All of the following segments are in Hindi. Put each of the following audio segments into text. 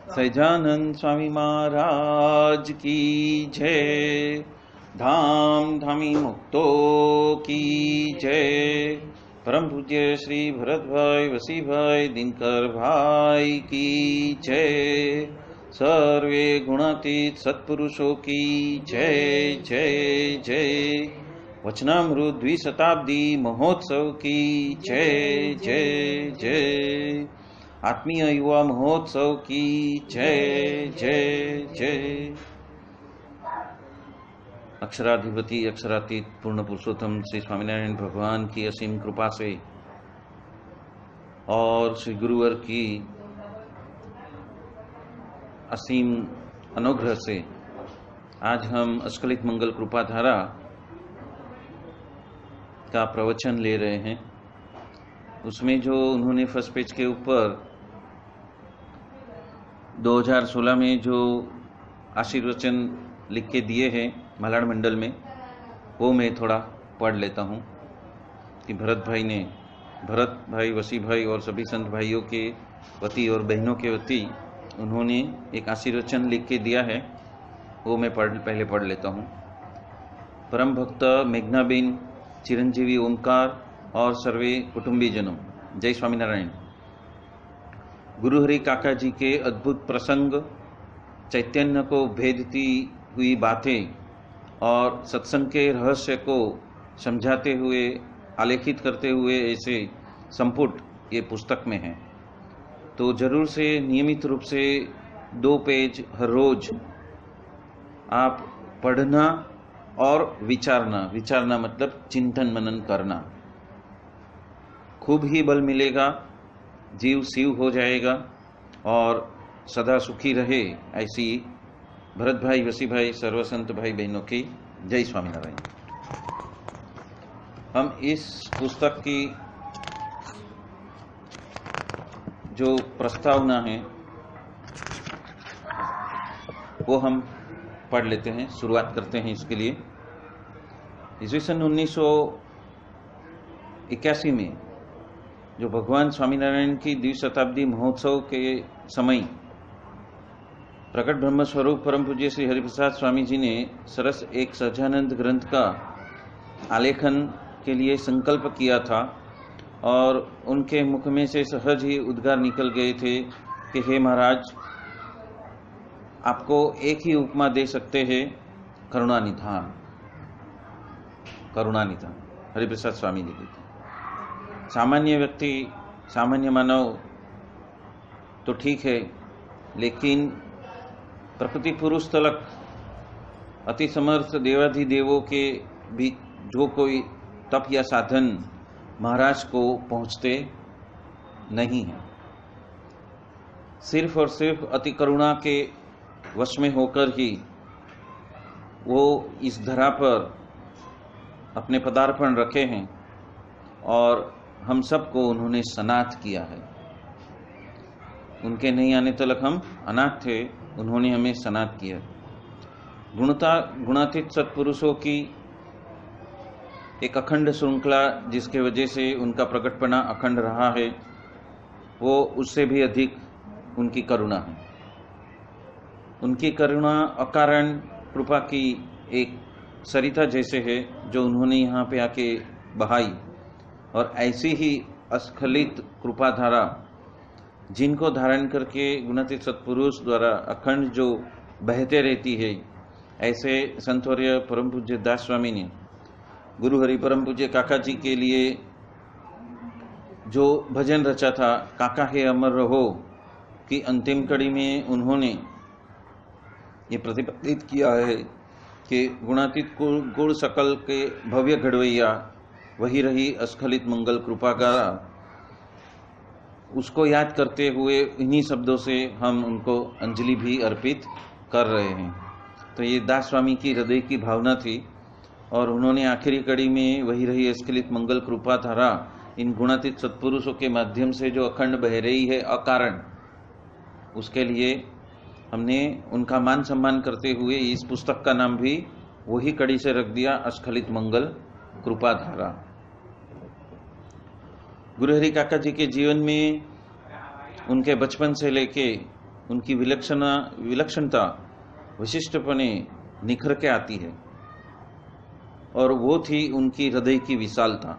सहजानंद स्वामी महाराज की जय। धाम धामी मुक्तो की जय। परम पूज्य श्री भरत भाई वसी भाई दिनकर भाई की जय। सर्वे गुणातीत सत्पुरुषों की जय जय जय। वचनामृत द्विशताब्दी महोत्सव की जय जय जय। आत्मीय युवा महोत्सव की जय जय जय। अक्षराधिपति अक्षरातीत पूर्ण पुरुषोत्तम श्री स्वामीनारायण भगवान की असीम कृपा से और श्री गुरुवर की असीम अनुग्रह से आज हम अस्खलित मंगल कृपा धारा का प्रवचन ले रहे हैं। उसमें जो उन्होंने फर्स्ट पेज के ऊपर 2016 में जो आशीर्वचन लिख के दिए हैं मलाड़ मंडल में, वो मैं थोड़ा पढ़ लेता हूँ कि भरत भाई वसी भाई और सभी संत भाइयों के वती और बहनों के वती उन्होंने एक आशीर्वचन लिख के दिया है, वो मैं पहले पढ़ लेता हूँ। परम भक्त मेघनाबेन, चिरंजीवी ओमकार और सर्वे कुटुंबीजनों, जय स्वामीनारायण। गुरुहरि काका जी के अद्भुत प्रसंग, चैतन्य को भेदती हुई बातें और सत्संग के रहस्य को समझाते हुए आलेखित करते हुए ऐसे संपुट ये पुस्तक में है। तो जरूर से नियमित रूप से 2 पेज हर रोज आप पढ़ना और विचारना मतलब चिंतन मनन करना। खूब ही बल मिलेगा, जीव शिव हो जाएगा और सदा सुखी रहे। ऐसी भरत भाई वसी भाई सर्व संत भाई बहनों की जय स्वामीनारायण। हम इस पुस्तक की जो प्रस्तावना है वो हम पढ़ लेते हैं, शुरुआत करते हैं। इसके लिए ईस्वी सन 1981 में जो भगवान स्वामीनारायण की द्विशताब्दी महोत्सव के समय प्रकट ब्रह्म स्वरूप परम पूज्य श्री हरिप्रसाद स्वामी जी ने सरस एक सहजानंद ग्रंथ का आलेखन के लिए संकल्प किया था और उनके मुख में से सहज ही उद्गार निकल गए थे कि हे महाराज, आपको एक ही उपमा दे सकते हैं, करुणानिधान हरिप्रसाद स्वामी जी की। सामान्य व्यक्ति, सामान्य मानव तो ठीक है, लेकिन प्रकृति पुरुष तलक अति समर्थ देवाधिदेवों के भी जो कोई तप या साधन महाराज को पहुंचते नहीं है। सिर्फ और सिर्फ अति करुणा के वश में होकर ही वो इस धरा पर अपने पदार्पण रखे हैं और हम सबको उन्होंने सनाथ किया है। उनके नहीं आने तक हम अनाथ थे, उन्होंने हमें सनाथ किया। गुणातीत सत्पुरुषों की एक अखंड श्रृंखला जिसके वजह से उनका प्रकटपना अखंड रहा है, वो उससे भी अधिक उनकी करुणा है। उनकी करुणा अकारण कृपा की एक सरिता जैसे है जो उन्होंने यहाँ पे आके बहाई, और ऐसी ही अस्खलित कृपाधारा जिनको धारण करके गुणातीत सत्पुरुष द्वारा अखंड जो बहते रहती है, ऐसे संतवर्य परम पूज्य दास स्वामी ने गुरु हरि परम पूज्य काका जी के लिए जो भजन रचा था, काका हे अमर रहो, की अंतिम कड़ी में उन्होंने ये प्रतिपादित किया है कि गुणातीत गुण सकल के भव्य घड़वैया वही रही अस्खलित मंगल कृपा का। उसको याद करते हुए इन्हीं शब्दों से हम उनको अंजलि भी अर्पित कर रहे हैं। तो ये दास स्वामी की हृदय की भावना थी और उन्होंने आखिरी कड़ी में वही रही अस्खलित मंगल कृपा धारा इन गुणातीत सत्पुरुषों के माध्यम से जो अखंड बह रही है अकारण, उसके लिए हमने उनका मान सम्मान करते हुए इस पुस्तक का नाम भी वही कड़ी से रख दिया, अस्खलित मंगल कृपा धारा। गुरु हरि काका जी के जीवन में उनके बचपन से लेके उनकी विलक्षणता विशिष्टपने निखर के आती है, और वो थी उनकी हृदय की विशालता।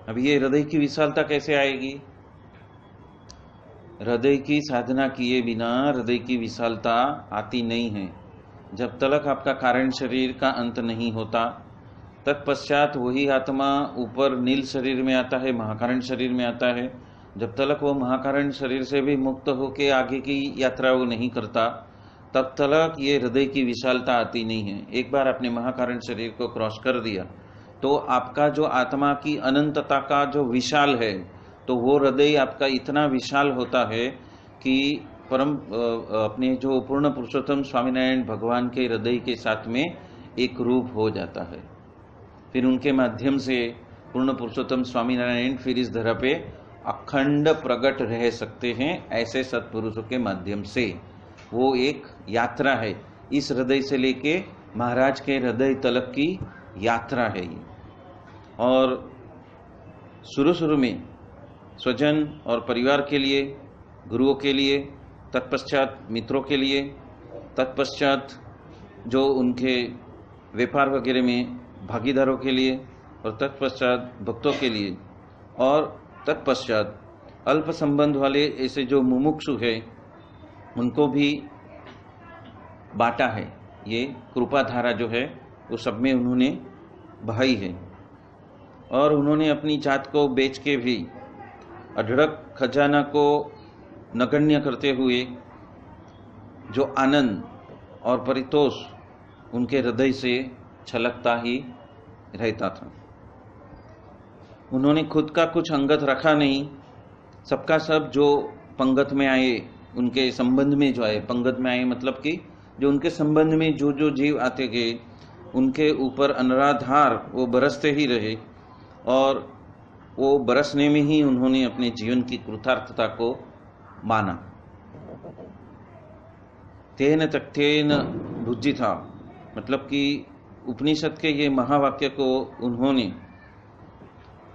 अब ये हृदय की विशालता कैसे आएगी? हृदय की साधना किए बिना हृदय की विशालता आती नहीं है। जब तक आपका कारण शरीर का अंत नहीं होता, तत्पश्चात वही आत्मा ऊपर नील शरीर में आता है, महाकारण शरीर में आता है। जब तक वो महाकारण शरीर से भी मुक्त होके आगे की यात्रा वो नहीं करता, तब तक ये हृदय की विशालता आती नहीं है। एक बार आपने महाकारण शरीर को क्रॉस कर दिया तो आपका जो आत्मा की अनंतता का जो विशाल है, तो वो हृदय आपका इतना विशाल होता है कि परम अपने जो पूर्ण पुरुषोत्तम स्वामीनारायण भगवान के हृदय के साथ में एक रूप हो जाता है। फिर उनके माध्यम से पूर्ण पुरुषोत्तम स्वामीनारायण फिर इस धरा पे अखंड प्रकट रह सकते हैं, ऐसे सत्पुरुषों के माध्यम से। वो एक यात्रा है, इस हृदय से लेके महाराज के हृदय तलक की यात्रा है ये। और शुरू में स्वजन और परिवार के लिए, गुरुओं के लिए, तत्पश्चात मित्रों के लिए, तत्पश्चात जो उनके व्यापार वगैरह में भागीदारों के लिए, और तत्पश्चात भक्तों के लिए, और तत्पश्चात अल्प संबंध वाले ऐसे जो मुमुक्षु है उनको भी बांटा है। ये कृपा धारा जो है वो सब में उन्होंने बहाई है। और उन्होंने अपनी जात को बेच के भी अढड़क खजाना को नगण्य करते हुए जो आनंद और परितोष उनके हृदय से छलकता ही रहता था। उन्होंने खुद का कुछ अंगत रखा नहीं, सबका सब जो पंगत में आए, उनके संबंध में जो आए, पंगत में आए मतलब कि जो उनके संबंध में जो जो जीव आते गए उनके ऊपर अनराधार वो बरसते ही रहे, और वो बरसने में ही उन्होंने अपने जीवन की कृतार्थता को माना। तेन तक्तेन भुज्जी था, मतलब कि उपनिषद के ये महावाक्य को उन्होंने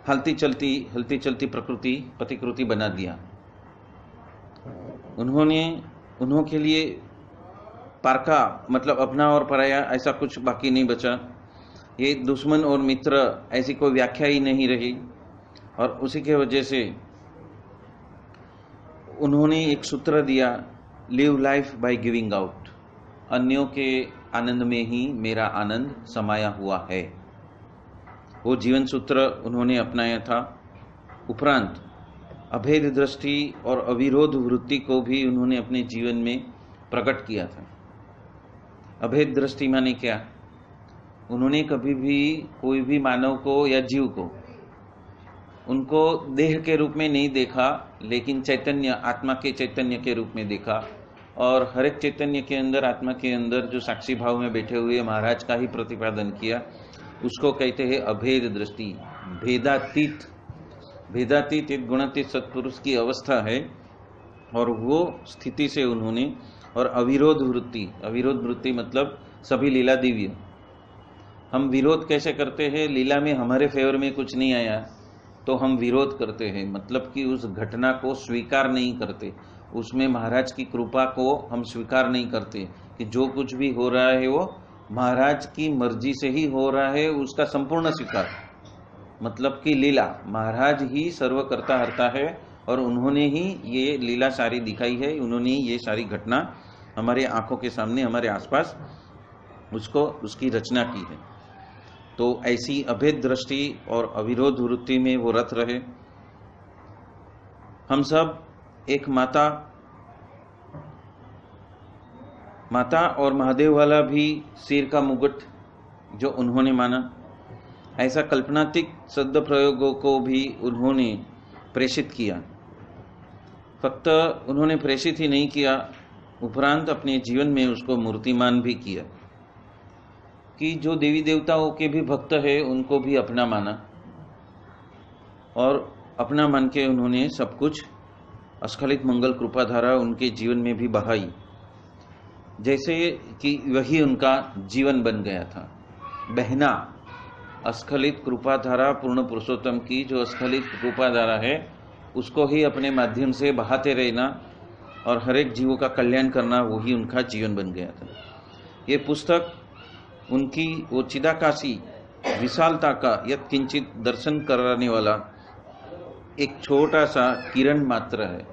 हलती चलती प्रकृति प्रतिकृति बना दिया। उन्हों के लिए पारका मतलब अपना और पराया ऐसा कुछ बाकी नहीं बचा। ये दुश्मन और मित्र ऐसी कोई व्याख्या ही नहीं रही। और उसी के वजह से उन्होंने एक सूत्र दिया, live life by giving out. अन्यों के आनंद में ही मेरा आनंद समाया हुआ है, वो जीवन सूत्र उन्होंने अपनाया था। उपरांत अभेद दृष्टि और अविरोध वृत्ति को भी उन्होंने अपने जीवन में प्रकट किया था। अभेद दृष्टि माने क्या? उन्होंने कभी भी कोई भी मानव को या जीव को उनको देह के रूप में नहीं देखा, लेकिन चैतन्य, आत्मा के चैतन्य के रूप में देखा। और हर एक चैतन्य के अंदर, आत्मा के अंदर जो साक्षी भाव में बैठे हुए महाराज का ही प्रतिपादन किया, उसको कहते हैं अभेद दृष्टि। भेदातीत एक गुणातीत सत्पुरुष की अवस्था है, और वो स्थिति से उन्होंने, और अविरोध वृत्ति मतलब सभी लीला दिव्य। हम विरोध कैसे करते हैं? लीला में हमारे फेवर में कुछ नहीं आया तो हम विरोध करते हैं, मतलब कि उस घटना को स्वीकार नहीं करते, उसमें महाराज की कृपा को हम स्वीकार नहीं करते कि जो कुछ भी हो रहा है वो महाराज की मर्जी से ही हो रहा है, उसका संपूर्ण स्वीकार। मतलब कि लीला, महाराज ही सर्व करता हरता है, और उन्होंने ही ये लीला सारी दिखाई है, उन्होंने ही ये सारी घटना हमारे आंखों के सामने, हमारे आसपास उसकी रचना की है। तो ऐसी अभेद दृष्टि और अविरोध वृत्ति में वो रत रहे। हम सब एक माता और महादेव वाला भी सिर का मुकुट जो उन्होंने माना, ऐसा कल्पनात्मक शब्द प्रयोगों को भी उन्होंने प्रेषित किया। फक्त उन्होंने प्रेषित ही नहीं किया, उपरांत अपने जीवन में उसको मूर्तिमान भी किया कि जो देवी देवताओं के भी भक्त है उनको भी अपना माना, और अपना मान के उन्होंने सब कुछ अस्खलित मंगल कृपाधारा उनके जीवन में भी बहाई, जैसे कि वही उनका जीवन बन गया था। बहना अस्खलित कृपाधारा पूर्ण पुरुषोत्तम की जो अस्खलित कृपाधारा है उसको ही अपने माध्यम से बहाते रहना, और हर एक जीवों का कल्याण करना वही उनका जीवन बन गया था। ये पुस्तक उनकी वो चिदाकाशी विशालता का यत्किंचित दर्शन कराने वाला एक छोटा सा किरण मात्र है,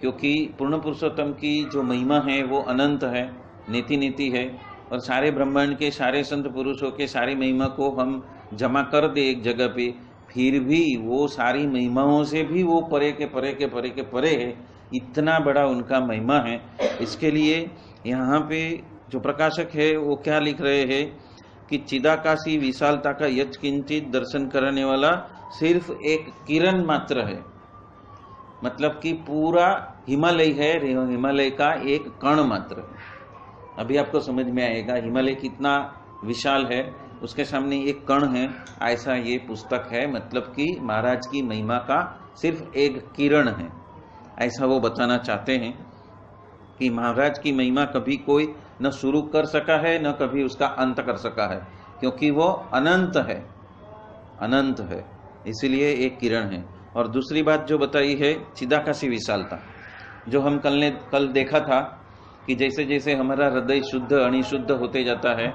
क्योंकि पूर्ण पुरुषोत्तम की जो महिमा है वो अनंत है, नीति नीति है, और सारे ब्रह्मांड के सारे संत पुरुषों के सारी महिमा को हम जमा कर दे एक जगह पे, फिर भी वो सारी महिमाओं से भी वो परे के परे के परे के परे है, इतना बड़ा उनका महिमा है। इसके लिए यहाँ पे जो प्रकाशक है वो क्या लिख रहे हैं कि चिदाकाशी विशालता का यत्किंचित दर्शन करने वाला सिर्फ एक किरण मात्र है, मतलब कि पूरा हिमालय है, हिमालय का एक कण मात्र है। अभी आपको समझ में आएगा हिमालय कितना विशाल है, उसके सामने एक कण है, ऐसा ये पुस्तक है। मतलब कि महाराज की महिमा का सिर्फ एक किरण है, ऐसा वो बताना चाहते हैं कि महाराज की महिमा कभी कोई न शुरू कर सका है न कभी उसका अंत कर सका है, क्योंकि वो अनंत है, अनंत है, इसलिए एक किरण है। और दूसरी बात जो बताई है चिदाकाशी विशालता, जो हम कल देखा था कि जैसे जैसे हमारा हृदय शुद्ध अणिशुद्ध होते जाता है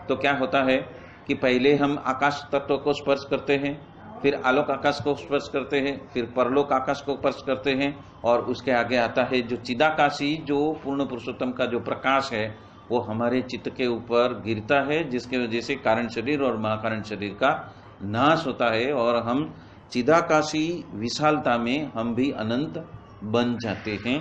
तो क्या होता है कि पहले हम आकाश तत्व को स्पर्श करते हैं, फिर आलोक आकाश को स्पर्श करते हैं, फिर परलोक आकाश को स्पर्श करते हैं, और उसके आगे आता है जो चिदाकाशी, जो पूर्ण पुरुषोत्तम का जो प्रकाश है वो हमारे चित्त के ऊपर गिरता है, जिसके वजह से कारण शरीर और महाकारण शरीर का नाश होता है, और हम चिदाकाशी विशालता में हम भी अनंत बन जाते हैं।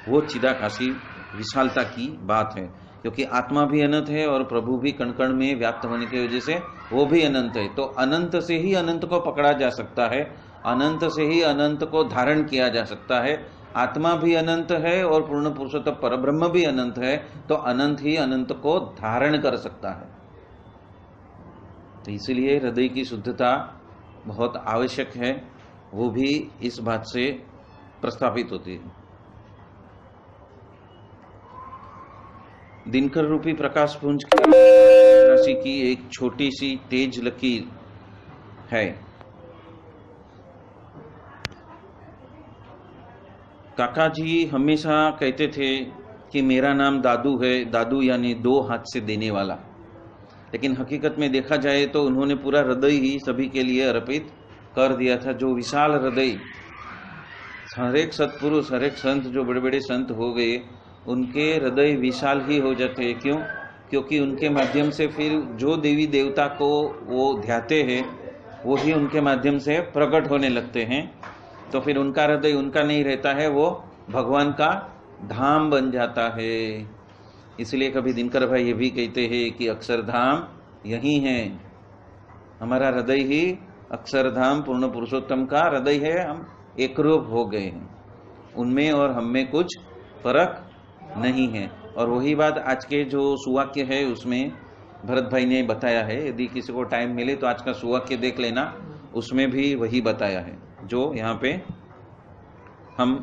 वो चिदाकाशी विशालता की बात है, क्योंकि आत्मा भी अनंत है और प्रभु भी कण कण में व्याप्त होने की वजह से वो भी अनंत है। तो अनंत से ही अनंत को पकड़ा जा सकता है, अनंत से ही अनंत को धारण किया जा सकता है। आत्मा भी अनंत है और पूर्ण पुरुषोत्तम परब्रह्म भी अनंत है, तो अनंत ही अनंत को धारण कर सकता है। तो इसलिए हृदय की शुद्धता बहुत आवश्यक है, वो भी इस बात से प्रस्थापित होती है। दिनकर रूपी प्रकाश पुंज की राशि की एक छोटी सी तेज लकीर है। काका जी हमेशा कहते थे कि मेरा नाम दादू है, दादू यानी 2 हाथ से देने वाला, लेकिन हकीकत में देखा जाए तो उन्होंने पूरा हृदय ही सभी के लिए अर्पित कर दिया था। जो विशाल हृदय, हर एक सत्पुरुष, हर एक संत, जो बड़े बड़े संत हो गए, उनके हृदय विशाल ही हो जाते हैं। क्यों? क्योंकि उनके माध्यम से फिर जो देवी देवता को वो ध्याते हैं वो ही उनके माध्यम से प्रकट होने लगते हैं। तो फिर उनका हृदय उनका नहीं रहता है, वो भगवान का धाम बन जाता है। इसलिए कभी दिनकर भाई ये भी कहते हैं कि अक्षरधाम यही है, हमारा हृदय ही अक्षरधाम पूर्ण पुरुषोत्तम का हृदय है। हम एकरूप हो गए हैं, उनमें और हम में कुछ फर्क नहीं है। और वही बात आज के जो सुवाक्य है उसमें भरत भाई ने बताया है। यदि किसी को टाइम मिले तो आज का सुवाक्य देख लेना, उसमें भी वही बताया है जो यहाँ पे हम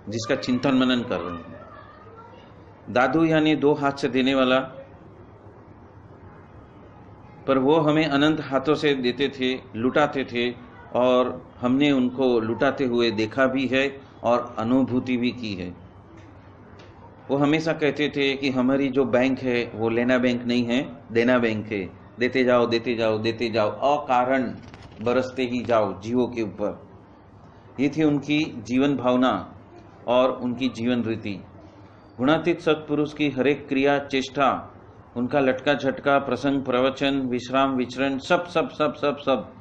जिसका चिंतन मनन कर रहे हैं। दादू यानी 2 हाथ से देने वाला, पर वो हमें अनंत हाथों से देते थे, लुटाते थे, और हमने उनको लुटाते हुए देखा भी है और अनुभूति भी की है। वो हमेशा कहते थे कि हमारी जो बैंक है वो लेना बैंक नहीं है, देना बैंक है, देते जाओ देते जाओ देते जाओ, अकारण बरसते ही जाओ जीवों के ऊपर। ये थी उनकी जीवन भावना और उनकी जीवन रीति। गुणातीत सत्पुरुष की हर एक क्रिया चेष्टा, उनका लटका झटका, प्रसंग प्रवचन, विश्राम विचरण, सब सब सब सब सब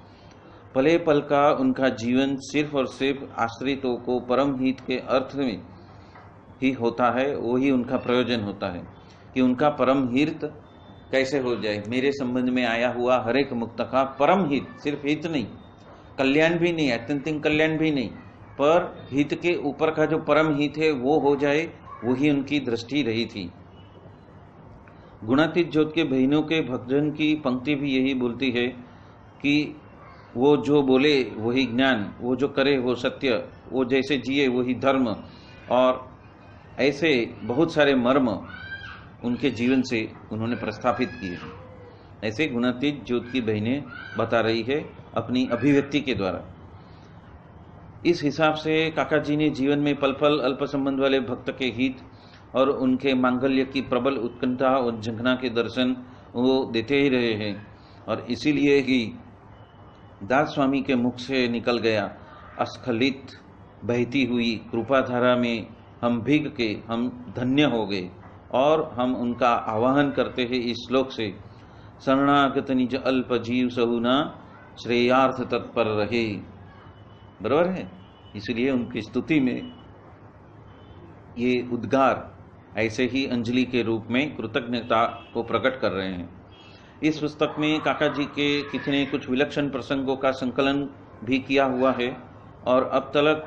पले पल का उनका जीवन सिर्फ और सिर्फ आश्रितों को परम हित के अर्थ में ही होता है। वही उनका प्रयोजन होता है कि उनका परम हित कैसे हो जाए। मेरे संबंध में आया हुआ हर एक मुक्त का परम हित, सिर्फ हित नहीं, कल्याण भी नहीं, अत्यंतिक कल्याण भी नहीं, पर हित के ऊपर का जो परम हित है वो हो जाए, वही उनकी दृष्टि रही थी। गुणातीत ज्योत के बहनों के भक्तजन की पंक्ति भी यही बोलती है कि वो जो बोले वही ज्ञान, वो जो करे वो सत्य, वो जैसे जिए वही धर्म, और ऐसे बहुत सारे मर्म उनके जीवन से उन्होंने प्रस्थापित किए। ऐसे गुणातीत ज्योत की बहनें बता रही है अपनी अभिव्यक्ति के द्वारा। इस हिसाब से काका जी ने जीवन में पल पल अल्प संबंध वाले भक्त के हित और उनके मांगल्य की प्रबल उत्कंठा और झंखना के दर्शन वो देते ही रहे हैं। और इसीलिए ही दास स्वामी के मुख से निकल गया, अस्खलित बहती हुई कृपाधारा में हम भीग के हम धन्य हो गए। और हम उनका आवाहन करते हैं इस श्लोक से, शरणागत निज अल्प जीव सहुना श्रेयार्थ तत्पर रहे। बराबर है। इसलिए उनकी स्तुति में ये उद्गार ऐसे ही अंजलि के रूप में कृतज्ञता को प्रकट कर रहे हैं। इस पुस्तक में काका जी के कितने कुछ विलक्षण प्रसंगों का संकलन भी किया हुआ है। और अब तक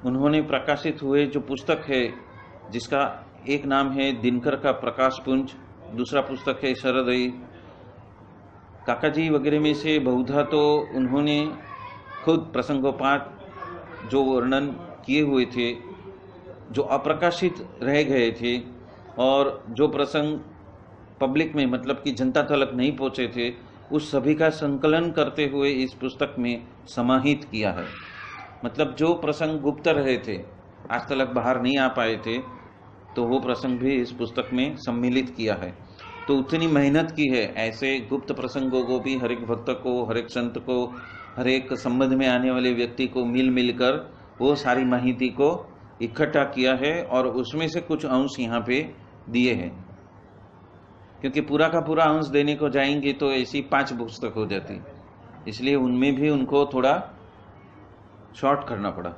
उन्होंने प्रकाशित हुए जो पुस्तक है, जिसका एक नाम है दिनकर का प्रकाश पुंज, दूसरा पुस्तक है शरदई। काका जी वगैरह में से बहुधा तो उन्होंने खुद प्रसंगोपात जो वर्णन किए हुए थे, जो अप्रकाशित रह गए थे और जो प्रसंग पब्लिक में मतलब कि जनता तक नहीं पहुंचे थे, उस सभी का संकलन करते हुए इस पुस्तक में समाहित किया है। मतलब जो प्रसंग गुप्त रहे थे, आज तक बाहर नहीं आ पाए थे, तो वो प्रसंग भी इस पुस्तक में सम्मिलित किया है। तो उतनी मेहनत की है ऐसे गुप्त प्रसंगों को भी हर एक भक्त को, हर एक संत को, हर एक संबंध में आने वाले व्यक्ति को मिलकर वो सारी माहिती को इकट्ठा किया है और उसमें से कुछ अंश यहाँ पे दिए हैं। क्योंकि पूरा का पूरा अंश देने को जाएंगे तो ऐसी 5 पुस्तक हो जाती, इसलिए उनमें भी उनको थोड़ा शॉर्ट करना पड़ा।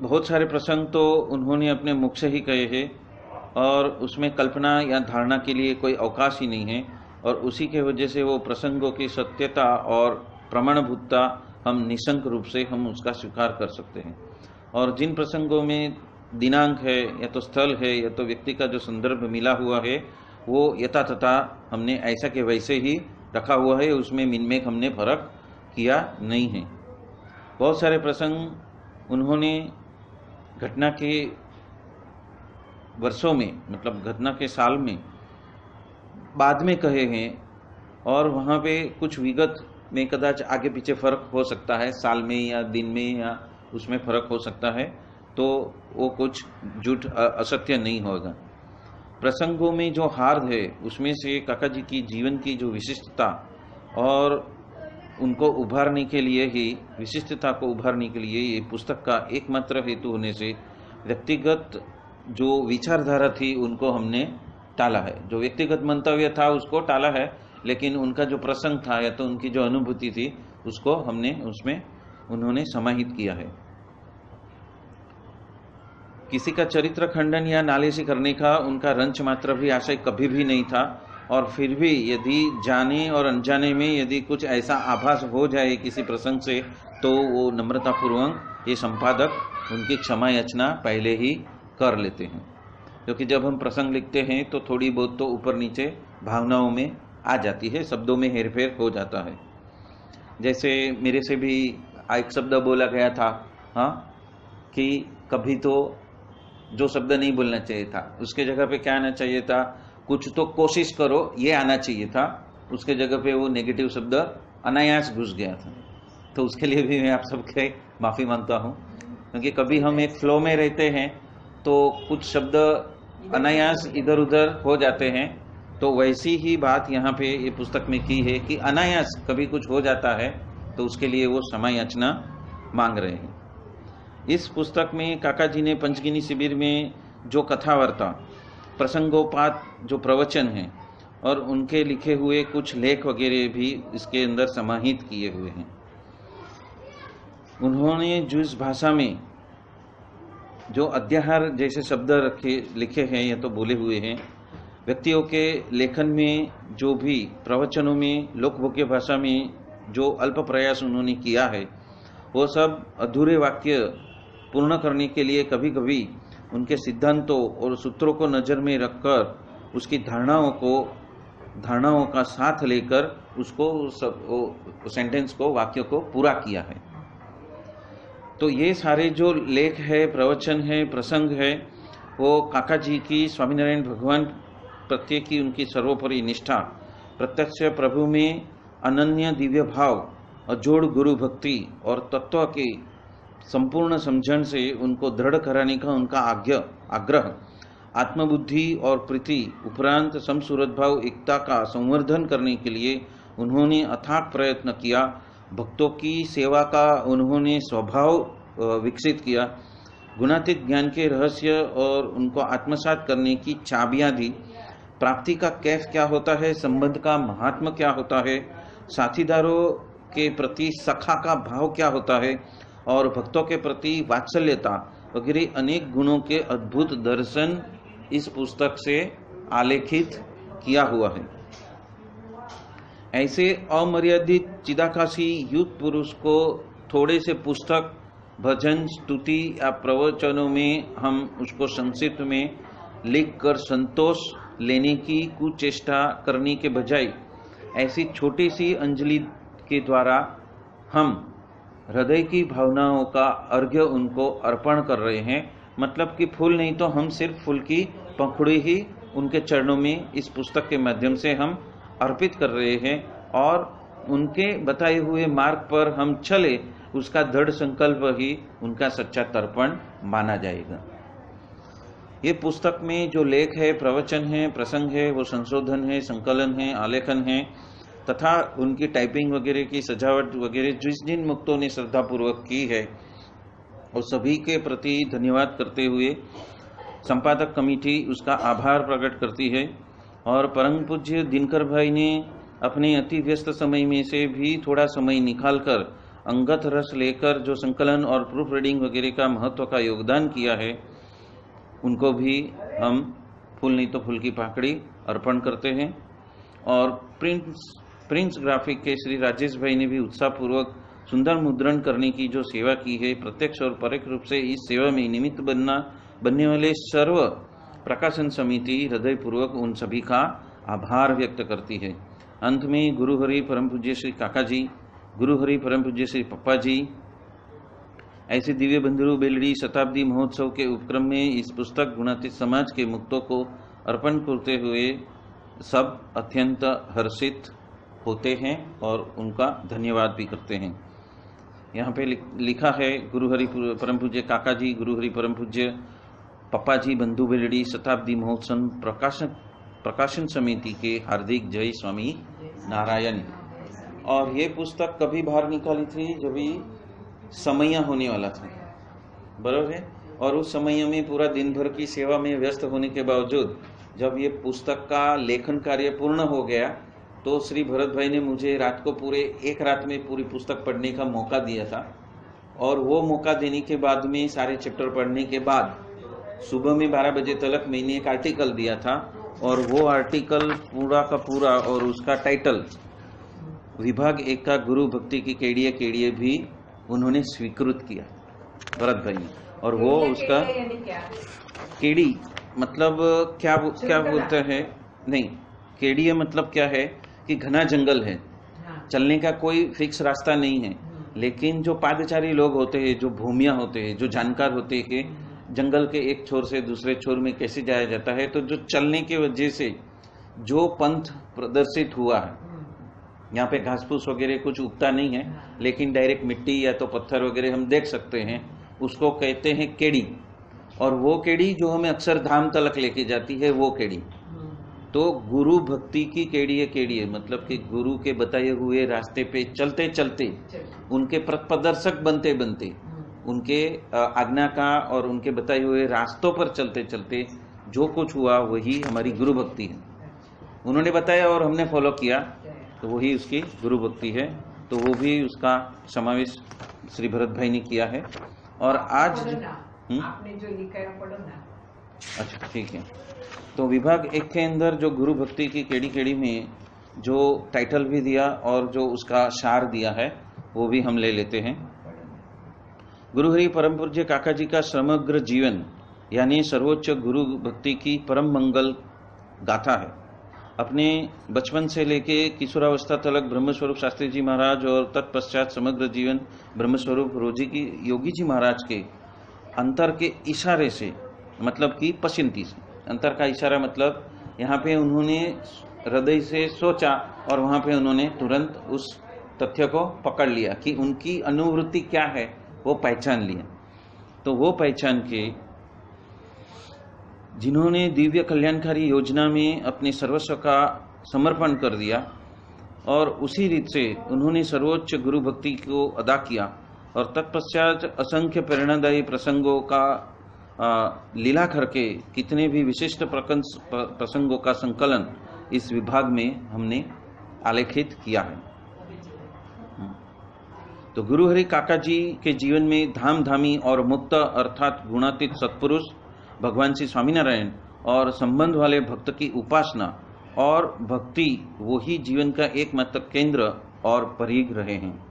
बहुत सारे प्रसंग तो उन्होंने अपने मुख से ही कहे हैं और उसमें कल्पना या धारणा के लिए कोई अवकाश ही नहीं है। और उसी के वजह से वो प्रसंगों की सत्यता और प्रमाणभूतता हम निशंक रूप से हम उसका स्वीकार कर सकते हैं। और जिन प्रसंगों में दिनांक है या तो स्थल है या तो व्यक्ति का जो संदर्भ मिला हुआ है, वो यथा तथा हमने ऐसा के वैसे ही रखा हुआ है, उसमें मिनमेक हमने फर्क किया नहीं है। बहुत सारे प्रसंग उन्होंने घटना के वर्षों में, मतलब घटना के साल में बाद में कहे हैं और वहाँ पे कुछ विगत में कदाच आगे पीछे फर्क हो सकता है, साल में या दिन में या उसमें फर्क हो सकता है, तो वो कुछ झूठ असत्य नहीं होगा। प्रसंगों में जो हार्द है उसमें से काका जी की जीवन की जो विशिष्टता और उनको उभारने के लिए ही, विशिष्टता को उभारने के लिए ये पुस्तक का एकमात्र हेतु होने से व्यक्तिगत जो विचारधारा थी उनको हमने टाला है, जो व्यक्तिगत मंतव्य था उसको टाला है, लेकिन उनका जो प्रसंग था या तो उनकी जो अनुभूति थी उसको हमने उसमें उन्होंने समाहित किया है। किसी का चरित्र खंडन या नालिशी करने का उनका रंच मात्र भी आशय कभी भी नहीं था। और फिर भी यदि जाने और अनजाने में यदि कुछ ऐसा आभास हो जाए किसी प्रसंग से, तो वो नम्रतापूर्वक ये संपादक उनकी क्षमा याचना पहले ही कर लेते हैं। क्योंकि जब हम प्रसंग लिखते हैं तो थोड़ी बहुत तो ऊपर नीचे भावनाओं में आ जाती है, शब्दों में हेरफेर हो जाता है। जैसे मेरे से भी एक शब्द बोला गया था, हाँ, कि कभी तो जो शब्द नहीं बोलना चाहिए था उसके जगह पे क्या आना चाहिए था, कुछ तो कोशिश करो, ये आना चाहिए था। उसके जगह पे वो नेगेटिव शब्द अनायास घुस गया था। तो उसके लिए भी मैं आप सबके माफ़ी मांगता हूँ, क्योंकि कभी हम एक फ्लो में रहते हैं तो कुछ शब्द अनायास इधर उधर हो जाते हैं। तो वैसी ही बात यहाँ पे ये पुस्तक में की है कि अनायास कभी कुछ हो जाता है, तो उसके लिए वो क्षमा याचना मांग रहे हैं। इस पुस्तक में काका जी ने पंचगिनी शिविर में जो कथावार्ता, प्रसंगोपात जो प्रवचन हैं और उनके लिखे हुए कुछ लेख वगैरह भी इसके अंदर समाहित किए हुए हैं। उन्होंने जिस भाषा में जो अध्याहार जैसे शब्द लिखे हैं या तो बोले हुए हैं, व्यक्तियों के लेखन में जो भी प्रवचनों में लोकभोग्य भाषा में जो अल्प प्रयास उन्होंने किया है, वो सब अधूरे वाक्य पूर्ण करने के लिए कभी कभी उनके सिद्धांतों और सूत्रों को नज़र में रखकर उसकी धारणाओं का साथ लेकर उसको सेंटेंस को, वाक्य को पूरा किया है। तो ये सारे जो लेख है, प्रवचन है, प्रसंग है, वो काका जी की स्वामीनारायण भगवान प्रत्येक की उनकी सर्वोपरि निष्ठा, प्रत्यक्ष प्रभु में अनन्य दिव्य भाव, अजोड़ गुरु भक्ति और तत्व के संपूर्ण समझण से उनको दृढ़ कराने का उनका आग्रह, आत्मबुद्धि और प्रीति उपरांत समसूरत भाव एकता का संवर्धन करने के लिए उन्होंने अथाक प्रयत्न किया। भक्तों की सेवा का उन्होंने स्वभाव विकसित किया, गुणातीत ज्ञान के रहस्य और उनको आत्मसात करने की चाबियां दी। प्राप्ति का कैफ क्या होता है, संबंध का महात्मा क्या होता है, साथीदारों के प्रति सखा का भाव क्या होता है और भक्तों के प्रति वात्सल्यता वगैरह अनेक गुणों के अद्भुत दर्शन इस पुस्तक से आलेखित किया हुआ है। ऐसे अमर्यादित चिदाकाशी युग पुरुष को थोड़े से पुस्तक, भजन, स्तुति या प्रवचनों में हम उसको संक्षिप्त में लिखकर संतोष लेने की कुचेष्टा करने के बजाय ऐसी छोटी सी अंजलि के द्वारा हम हृदय की भावनाओं का अर्घ्य उनको अर्पण कर रहे हैं। मतलब कि फूल नहीं तो हम सिर्फ फूल की पंखुड़ी ही उनके चरणों में इस पुस्तक के माध्यम से हम अर्पित कर रहे हैं और उनके बताए हुए मार्ग पर हम चले, उसका दृढ़ संकल्प ही उनका सच्चा तर्पण माना जाएगा। ये पुस्तक में जो लेख है, प्रवचन है, प्रसंग है, वो संशोधन है, संकलन है, आलेखन है तथा उनकी टाइपिंग वगैरह की सजावट वगैरह जिस जिन मुक्तों ने श्रद्धापूर्वक की है और सभी के प्रति धन्यवाद करते हुए संपादक कमेटी उसका आभार प्रकट करती है। और परम पूज्य दिनकर भाई ने अपने अति व्यस्त समय में से भी थोड़ा समय निकालकर अंगत रस लेकर जो संकलन और प्रूफ रीडिंग वगैरह का महत्व का योगदान किया है, उनको भी हम फूल नहीं तो फूल की पाकड़ी अर्पण करते हैं। और प्रिंस ग्राफिक के श्री राजेश भाई ने भी उत्साहपूर्वक सुंदर मुद्रण करने की जो सेवा की है, प्रत्यक्ष और परोक्ष रूप से इस सेवा में निमित्त बनने वाले सर्व प्रकाशन समिति हृदयपूर्वक उन सभी का आभार व्यक्त करती है। अंत में गुरु हरि परम पूज्य श्री काका जी, गुरु हरि परम पूज्य श्री पप्पा जी ऐसे दिव्य बंधुरु बेलड़ी शताब्दी महोत्सव के उपक्रम में इस पुस्तक गुणातीत समाज के मुक्तों को अर्पण करते हुए सब अत्यंत हर्षित होते हैं और उनका धन्यवाद भी करते हैं। यहाँ पे लिखा है गुरु हरि परम पूज्य काका जी, गुरु हरि परम पूज्य पप्पा जी बंधु बेलड़ी शताब्दी महोत्सव प्रकाशन समिति के हार्दिक जय स्वामी नारायण। और ये पुस्तक कभी बाहर निकाली थी जब समय होने वाला था, बराबर है। और उस समय में पूरा दिन भर की सेवा में व्यस्त होने के बावजूद जब ये पुस्तक का लेखन कार्य पूर्ण हो गया तो श्री भरत भाई ने मुझे रात को पूरे एक रात में पूरी पुस्तक पढ़ने का मौका दिया था। और वो मौका देने के बाद में सारे चैप्टर पढ़ने के बाद सुबह में 12 बजे तक मैंने एक आर्टिकल दिया था और वो आर्टिकल पूरा का पूरा और उसका टाइटल विभाग 1 का गुरु भक्ति की केड़िए भी उन्होंने स्वीकृत किया भरत भाई ने। और वो उसका केड़ी मतलब क्या बोलते हैं, नहीं केड़िए मतलब क्या है कि घना जंगल है, चलने का कोई फिक्स रास्ता नहीं है। लेकिन जो पादचारी लोग होते हैं, जो भूमिया होते हैं, जो जानकार होते हैं कि जंगल के एक छोर से दूसरे छोर में कैसे जाया जाता है, तो जो चलने की वजह से जो पंथ प्रदर्शित हुआ है, यहाँ पे घास फूस वगैरह कुछ उगता नहीं है लेकिन डायरेक्ट मिट्टी या तो पत्थर वगैरह हम देख सकते हैं, उसको कहते हैं केड़ी। और वो केड़ी जो हमें अक्सर धाम तलक लेके जाती है वो केड़ी। तो गुरु भक्ति की केड़िए मतलब कि गुरु के बताए हुए रास्ते पे चलते चलते, उनके प्रदर्शक बनते बनते, उनके आज्ञा का और उनके बताए हुए रास्तों पर चलते चलते जो कुछ हुआ वही हमारी गुरु भक्ति है। उन्होंने बताया और हमने फॉलो किया तो वही उसकी गुरु भक्ति है। तो वो भी उसका समावेश श्री भरत भाई ने किया है। और आज आपने जो लिखा है पढ़ो ना। अच्छा ठीक है। तो विभाग 1 के अंदर जो गुरु भक्ति की केड़ी में जो टाइटल भी दिया और जो उसका सार दिया है वो भी हम ले लेते हैं। गुरु हरि परम पूज्य काका जी का समग्र जीवन यानी सर्वोच्च गुरु भक्ति की परम मंगल गाथा है। अपने बचपन से लेके किशोरावस्था तक ब्रह्मस्वरूप शास्त्री जी महाराज और तत्पश्चात समग्र जीवन ब्रह्मस्वरूप योगी जी महाराज के अंतर के इशारे से, मतलब कि पश्चिंती से, अंतर का इशारा मतलब यहाँ पे उन्होंने हृदय से सोचा और वहां पे उन्होंने तुरंत उस तथ्य को पकड़ लिया कि उनकी अनुवृत्ति क्या है, वो पहचान लिया। तो वो पहचान के जिन्होंने दिव्य कल्याणकारी योजना में अपने सर्वस्व का समर्पण कर दिया और उसी रीत से उन्होंने सर्वोच्च गुरु भक्ति को अदा किया और तत्पश्चात असंख्य प्रेरणादायी प्रसंगों का लीला करके कितने भी विशिष्ट प्रसंगों का संकलन इस विभाग में हमने आलेखित किया है। तो गुरु हरि काका जी के जीवन में धाम धामी और मुक्त अर्थात गुणातीत सत्पुरुष भगवान श्री स्वामीनारायण और संबंध वाले भक्त की उपासना और भक्ति वो ही जीवन का एकमात्र केंद्र और परिग रहे हैं।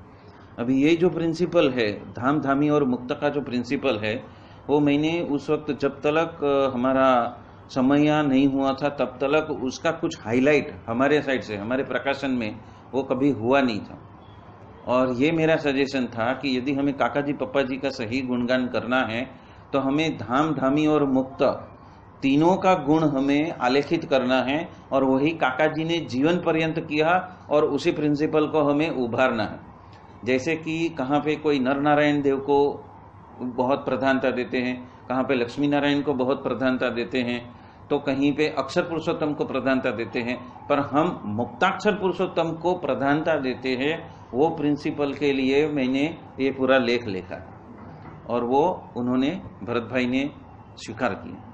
अभी ये जो प्रिंसिपल है धाम धामी और मुक्त का जो प्रिंसिपल है वो मैंने उस वक्त जब तक हमारा समय नहीं हुआ था तब तक उसका कुछ हाईलाइट हमारे साइड से हमारे प्रकाशन में वो कभी हुआ नहीं था। और ये मेरा सजेशन था कि यदि हमें काका जी पप्पा जी का सही गुणगान करना है तो हमें धाम धामी और मुक्त तीनों का गुण हमें आलेखित करना है और वही काका जी ने जीवन पर्यंत किया और उसी प्रिंसिपल को हमें उभारना है। जैसे कि कहाँ पे कोई नर नारायण देव को बहुत प्रधानता देते हैं, कहाँ पे लक्ष्मी नारायण को बहुत प्रधानता देते हैं, तो कहीं पे अक्षर पुरुषोत्तम को प्रधानता देते हैं, पर हम मुक्ताक्षर पुरुषोत्तम को प्रधानता देते हैं। वो प्रिंसिपल के लिए मैंने ये पूरा लेख लिखा और वो उन्होंने भरत भाई ने स्वीकार किया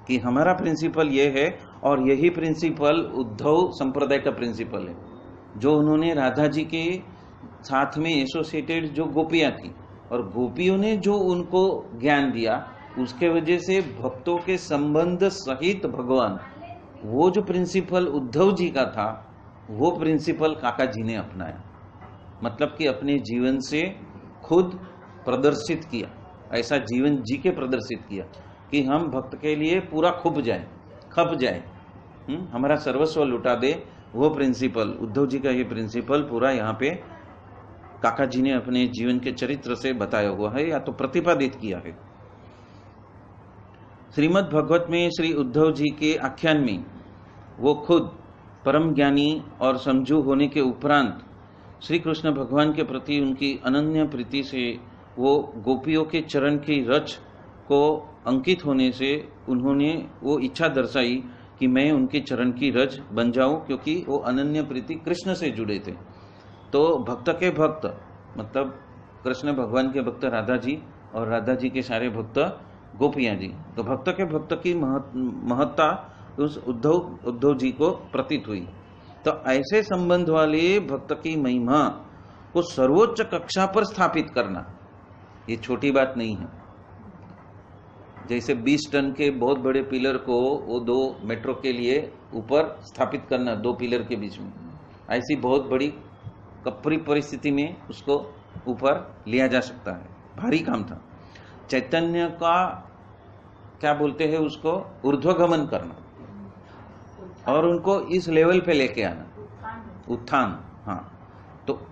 कि हमारा प्रिंसिपल ये है और यही प्रिंसिपल उद्धव संप्रदाय का प्रिंसिपल है, जो उन्होंने राधा जी के साथ में एसोसिएटेड जो गोपियां थी और गोपियों ने जो उनको ज्ञान दिया उसके वजह से भक्तों के संबंध सहित भगवान, वो जो प्रिंसिपल उद्धव जी का था वो प्रिंसिपल काका जी ने अपनाया। मतलब कि अपने जीवन से खुद प्रदर्शित किया, ऐसा जीवन जी के प्रदर्शित किया कि हम भक्त के लिए पूरा खप जाए, हमारा सर्वस्व लुटा दे। वो प्रिंसिपल उद्धव जी का ये प्रिंसिपल पूरा यहाँ पे काका जी ने अपने जीवन के चरित्र से बताया हुआ है या तो प्रतिपादित किया है। श्रीमद् भगवत में श्री उद्धव जी के आख्यान में वो खुद परम ज्ञानी और समझू होने के उपरांत श्री कृष्ण भगवान के प्रति उनकी अनन्य प्रीति से वो गोपियों के चरण की रच को अंकित होने से उन्होंने वो इच्छा दर्शाई कि मैं उनके चरण की रज बन जाऊं, क्योंकि वो अनन्य प्रीति कृष्ण से जुड़े थे। तो भक्त के भक्त मतलब कृष्ण भगवान के भक्त राधा जी और राधा जी के सारे भक्त गोपियां जी, तो भक्त के भक्त की महत्ता उस उद्धव जी को प्रतीत हुई। तो ऐसे संबंध वाले भक्त की महिमा को सर्वोच्च कक्षा पर स्थापित करना ये छोटी बात नहीं है। जैसे 20 टन के बहुत बड़े पिलर को वो 2 मेट्रो के लिए ऊपर स्थापित करना 2 पिलर के बीच में, ऐसी बहुत बड़ी कपरी परिस्थिति में उसको ऊपर लिया जा सकता है, भारी काम था। चैतन्य का क्या बोलते हैं उसको, ऊर्ध्वगमन करना और उनको इस लेवल पे लेके आना, उत्थान। हाँ, तो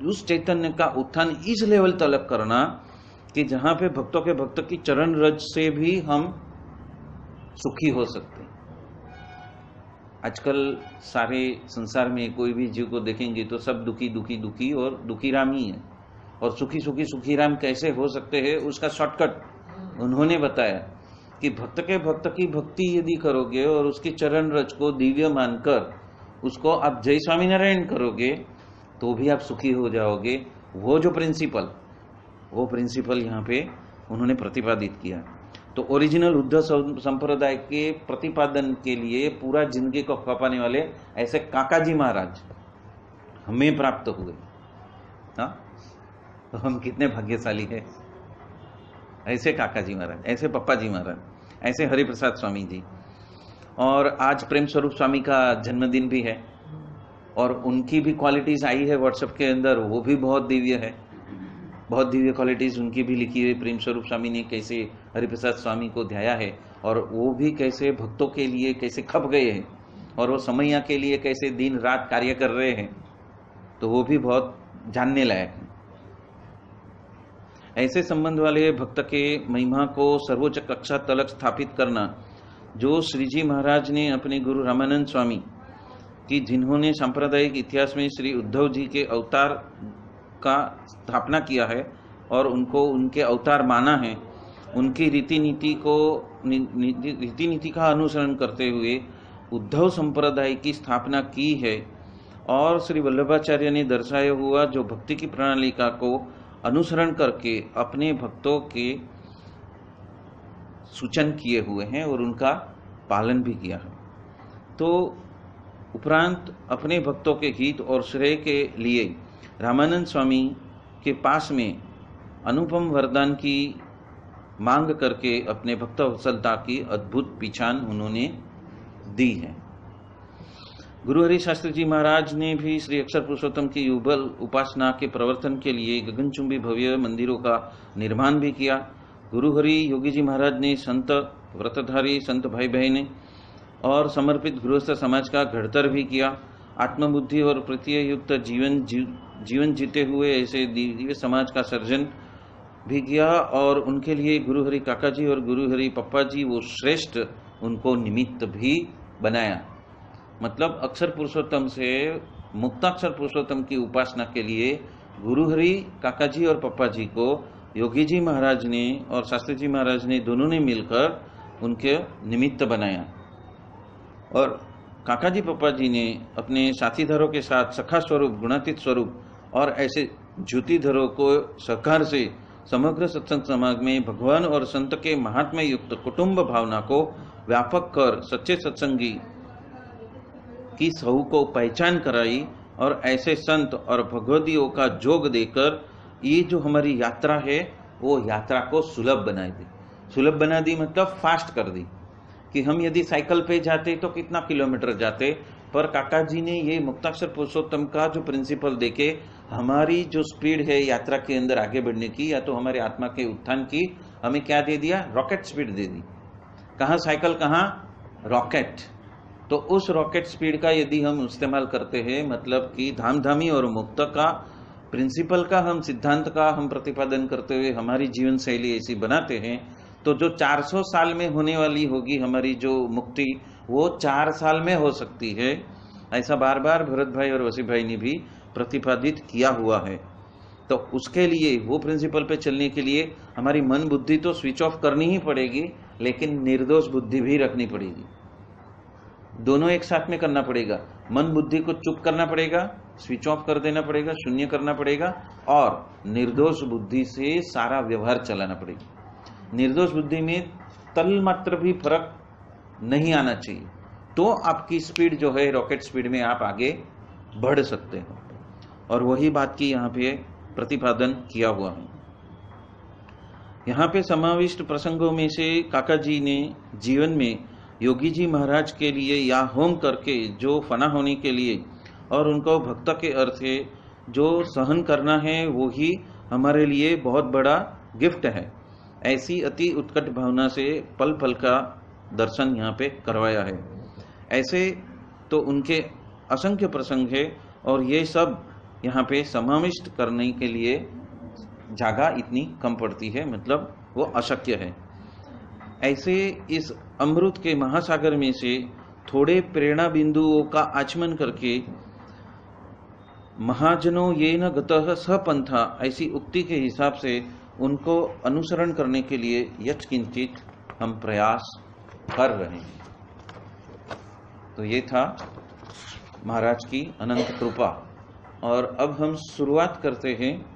उस चैतन्य का उत्थान इस लेवल तलक करना कि जहां पे भक्तों के भक्त की चरण रज से भी हम सुखी हो सकते हैं। आजकल सारे संसार में कोई भी जीव को देखेंगे तो सब दुखी दुखी दुखी और दुखी राम ही है, और सुखी सुखी सुखी राम कैसे हो सकते हैं उसका शॉर्टकट उन्होंने बताया कि भक्त के भक्त की भक्ति यदि करोगे और उसकी चरण रज को दिव्य मानकर उसको आप जय स्वामीनारायण करोगे तो भी आप सुखी हो जाओगे। वो जो प्रिंसिपल यहाँ पे उन्होंने प्रतिपादित किया। तो ओरिजिनल उद्धव संप्रदाय के प्रतिपादन के लिए पूरा जिंदगी को खपाने वाले ऐसे काका जी महाराज हमें प्राप्त हुए। हाँ, तो हम कितने भाग्यशाली है। ऐसे काका जी महाराज, ऐसे पप्पा जी महाराज, ऐसे हरिप्रसाद स्वामी जी। और आज प्रेम स्वरूप स्वामी का जन्मदिन भी है और उनकी भी क्वालिटीज आई है व्हाट्सएप के अंदर, वो भी बहुत दिव्य है, बहुत दिव्य क्वालिटीज उनकी भी लिखी है। प्रेम स्वरूप स्वामी ने कैसे हरिप्रसाद स्वामी को ध्याया है और वो भी कैसे भक्तों के लिए कैसे खप गए हैं और वो समैया के लिए कैसे दिन रात कार्य कर रहे हैं, तो वो भी बहुत जानने लायक है। ऐसे संबंध वाले भक्त के महिमा को सर्वोच्च कक्षा तलक स्थापित करना जो श्री जी महाराज ने अपने गुरु रामानंद स्वामी की, जिन्होंने सांप्रदायिक इतिहास में श्री उद्धव जी के अवतार का स्थापना किया है और उनको उनके अवतार माना है, उनकी रीति नीति का अनुसरण करते हुए उद्धव संप्रदाय की स्थापना की है। और श्री वल्लभाचार्य ने दर्शाया हुआ जो भक्ति की प्रणालिका को अनुसरण करके अपने भक्तों के सूचन किए हुए हैं और उनका पालन भी किया है। तो उपरांत अपने भक्तों के हित और श्रेय के लिए रामानंद स्वामी के पास में अनुपम वरदान की मांग करके अपने भक्त वत्सलता की अद्भुत पहचान उन्होंने दी है। गुरु हरि शास्त्री जी महाराज ने भी श्री अक्षर पुरुषोत्तम की युगल उपासना के प्रवर्तन के लिए गगनचुंबी भव्य मंदिरों का निर्माण भी किया। गुरु हरि योगी जी महाराज ने संत व्रतधारी संत भाई बहने और समर्पित गृहस्थ समाज का घड़तर भी किया। आत्मबुद्धि और प्रत्यय युक्त जीवन जीते हुए ऐसे दिव्य समाज का सर्जन भी किया और उनके लिए गुरु हरि काका जी और गुरु हरि पप्पा जी वो श्रेष्ठ उनको निमित्त भी बनाया। मतलब अक्षर पुरुषोत्तम से मुक्ताक्षर पुरुषोत्तम की उपासना के लिए गुरु हरि काका जी और पप्पा जी को योगी जी महाराज ने और शास्त्री जी महाराज ने दोनों ने मिलकर उनके निमित्त बनाया। और काका जी पप्पा जी ने अपने साथीदारों के साथ सखा स्वरूप, गुणातीत स्वरूप और ऐसे ज्योतिधरों को सहकार से समग्र सत्संग समाज में भगवान और संत के महात्म्य युक्त कुटुंब भावना को व्यापक कर सच्चे सत्संगी की सहू को पहचान कराई और ऐसे संत और भगवदियों का जोग देकर ये जो हमारी यात्रा है वो यात्रा को सुलभ बना दी मतलब फास्ट कर दी। कि हम यदि साइकिल पे जाते तो कितना किलोमीटर जाते, पर काका जी ने ये मुक्ताक्षर पुरुषोत्तम का जो प्रिंसिपल देके हमारी जो स्पीड है यात्रा के अंदर आगे बढ़ने की या तो हमारे आत्मा के उत्थान की, हमें क्या दे दिया, रॉकेट स्पीड दे दी। कहाँ साइकिल कहाँ रॉकेट। तो उस रॉकेट स्पीड का यदि हम इस्तेमाल करते हैं, मतलब कि धामधामी और मुक्त का प्रिंसिपल का हम सिद्धांत का हम प्रतिपादन करते हुए हमारी जीवन शैली ऐसी बनाते हैं, तो जो 400 साल में होने वाली होगी हमारी जो मुक्ति वो 4 साल में हो सकती है। ऐसा बार बार भरत भाई और वसी भाई ने भी प्रतिपादित किया हुआ है। तो उसके लिए वो प्रिंसिपल पे चलने के लिए हमारी मन बुद्धि तो स्विच ऑफ करनी ही पड़ेगी, लेकिन निर्दोष बुद्धि भी रखनी पड़ेगी। दोनों एक साथ में करना पड़ेगा। मन बुद्धि को चुप करना पड़ेगा, स्विच ऑफ कर देना पड़ेगा, शून्य करना पड़ेगा और निर्दोष बुद्धि से सारा व्यवहार चलाना पड़ेगा। निर्दोष बुद्धि में तल मात्र भी फर्क नहीं आना चाहिए, तो आपकी स्पीड जो है रॉकेट स्पीड में आप आगे बढ़ सकते हो। और वही बात की यहाँ पे प्रतिपादन किया हुआ है। यहाँ पे समाविष्ट प्रसंगों में से काका जी ने जीवन में योगी जी महाराज के लिए या होम करके जो फना होने के लिए और उनको भक्त के अर्थ है जो सहन करना है, वो ही हमारे लिए बहुत बड़ा गिफ्ट है। ऐसी अति उत्कट भावना से पल पल का दर्शन यहाँ पे करवाया है। ऐसे तो उनके असंख्य प्रसंग है और ये सब यहाँ पे समाविष्ट करने के लिए जगह इतनी कम पड़ती है, मतलब वो अशक्य है। ऐसे इस अमृत के महासागर में से थोड़े प्रेरणा बिंदुओं का आचमन करके महाजनों ये न गतः सपंथा ऐसी उक्ति के हिसाब से उनको अनुसरण करने के लिए यत्किंचित हम प्रयास कर रहे हैं। तो ये था महाराज की अनंत कृपा। और अब हम शुरुआत करते हैं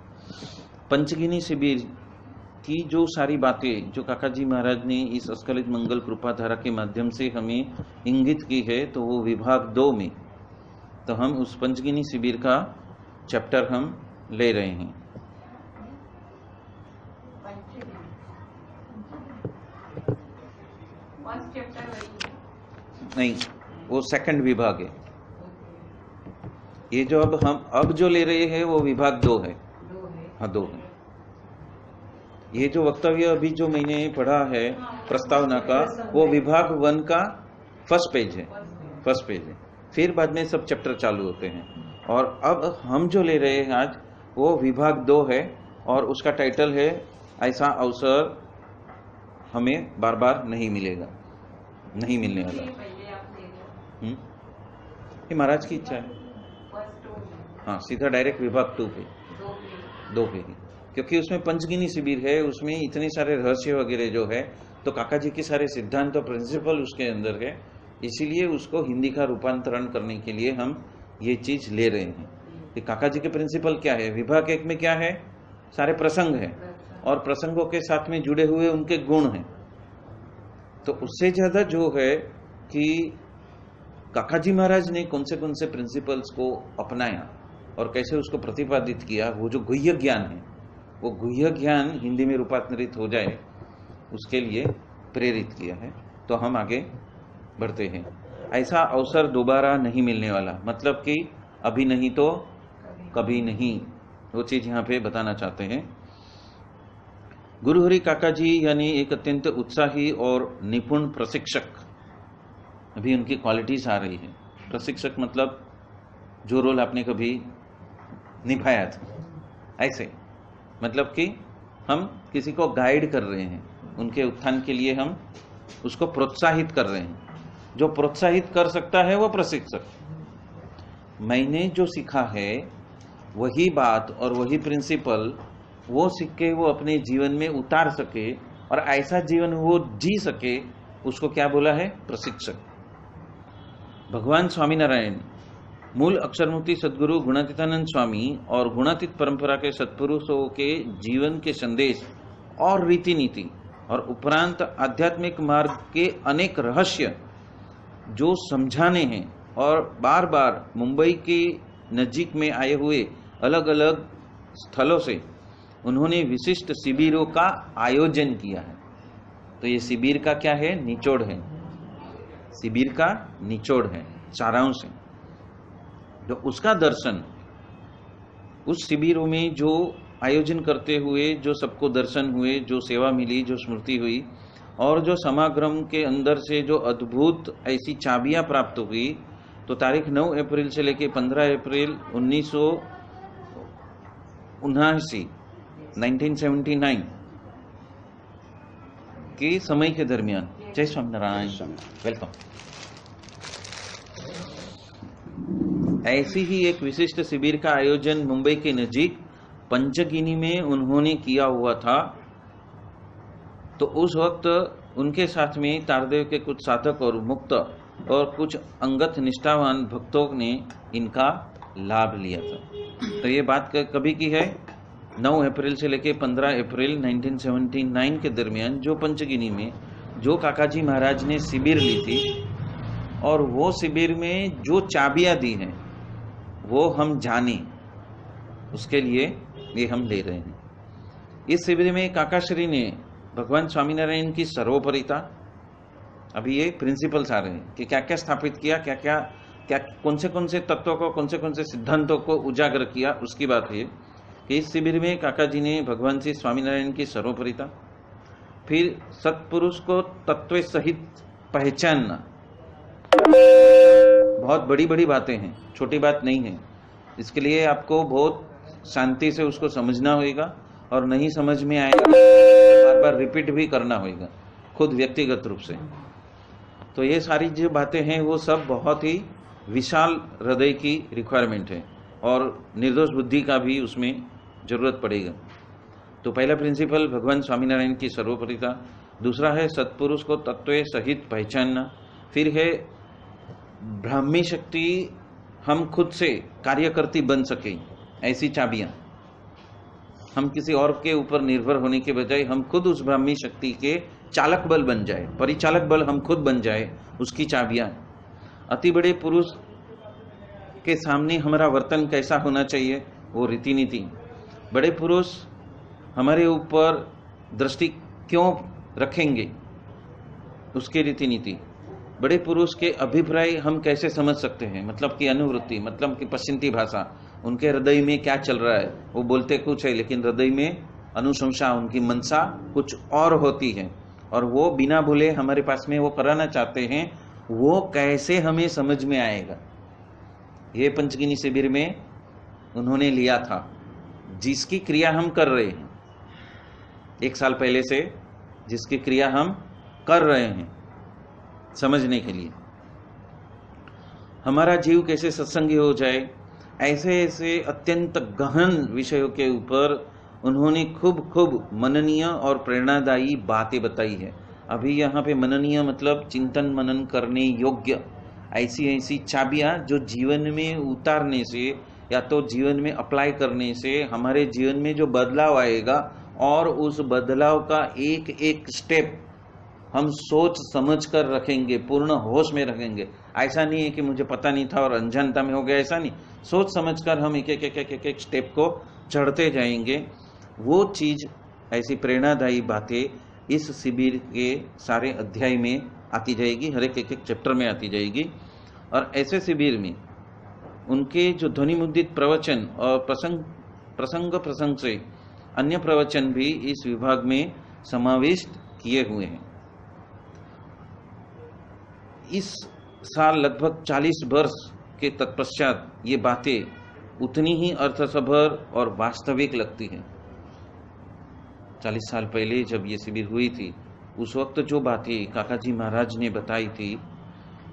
पंचगिनी शिविर की जो सारी बातें जो काका जी महाराज ने इस अस्खलित मंगल कृपा धारा के माध्यम से हमें इंगित की है, तो वो विभाग 2 में, तो हम उस पंचगिनी शिविर का चैप्टर हम ले रहे हैं। नहीं, वो सेकंड विभाग है। ये जो अब जो ले रहे हैं वो विभाग 2 है। हाँ, 2 है। ये जो वक्तव्य अभी जो मैंने पढ़ा है प्रस्तावना का, वो विभाग 1 का फर्स्ट पेज है। फिर बाद में सब चैप्टर चालू होते हैं। और अब हम जो ले रहे हैं आज वो विभाग 2 है और उसका टाइटल है ऐसा अवसर हमें बार बार नहीं मिलेगा। नहीं मिलने वाला। ये महाराज की इच्छा है। हाँ, सीधा डायरेक्ट विभाग 2 पे 2 पे ही, क्योंकि उसमें पंचगिनी शिविर है, उसमें इतने सारे रहस्य वगैरह जो है, तो काका जी के सारे सिद्धांत और प्रिंसिपल उसके अंदर है, इसीलिए उसको हिंदी का रूपांतरण करने के लिए हम ये चीज ले रहे हैं कि काका जी के प्रिंसिपल क्या है। विभाग 1 में क्या है, सारे प्रसंग है और प्रसंगों के साथ में जुड़े हुए उनके गुण हैं। तो उससे ज्यादा जो है कि काका जी महाराज ने कौन से प्रिंसिपल्स को अपनाया और कैसे उसको प्रतिपादित किया, वो जो गुह्य ज्ञान है, वो गुह्य ज्ञान हिंदी में रूपांतरित हो जाए, उसके लिए प्रेरित किया है। तो हम आगे बढ़ते हैं। ऐसा अवसर दोबारा नहीं मिलने वाला, मतलब कि अभी नहीं तो कभी नहीं, वो चीज यहाँ पे बताना चाहते हैं। गुरुहरि काका जी यानी एक अत्यंत उत्साही और निपुण प्रशिक्षक, अभी उनकी क्वालिटीज आ रही है। प्रशिक्षक मतलब जो रोल आपने कभी निभाया था, ऐसे मतलब कि हम किसी को गाइड कर रहे हैं, उनके उत्थान के लिए हम उसको प्रोत्साहित कर रहे हैं। जो प्रोत्साहित कर सकता है वो प्रशिक्षक। मैंने जो सीखा है वही बात और वही प्रिंसिपल वो सीख के वो अपने जीवन में उतार सके और ऐसा जीवन वो जी सके, उसको क्या बोला है, प्रशिक्षक। भगवान स्वामीनारायण मूल अक्षरमूर्ति सद्गुरु गुणातीतानंद स्वामी और गुणातीत परंपरा के सत्पुरुषों के जीवन के संदेश और रीति नीति और उपरांत आध्यात्मिक मार्ग के अनेक रहस्य जो समझाने हैं, और बार बार मुंबई के नजीक में आए हुए अलग अलग स्थलों से उन्होंने विशिष्ट शिविरों का आयोजन किया है। तो ये शिविर का क्या है, निचोड़ है, शिविर का निचोड़ है, सारांश है। जो उसका दर्शन, उस शिविरों में जो आयोजन करते हुए जो सबको दर्शन हुए, जो सेवा मिली, जो स्मृति हुई, और जो समागम के अंदर से जो अद्भुत ऐसी चाबियां प्राप्त हुई, तो तारीख 9 अप्रैल से लेकर 15 अप्रैल 1979 के समय के दरमियान, जय स्वामीनारायण, वेलकम, ऐसी ही एक विशिष्ट शिविर का आयोजन मुंबई के नजीक पंचगिनी में उन्होंने किया हुआ था। तो उस वक्त उनके साथ में तारदेव के कुछ साधक और मुक्त और कुछ अंगत निष्ठावान भक्तों ने इनका लाभ लिया था। तो ये बात कभी की है, 9 अप्रैल से लेकर 15 अप्रैल 1979 के दरमियान जो पंचगिनी में जो काका जी महाराज ने शिविर ली थी, और वो शिविर में जो चाबियां दी हैं वो हम जाने, उसके लिए ये हम ले रहे हैं। इस शिविर में काकाश्री ने भगवान स्वामीनारायण की सर्वोपरिता, अभी ये प्रिंसिपल्स आ रहे हैं कि क्या क्या स्थापित किया, क्या कौन से तत्वों को, कौन से सिद्धांतों को उजागर किया, उसकी बात है कि इस शिविर में काका जी ने भगवान श्री स्वामीनारायण की सर्वोपरिता, फिर सत्पुरुष को तत्व सहित पहचानना, बहुत बड़ी बड़ी बातें हैं, छोटी बात नहीं है। इसके लिए आपको बहुत शांति से उसको समझना होगा, और नहीं समझ में आएगा बार बार रिपीट भी करना होगा खुद व्यक्तिगत रूप से। तो ये सारी जो बातें हैं वो सब बहुत ही विशाल हृदय की रिक्वायरमेंट है, और निर्दोष बुद्धि का भी उसमें जरूरत पड़ेगा। तो पहला प्रिंसिपल भगवान स्वामीनारायण की सर्वोपरिता, दूसरा है सत्पुरुष को तत्व सहित पहचानना, फिर है ब्राह्मी शक्ति हम खुद से कार्यकर्ती बन सके, ऐसी चाबियां, हम किसी और के ऊपर निर्भर होने के बजाय हम खुद उस ब्राह्मी शक्ति के चालक बल बन जाए, परिचालक बल हम खुद बन जाए, उसकी चाबियां। अति बड़े पुरुष के सामने हमारा वर्तन कैसा होना चाहिए, वो रीति नीति। बड़े पुरुष हमारे ऊपर दृष्टि क्यों रखेंगे, उसकी रीति नीति। बड़े पुरुष के अभिप्राय हम कैसे समझ सकते हैं, मतलब कि अनुवृत्ति, मतलब कि पश्चिमी भाषा, उनके हृदय में क्या चल रहा है, वो बोलते कुछ है लेकिन हृदय में अनुशंसा, उनकी मनसा कुछ और होती है, और वो बिना भूले हमारे पास में वो कराना चाहते हैं, वो कैसे हमें समझ में आएगा। ये पंचगिनी शिविर में उन्होंने लिया था, जिसकी क्रिया हम कर रहे हैं, 1 साल पहले से जिसकी क्रिया हम कर रहे हैं, समझने के लिए। हमारा जीव कैसे सत्संगी हो जाए, ऐसे ऐसे अत्यंत गहन विषयों के ऊपर उन्होंने खूब मननीय और प्रेरणादायी बातें बताई है। अभी यहाँ पे मननीय मतलब चिंतन मनन करने योग्य ऐसी ऐसी चाबियां जो जीवन में उतारने से या तो जीवन में अप्लाई करने से हमारे जीवन में जो बदलाव आएगा और उस बदलाव का एक एक स्टेप हम सोच समझ कर रखेंगे, पूर्ण होश में रखेंगे। ऐसा नहीं है कि मुझे पता नहीं था और अनजानता में हो गया, ऐसा नहीं। सोच समझ कर हम एक एक स्टेप को चढ़ते जाएंगे। वो चीज, ऐसी प्रेरणादायी बातें इस शिविर के सारे अध्याय में आती जाएगी, हर एक एक चैप्टर में आती जाएगी। और ऐसे शिविर में उनके जो ध्वनि मुद्रित प्रवचन और प्रसंग से अन्य प्रवचन भी इस विभाग में समाविष्ट किए हुए हैं। इस साल लगभग 40 वर्ष के तत्पश्चात ये बातें उतनी ही अर्थसभर और वास्तविक लगती हैं। 40 साल पहले जब ये शिविर हुई थी, उस वक्त जो बातें काका जी महाराज ने बताई थी,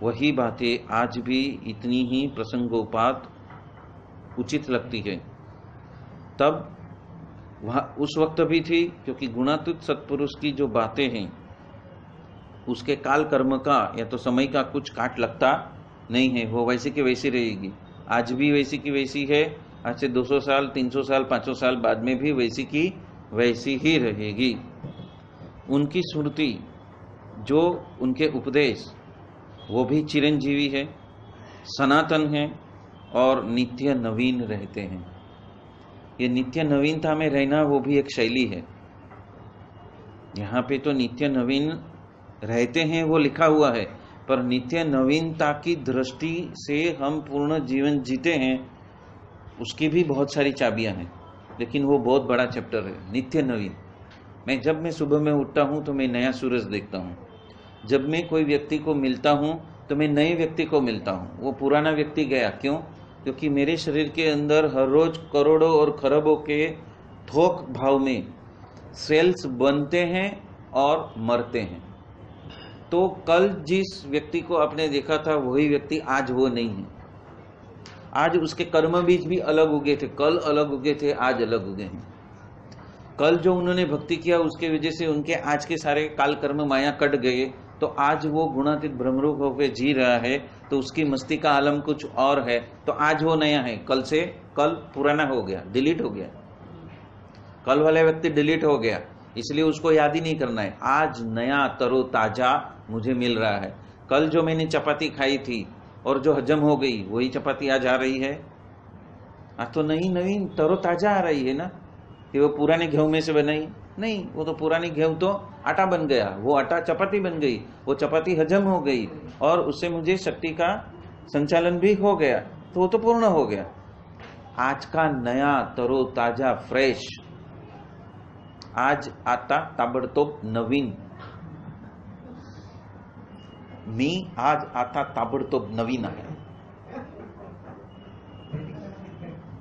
वही बातें आज भी इतनी ही प्रसंगोपात उचित लगती है। तब वह उस वक्त भी थी, क्योंकि गुणातीत सत्पुरुष की जो बातें हैं उसके काल कर्म का या तो समय का कुछ काट लगता नहीं है, वो वैसी की वैसी रहेगी। आज भी वैसी की वैसी है, आज से 200 साल 300 साल 500 साल बाद में भी वैसी की वैसी ही रहेगी। उनकी स्मृति, जो उनके उपदेश, वो भी चिरंजीवी है, सनातन है और नित्य नवीन रहते हैं। ये नित्य नवीनता में रहना वो भी एक शैली है। यहाँ पे तो नित्य नवीन रहते हैं वो लिखा हुआ है, पर नित्य नवीनता की दृष्टि से हम पूर्ण जीवन जीते हैं, उसकी भी बहुत सारी चाबियां हैं। लेकिन वो बहुत बड़ा चैप्टर है, नित्य नवीन। जब मैं सुबह में उठता हूँ तो मैं नया सूरज देखता हूँ। जब मैं कोई व्यक्ति को मिलता हूँ तो मैं नए व्यक्ति को मिलता हूँ। वो पुराना व्यक्ति गया, क्यों? क्योंकि मेरे शरीर के अंदर हर रोज करोड़ों और खरबों के थोक भाव में सेल्स बनते हैं और मरते हैं। तो कल जिस व्यक्ति को आपने देखा था वही व्यक्ति आज वो नहीं है। आज उसके कर्म बीज भी अलग उगे थे, कल अलग उगे थे, आज अलग उगे हैं। कल जो उन्होंने भक्ति किया उसके वजह से उनके आज के सारे काल कर्म माया कट गए, तो आज वो गुणातीत ब्रह्मरूप होकर जी रहा है, तो उसकी मस्ती का आलम कुछ और है। तो आज वो नया है, कल से कल पुराना हो गया, डिलीट हो गया। कल वाले व्यक्ति डिलीट हो गया, इसलिए उसको याद ही नहीं करना है। आज नया तरो ताजा मुझे मिल रहा है। कल जो मैंने चपाती खाई थी और जो हजम हो गई, वही चपाती आज आ रही है। आज तो नई नवीन तरो ताजा आ रही है ना, कि वो पुराने गेहूं में से बनाई नहीं, वो तो पुरानी गेहूं तो आटा बन गया, वो आटा चपाती बन गई, वो चपाती हजम हो गई और उससे मुझे शक्ति का संचालन भी हो गया, तो वो तो पूर्ण हो गया। आज का नया तरो ताजा फ्रेश, आज आता ताबड़तोब नवीन। मी आज आता ताबड़तोब नवीन आहे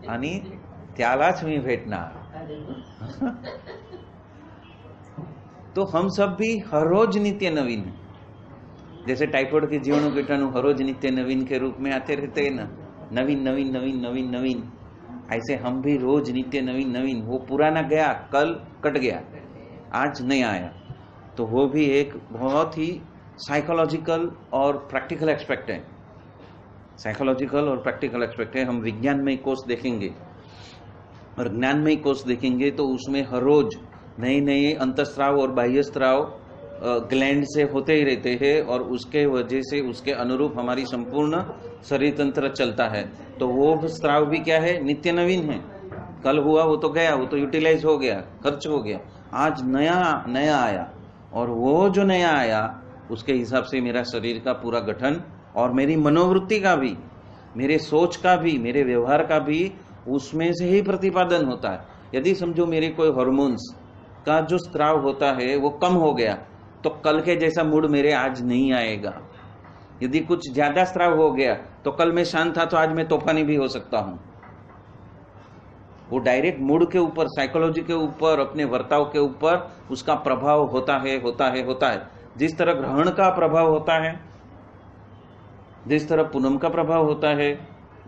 आणि त्यालाच मी भेटणार। तो हम सब भी हर रोज नित्य नवीन है। जैसे टाइफाइड के जीवाणु कीटाणु हर रोज नित्य नवीन के रूप में आते रहते हैं ना, नवीन नवीन नवीन नवीन नवीन, ऐसे हम भी रोज नित्य नवीन नवीन। वो पुराना गया, कल कट गया, आज नया आया। तो वो भी एक बहुत ही साइकोलॉजिकल और प्रैक्टिकल एस्पेक्ट है। साइकोलॉजिकल और प्रैक्टिकल एस्पेक्ट है। हम विज्ञान में कोर्स देखेंगे और ज्ञान में कोर्स देखेंगे तो उसमें हर रोज नए नए अंतस्त्राव और बाह्य स्त्राव ग्लैंड से होते ही रहते हैं और उसके वजह से उसके अनुरूप हमारी संपूर्ण शरीर तंत्र चलता है। तो वो स्त्राव भी क्या है? नित्य नवीन है। कल हुआ वो तो गया, वो तो यूटिलाइज हो गया, खर्च हो गया। आज नया नया आया और वो जो नया आया उसके हिसाब से मेरा शरीर का पूरा गठन और मेरी मनोवृत्ति का भी, मेरे सोच का भी, मेरे व्यवहार का भी उसमें से ही प्रतिपादन होता है। यदि समझो मेरे कोई हार्मोन्स का जो स्त्राव होता है वो कम हो गया तो कल के जैसा मूड मेरे आज नहीं आएगा। यदि कुछ ज्यादा स्त्राव हो गया तो कल मैं शांत था तो आज मैं तूफानी भी हो सकता हूं। वो डायरेक्ट मूड के ऊपर, साइकोलॉजी के ऊपर, अपने वर्ताव के ऊपर उसका प्रभाव होता है। जिस तरह ग्रहण का प्रभाव होता है जिस तरह पूनम का प्रभाव होता है,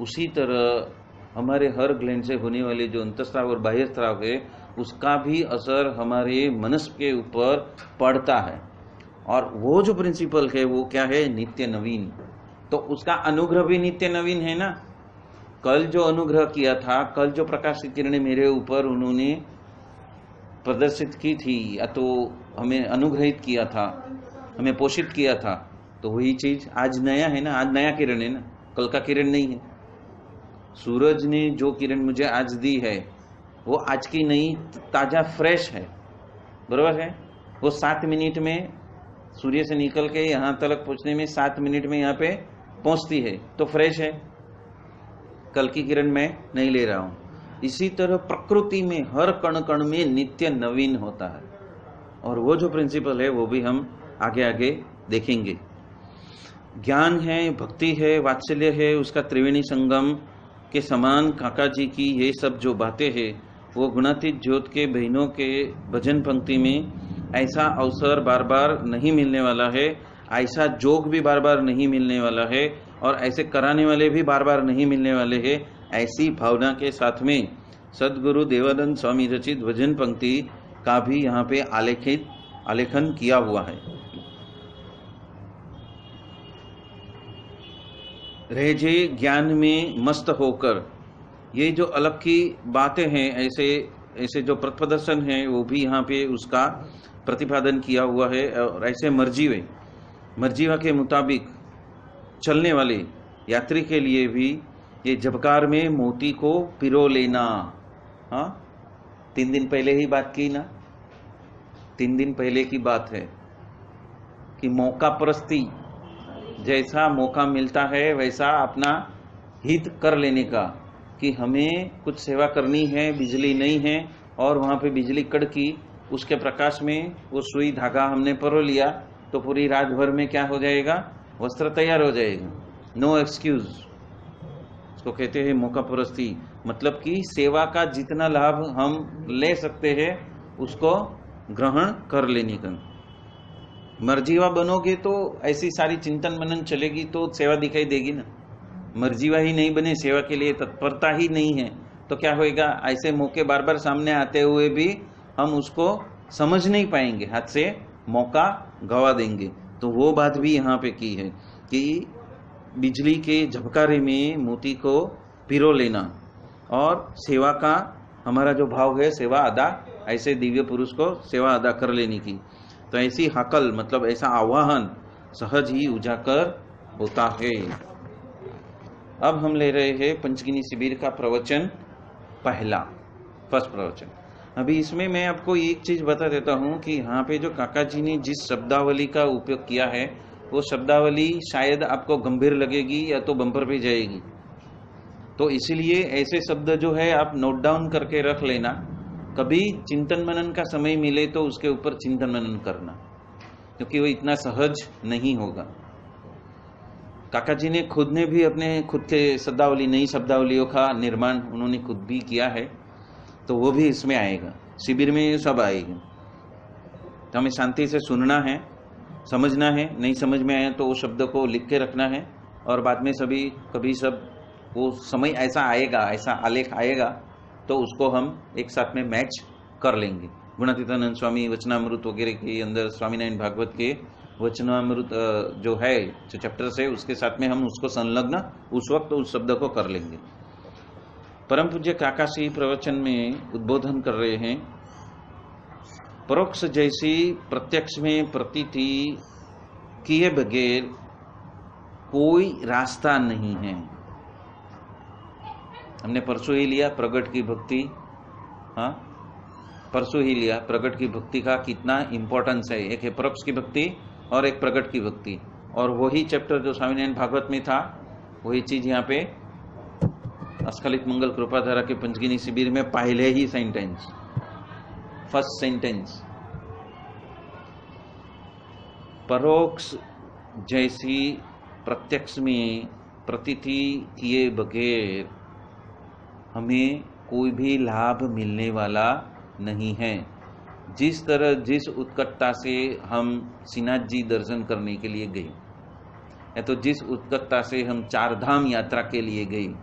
उसी तरह हमारे हर ग्लैंड से होने वाले जो अंतस्राव और बाह्य स्राव है, उसका भी असर हमारे मनस के ऊपर पड़ता है। और वो जो प्रिंसिपल है वो क्या है? नित्य नवीन। तो उसका अनुग्रह भी नित्य नवीन है ना। कल जो अनुग्रह किया था, कल जो प्रकाश की किरणें मेरे ऊपर उन्होंने प्रदर्शित की थी, या तो हमें अनुग्रहित किया था, हमें पोषित किया था, तो वही चीज आज नया है ना। आज नया किरण है ना, कल का किरण नहीं है। सूरज ने जो किरण मुझे आज दी है वो आज की नई ताजा फ्रेश है, बरोबर है। वो 7 मिनट में सूर्य से निकल के यहां तक पहुंचने में 7 मिनट में यहाँ पे पहुंचती है, तो फ्रेश है। कल की किरण मैं नहीं ले रहा हूं। इसी तरह प्रकृति में हर कण कण में नित्य नवीन होता है, और वो जो प्रिंसिपल है वो भी हम आगे आगे देखेंगे। ज्ञान है, भक्ति है, वात्सल्य है, उसका त्रिवेणी संगम के समान काका जी की ये सब जो बातें हैं, वो गुणातीत ज्योत के बहनों के भजन पंक्ति में ऐसा अवसर बार बार नहीं मिलने वाला है, ऐसा जोग भी बार बार नहीं मिलने वाला है, और ऐसे कराने वाले भी बार बार नहीं मिलने वाले हैं। ऐसी भावना के साथ में सदगुरु देवानंद स्वामी रचित भजन पंक्ति का भी यहाँ पे आलेखन किया हुआ है। रहे ज्ञान में मस्त होकर, ये जो अलग की बातें हैं, ऐसे जो प्रदर्शन है वो भी यहाँ पे उसका प्रतिपादन किया हुआ है। और ऐसे मर्जीवा के मुताबिक चलने वाले यात्री के लिए भी ये झबकार में मोती को पिरो लेना। हाँ, 3 दिन पहले ही बात की ना, 3 दिन पहले की बात है कि मौका परस्ती, जैसा मौका मिलता है वैसा अपना हित कर लेने का, कि हमें कुछ सेवा करनी है, बिजली नहीं है और वहां पे बिजली कड़की, उसके प्रकाश में वो सुई धागा हमने परो लिया, तो पूरी रात भर में क्या हो जाएगा? वस्त्र तैयार हो जाएगा। नो एक्सक्यूज, इसको कहते हैं मौका परस्ती। मतलब कि सेवा का जितना लाभ हम ले सकते हैं उसको ग्रहण कर लेने का। मर्जीवा बनोगे तो ऐसी सारी चिंतन मनन चलेगी तो सेवा दिखाई देगी ना। मर्जीवा ही नहीं बने, सेवा के लिए तत्परता ही नहीं है, तो क्या होएगा? ऐसे मौके बार बार सामने आते हुए भी हम उसको समझ नहीं पाएंगे, हाथ से मौका गवा देंगे। तो वो बात भी यहाँ पे की है कि बिजली के झबकारे में मोती को पिरो लेना, और सेवा का हमारा जो भाव है, सेवा अदा, ऐसे दिव्य पुरुष को सेवा अदा कर लेने की। तो ऐसी हकल, मतलब ऐसा आह्वान सहज ही उजागर होता है। अब हम ले रहे हैं पंचगिनी शिविर का प्रवचन, फर्स्ट प्रवचन। अभी इसमें मैं आपको एक चीज बता देता हूं कि यहाँ पे जो काका जी ने जिस शब्दावली का उपयोग किया है, वो शब्दावली शायद आपको गंभीर लगेगी या तो बम्पर पे जाएगी। तो इसीलिए ऐसे शब्द जो है आप नोट डाउन करके रख लेना, कभी चिंतन मनन का समय मिले तो उसके ऊपर चिंतन मनन करना, क्योंकि वो इतना सहज नहीं होगा। काका जी ने खुद ने भी अपने खुद के शब्दावली, नई शब्दावलियों का निर्माण उन्होंने खुद भी किया है, तो वो भी इसमें आएगा, शिविर में सब आएगा। तो हमें शांति से सुनना है, समझना है, नहीं समझ में आया तो वो शब्द को लिख के रखना है, और बाद में कभी वो समय ऐसा आएगा, ऐसा आलेख आएगा तो उसको हम एक साथ में मैच कर लेंगे। गुणातीतानंद स्वामी वचनामृत वगैरह के अंदर स्वामीनारायण भागवत के वचनामृत जो है, जो चैप्टर्स है, उसके साथ में हम उसको संलग्न उस वक्त उस शब्द को कर लेंगे। परम पूज्य काका श्री प्रवचन में उद्बोधन कर रहे हैं, परोक्ष जैसी प्रत्यक्ष में प्रतीति किए बगैर कोई रास्ता नहीं है। हमने परसों ही लिया प्रगट की भक्ति, हाँ परसों ही लिया प्रगट की भक्ति का कितना इंपॉर्टेंस है। एक है परोक्ष की भक्ति और एक प्रगट की भक्ति, और वही चैप्टर जो स्वामीनारायण भागवत में था वही चीज यहाँ पे अस्खलित मंगल कृपाधारा के पंचगिनी शिविर में पहले ही सेंटेंस, फर्स्ट सेंटेंस, परोक्ष जैसी प्रत्यक्ष में प्रतीति किए बगैर हमें कोई भी लाभ मिलने वाला नहीं है। जिस तरह जिस उत्कटता से हम श्रीनाथ जी दर्शन करने के लिए गए, या तो जिस उत्कटता से हम 4 धाम यात्रा के लिए गए,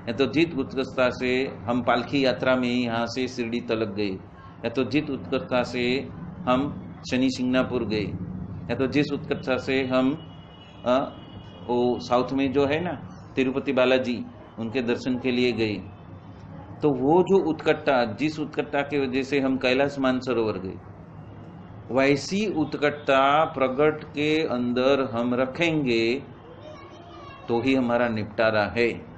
या तो जिस उत्कटता से हम पालकी यात्रा में यहाँ से शिरडी तलक गए, या तो जिस उत्कटता से हम शनि सिंगनापुर गए, या तो जिस उत्कटता से हम वो साउथ में जो है ना तिरुपति बालाजी, उनके दर्शन के लिए गए, तो वो जो उत्कटता, जिस उत्कटता की वजह से हम कैलाश मानसरोवर गए, वैसी उत्कटता प्रगट के अंदर हम रखेंगे तो ही हमारा निपटारा है,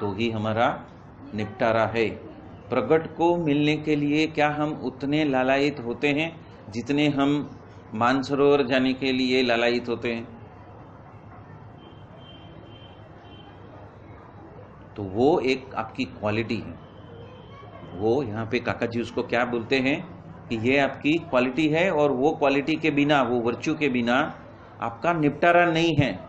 तो ही हमारा निपटारा है। प्रगट को मिलने के लिए क्या हम उतने लालायित होते हैं जितने हम मानसरोवर जाने के लिए लालायित होते हैं? तो वो एक आपकी क्वालिटी है। वो यहाँ पे काका जी उसको क्या बोलते हैं कि ये आपकी क्वालिटी है, और वो क्वालिटी के बिना, वो वर्च्यू के बिना आपका निपटारा नहीं है।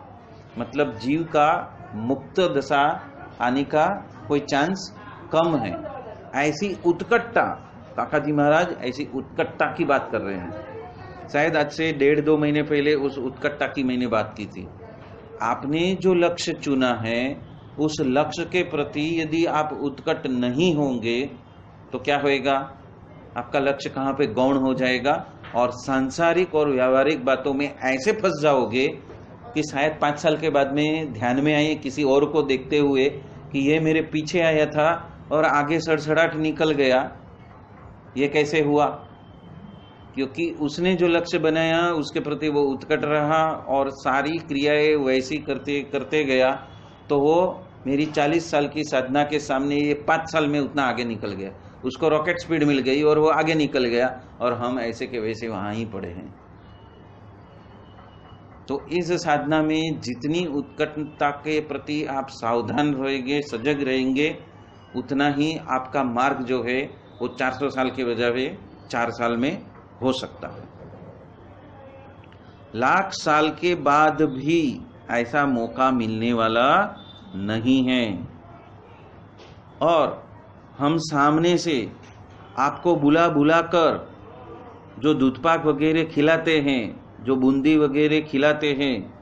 मतलब जीव का मुक्त दशा आने का कोई चांस कम है। ऐसी उत्कटता, काका जी महाराज ऐसी उत्कटता की बात कर रहे हैं। शायद आज से 1.5-2 महीने पहले उस उत्कटता की मैंने बात की थी। आपने जो लक्ष्य चुना है, उस लक्ष्य के प्रति यदि आप उत्कट नहीं होंगे तो क्या होएगा? आपका लक्ष्य कहाँ पे गौण हो जाएगा, और सांसारिक और व्यावहारिक बातों में ऐसे फंस जाओगे कि शायद 5 साल के बाद में ध्यान में आए किसी और को देखते हुए कि ये मेरे पीछे आया था और आगे सड़सड़ाहट निकल गया, ये कैसे हुआ? क्योंकि उसने जो लक्ष्य बनाया उसके प्रति वो उत्कट रहा और सारी क्रियाएं वैसी करते करते गया, तो वो मेरी 40 साल की साधना के सामने ये 5 साल में उतना आगे निकल गया। उसको रॉकेट स्पीड मिल गई और वो आगे निकल गया, और हम ऐसे के वैसे वहां ही पड़े हैं। तो इस साधना में जितनी उत्कटता के प्रति आप सावधान रहेंगे, सजग रहेंगे, उतना ही आपका मार्ग जो है वो 400 साल के बजाय 4 साल में हो सकता है। लाख साल के बाद भी ऐसा मौका मिलने वाला नहीं है। और हम सामने से आपको बुला बुला कर जो दूध पाक वगैरह खिलाते हैं, जो बूंदी वगैरह खिलाते हैं,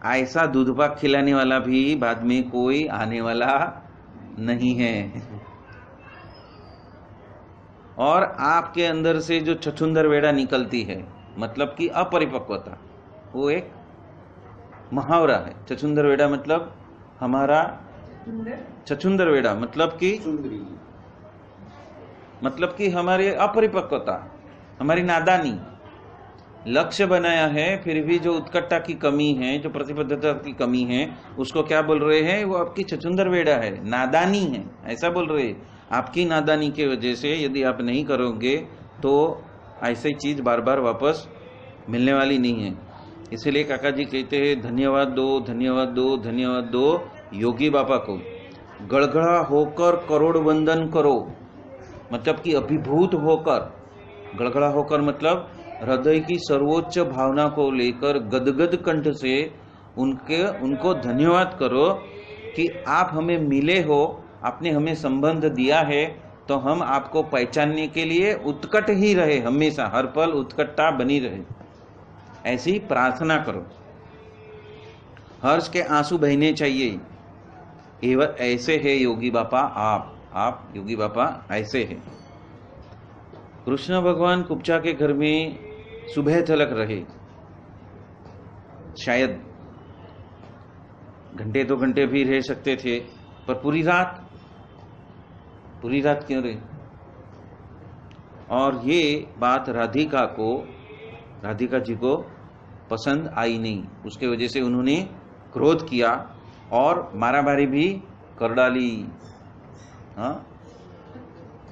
ऐसा दूध पाक खिलाने वाला भी बाद में कोई आने वाला नहीं है। और आपके अंदर से जो छछुंदर वेड़ा निकलती है, मतलब कि अपरिपक्वता, वो एक मुहावरा है। छछुंदर वेड़ा मतलब हमारा, छछुंदर वेड़ा मतलब कि हमारी अपरिपक्वता, हमारी नादानी। लक्ष्य बनाया है फिर भी जो उत्कटता की कमी है, जो प्रतिबद्धता की कमी है, उसको क्या बोल रहे हैं? वो आपकी छछुंदर वेड़ा है, नादानी है, ऐसा बोल रहे हैं। आपकी नादानी के वजह से यदि आप नहीं करोगे तो ऐसी चीज बार बार वापस मिलने वाली नहीं है। इसलिए काका जी कहते हैं धन्यवाद दो, धन्यवाद दो, धन्यवाद दो योगी बाबा को। गड़गड़ा होकर करोड़ वंदन करो, मतलब कि अभिभूत होकर। गड़गड़ा होकर मतलब हृदय की सर्वोच्च भावना को लेकर गदगद कंठ से उनको धन्यवाद करो कि आप हमें मिले हो, आपने हमें संबंध दिया है, तो हम आपको पहचानने के लिए उत्कट ही रहे, हमेशा हर पल उत्कटता बनी रहे, ऐसी प्रार्थना करो। हर्ष के आंसू बहने चाहिए। ऐसे है योगी बापा, आप योगी बापा ऐसे है। कृष्ण भगवान कुब्जा के घर में सुबह तलक रहे, शायद घंटे 2 घंटे भी रह सकते थे, पर पूरी रात क्यों रहे? और ये बात राधिका जी को पसंद आई नहीं। उसके वजह से उन्होंने क्रोध किया और मारामारी भी कर डाली। हाँ,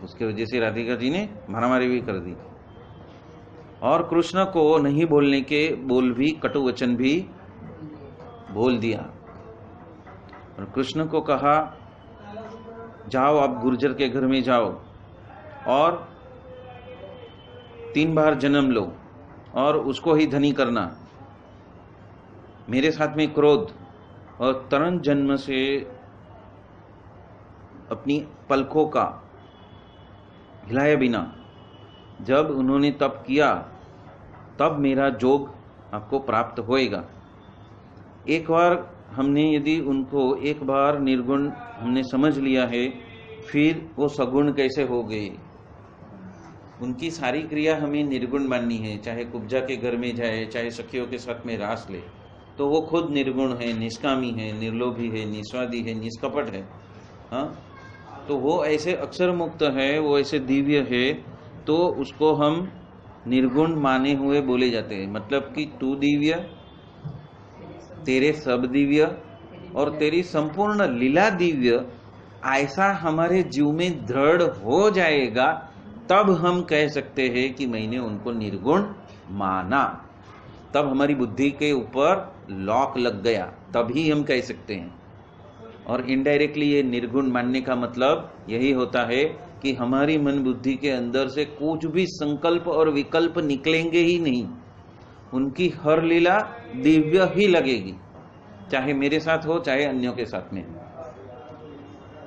उसके वजह से राधिका जी ने मारामारी भी कर दी, और कृष्ण को नहीं बोलने के कटु वचन भी बोल दिया। और कृष्ण को कहा जाओ आप गुर्जर के घर में जाओ और 3 बार जन्म लो और उसको ही धनी करना। मेरे साथ में क्रोध और तरण जन्म से अपनी पलकों का हिलाए बिना जब उन्होंने तप किया, तब मेरा जोग आपको प्राप्त होएगा। एक बार हमने यदि उनको एक बार निर्गुण हमने समझ लिया है, फिर वो सगुण कैसे हो गए, उनकी सारी क्रिया हमें निर्गुण माननी है। चाहे कुब्जा के घर में जाए, चाहे सखियों के साथ में रास ले, तो वो खुद निर्गुण है, निष्कामी है, निर्लोभी है, निस्वादी है, निष्कपट है। हाँ, तो वो ऐसे अक्षर मुक्त है, वो ऐसे दिव्य है, तो उसको हम निर्गुण माने हुए बोले जाते हैं। मतलब कि तू दिव्य, तेरे सब दिव्य और तेरी संपूर्ण लीला दिव्य, ऐसा हमारे जीव में दृढ़ हो जाएगा, तब हम कह सकते हैं कि मैंने उनको निर्गुण माना। तब हमारी बुद्धि के ऊपर लॉक लग गया, तभी हम कह सकते हैं। और इनडायरेक्टली ये निर्गुण मानने का मतलब यही होता है कि हमारी मन बुद्धि के अंदर से कुछ भी संकल्प और विकल्प निकलेंगे ही नहीं। उनकी हर लीला दिव्य ही लगेगी, चाहे मेरे साथ हो चाहे अन्यों के साथ में।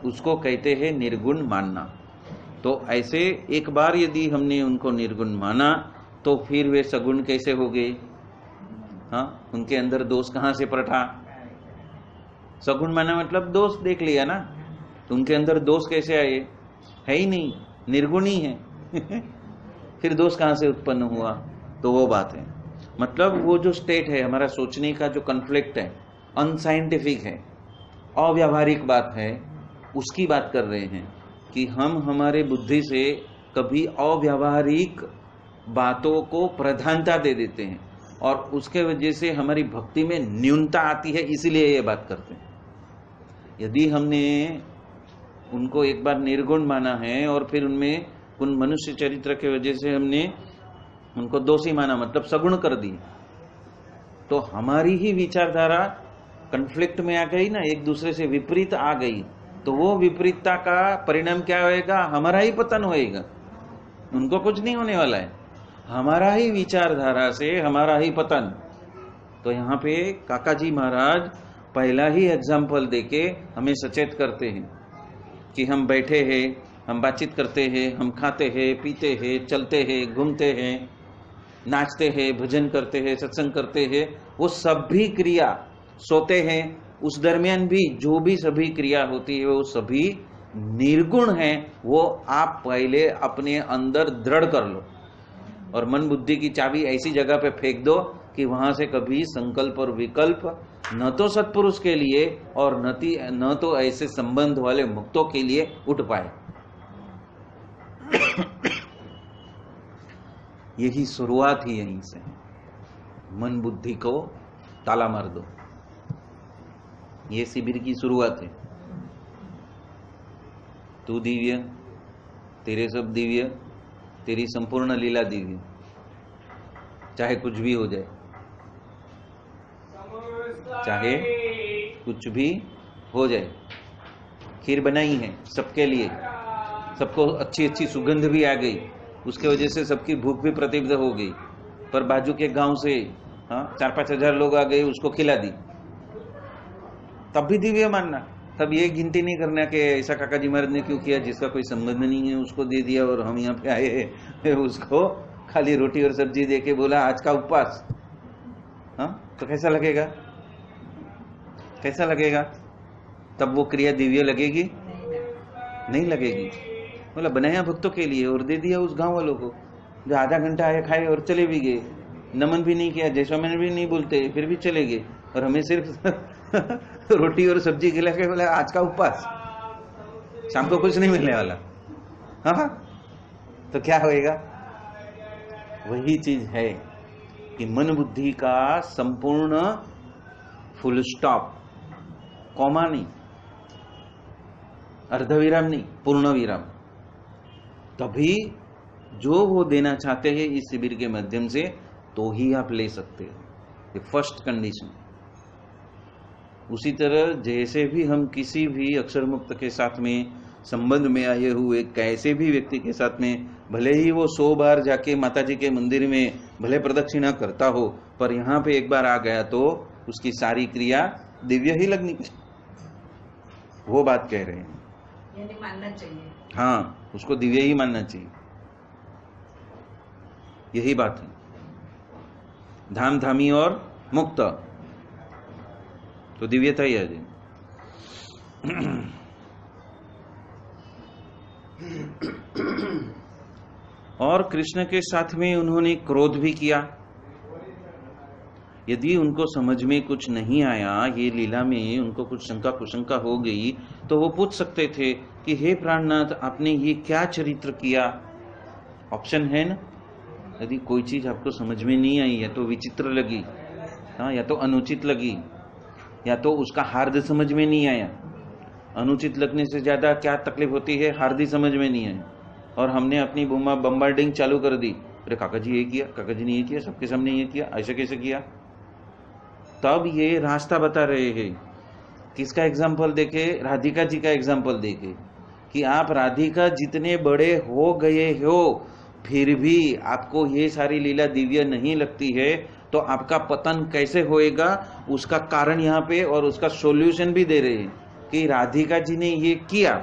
उसको कहते हैं निर्गुण मानना। तो ऐसे एक बार यदि हमने उनको निर्गुण माना, तो फिर वे सगुण कैसे हो गए? हाँ, उनके अंदर दोष कहां से पलटा? सगुण माना मतलब दोष देख लिया ना, तो उनके अंदर दोष कैसे आए? है ही नहीं, निर्गुण ही है। फिर दोष कहां से उत्पन्न हुआ? तो वो बात है। मतलब वो जो स्टेट है हमारा सोचने का, जो कॉन्फ्लिक्ट है, अनसाइंटिफिक है, अव्यावहारिक बात है, उसकी बात कर रहे हैं कि हम हमारे बुद्धि से कभी अव्यावहारिक बातों को प्रधानता दे देते हैं और उसके वजह से हमारी भक्ति में न्यूनता आती है, इसीलिए ये बात करते हैं। यदि हमने उनको एक बार निर्गुण माना है और फिर उनमें उन मनुष्य चरित्र के वजह से हमने उनको दोषी माना, मतलब सगुण कर दी, तो हमारी ही विचारधारा कन्फ्लिक्ट में आ गई ना, एक दूसरे से विपरीत आ गई, तो वो विपरीतता का परिणाम क्या होएगा? हमारा ही पतन होएगा। उनको कुछ नहीं होने वाला है, हमारा ही विचारधारा से हमारा ही पतन। तो यहाँ पे काका जी महाराज पहला ही एग्जाम्पल देके हमें सचेत करते हैं कि हम बैठे हैं, हम बातचीत करते हैं, हम खाते हैं, पीते हैं, चलते हैं, घूमते हैं, नाचते हैं, भजन करते हैं, सत्संग करते हैं, वो सभी क्रिया, सोते हैं, उस दरमियान भी जो भी सभी क्रिया होती है वो सभी निर्गुण है। वो आप पहले अपने अंदर दृढ़ कर लो और मन बुद्धि की चाबी ऐसी जगह पे फेंक दो कि वहां से कभी संकल्प और विकल्प न तो सत्पुरुष के लिए और न तो ऐसे संबंध वाले मुक्तों के लिए उठ पाए। यही शुरुआत ही यहीं से, मन बुद्धि को ताला मार दो, ये शिविर की शुरुआत है। तू दिव्य, तेरे सब दिव्य, तेरी संपूर्ण लीला दिव्य, चाहे कुछ भी हो जाए, चाहे कुछ भी हो जाए। खीर बनाई है सबके लिए, सबको अच्छी अच्छी सुगंध भी आ गई, उसके वजह से सबकी भूख भी प्रतिबद्ध हो गई, पर बाजू के गांव से 4-5 हजार लोग आ गए, उसको खिला दी, तब भी दिव्य मानना। तब ये गिनती नहीं करना कि ऐसा काका जी महाराज ने क्यों किया, जिसका कोई संबंध नहीं है उसको दे दिया और हम यहाँ पे आए उसको खाली रोटी और सब्जी दे के बोला आज का उपवास। हाँ, तो कैसा लगेगा? कैसा लगेगा? तब वो क्रिया दिव्य लगेगी? नहीं लगेगी। बोला बनाया भक्तों के लिए और दे दिया उस गांव वालों को, जो आधा घंटा आए, खाए और चले भी गए, नमन भी नहीं किया, जैसा मैंने भी नहीं बोलते, फिर भी चले गए, और हमें सिर्फ रोटी और सब्जी खिला के बोला आज का उपवास, शाम को कुछ नहीं मिलने वाला। हाँ, तो क्या होएगा? वही चीज है कि मन बुद्धि का संपूर्ण फुल स्टॉप, कॉमा नहीं, अर्धविराम नहीं, पूर्ण विराम, तभी जो वो देना चाहते हैं इस शिविर के माध्यम से तो ही आप ले सकते हो। ये फर्स्ट कंडीशन। उसी तरह जैसे भी हम किसी भी अक्षर मुक्त के साथ में संबंध में आए हुए कैसे भी व्यक्ति के साथ में, भले ही वो 100 बार जाके माताजी के मंदिर में भले प्रदक्षिणा करता हो, पर यहाँ पे एक बार आ गया तो उसकी सारी क्रिया दिव्य ही लगनी, वो बात कह रहे हैं। यानी मानना चाहिए। हाँ, उसको दिव्य ही मानना चाहिए, यही बात है। धाम धामी और मुक्त, तो दिव्यता ही आ जाए। और कृष्ण के साथ में उन्होंने क्रोध भी किया। यदि उनको समझ में कुछ नहीं आया, ये लीला में उनको कुछ शंका कुशंका हो गई, तो वो पूछ सकते थे कि हे प्राणनाथ, आपने ये क्या चरित्र किया। ऑप्शन है ना, यदि कोई चीज आपको समझ में नहीं आई, या तो विचित्र लगी, हाँ, या तो अनुचित लगी, या तो उसका हार्द समझ में नहीं आया। अनुचित लगने से ज्यादा क्या तकलीफ होती है, हार्दी समझ में नहीं आया, और हमने अपनी बम्बार्डिंग चालू कर दी, अरे काका जी ये किया, काका जी ने ये किया, सबके सामने ये किया, ऐसे कैसे किया। तब ये रास्ता बता रहे हैं। किसका एग्जाम्पल देखे, राधिका जी का एग्जाम्पल देखे, कि आप राधिका जितने बड़े हो गए हो, फिर भी आपको ये सारी लीला दिव्य नहीं लगती है, तो आपका पतन कैसे होएगा, उसका कारण यहाँ पे और उसका सॉल्यूशन भी दे रहे हैं कि राधिका जी ने ये किया,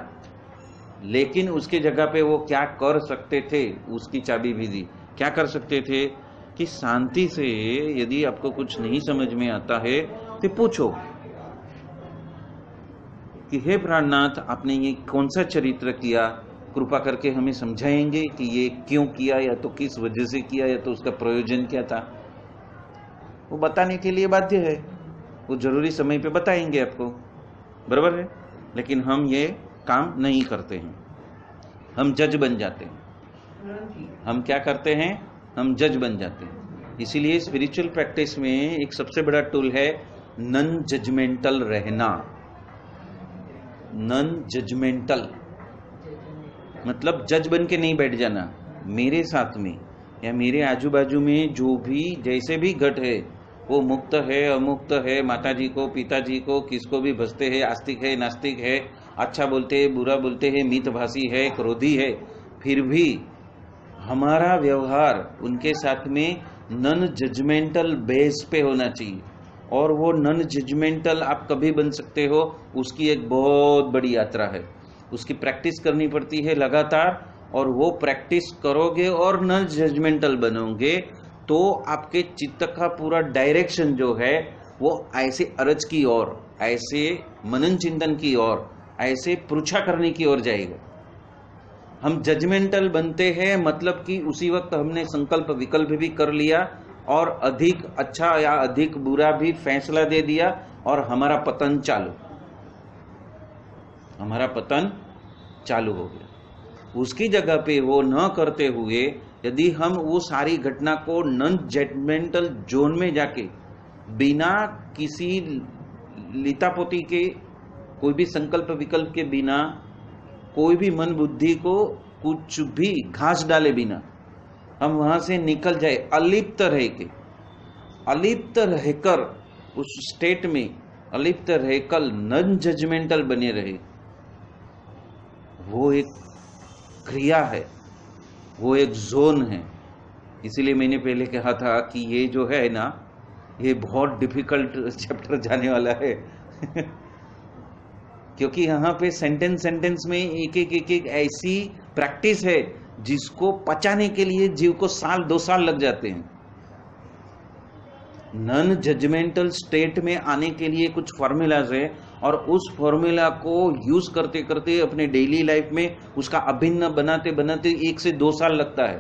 लेकिन उसके जगह पे वो क्या कर सकते थे, उसकी चाबी भी दी। क्या कर सकते थे कि शांति से, यदि आपको कुछ नहीं समझ में आता है तो पूछो कि हे प्राणनाथ, आपने ये कौन सा चरित्र किया, कृपा करके हमें समझाएंगे कि ये क्यों किया, या तो किस वजह से किया, या तो उसका प्रयोजन क्या था। वो बताने के लिए बाध्य है, वो जरूरी समय पे बताएंगे आपको, बराबर है। लेकिन हम ये काम नहीं करते हैं, हम जज बन जाते हैं। हम क्या करते हैं, हम जज बन जाते हैं। इसीलिए स्पिरिचुअल प्रैक्टिस में एक सबसे बड़ा टूल है नॉन जजमेंटल रहना। नॉन जजमेंटल मतलब जज बन के नहीं बैठ जाना। मेरे साथ में या मेरे आजू बाजू में जो भी जैसे भी घट है, वो मुक्त है अमुक्त है, माताजी को पिताजी को किसको भी भजते हैं, आस्तिक है नास्तिक है, अच्छा बोलते हैं बुरा बोलते हैं, मितभाषी है क्रोधी है, फिर भी हमारा व्यवहार उनके साथ में नॉन जजमेंटल बेस पे होना चाहिए। और वो नॉन जजमेंटल आप कभी बन सकते हो, उसकी एक बहुत बड़ी यात्रा है। उसकी प्रैक्टिस करनी पड़ती है लगातार, और वो प्रैक्टिस करोगे और नॉन जजमेंटल बनोगे तो आपके चित्त का पूरा डायरेक्शन जो है वो ऐसे अरज की ओर, ऐसे मनन चिंतन की ओर, ऐसे पृछा करने की ओर जाएगा। हम जजमेंटल बनते हैं मतलब कि उसी वक्त हमने संकल्प विकल्प भी कर लिया और अधिक अच्छा या अधिक बुरा भी फैसला दे दिया, और हमारा पतन चालू हो गया। उसकी जगह पे वो न करते हुए यदि हम वो सारी घटना को नॉन जजमेंटल जोन में जाके बिना किसी लीतापोती के, कोई भी संकल्प विकल्प के बिना, कोई भी मन बुद्धि को कुछ भी घास डाले बिना हम वहां से निकल जाए, अलिप्त रहकर उस स्टेट में अलिप्त रहकर नॉन जजमेंटल बने रहे, वो एक क्रिया है, वो एक जोन है। इसीलिए मैंने पहले कहा था कि ये जो है ना, ये बहुत डिफिकल्ट चैप्टर जाने वाला है क्योंकि यहाँ पे सेंटेंस में एक ऐसी प्रैक्टिस है जिसको पचाने के लिए जीव को 1-2 साल लग जाते हैं। नॉन जजमेंटल स्टेट में आने के लिए कुछ फॉर्मूलाज है, और उस फॉर्मूला को यूज करते करते अपने डेली लाइफ में उसका अभिन्न बनाते बनाते 1 से 2 साल लगता है।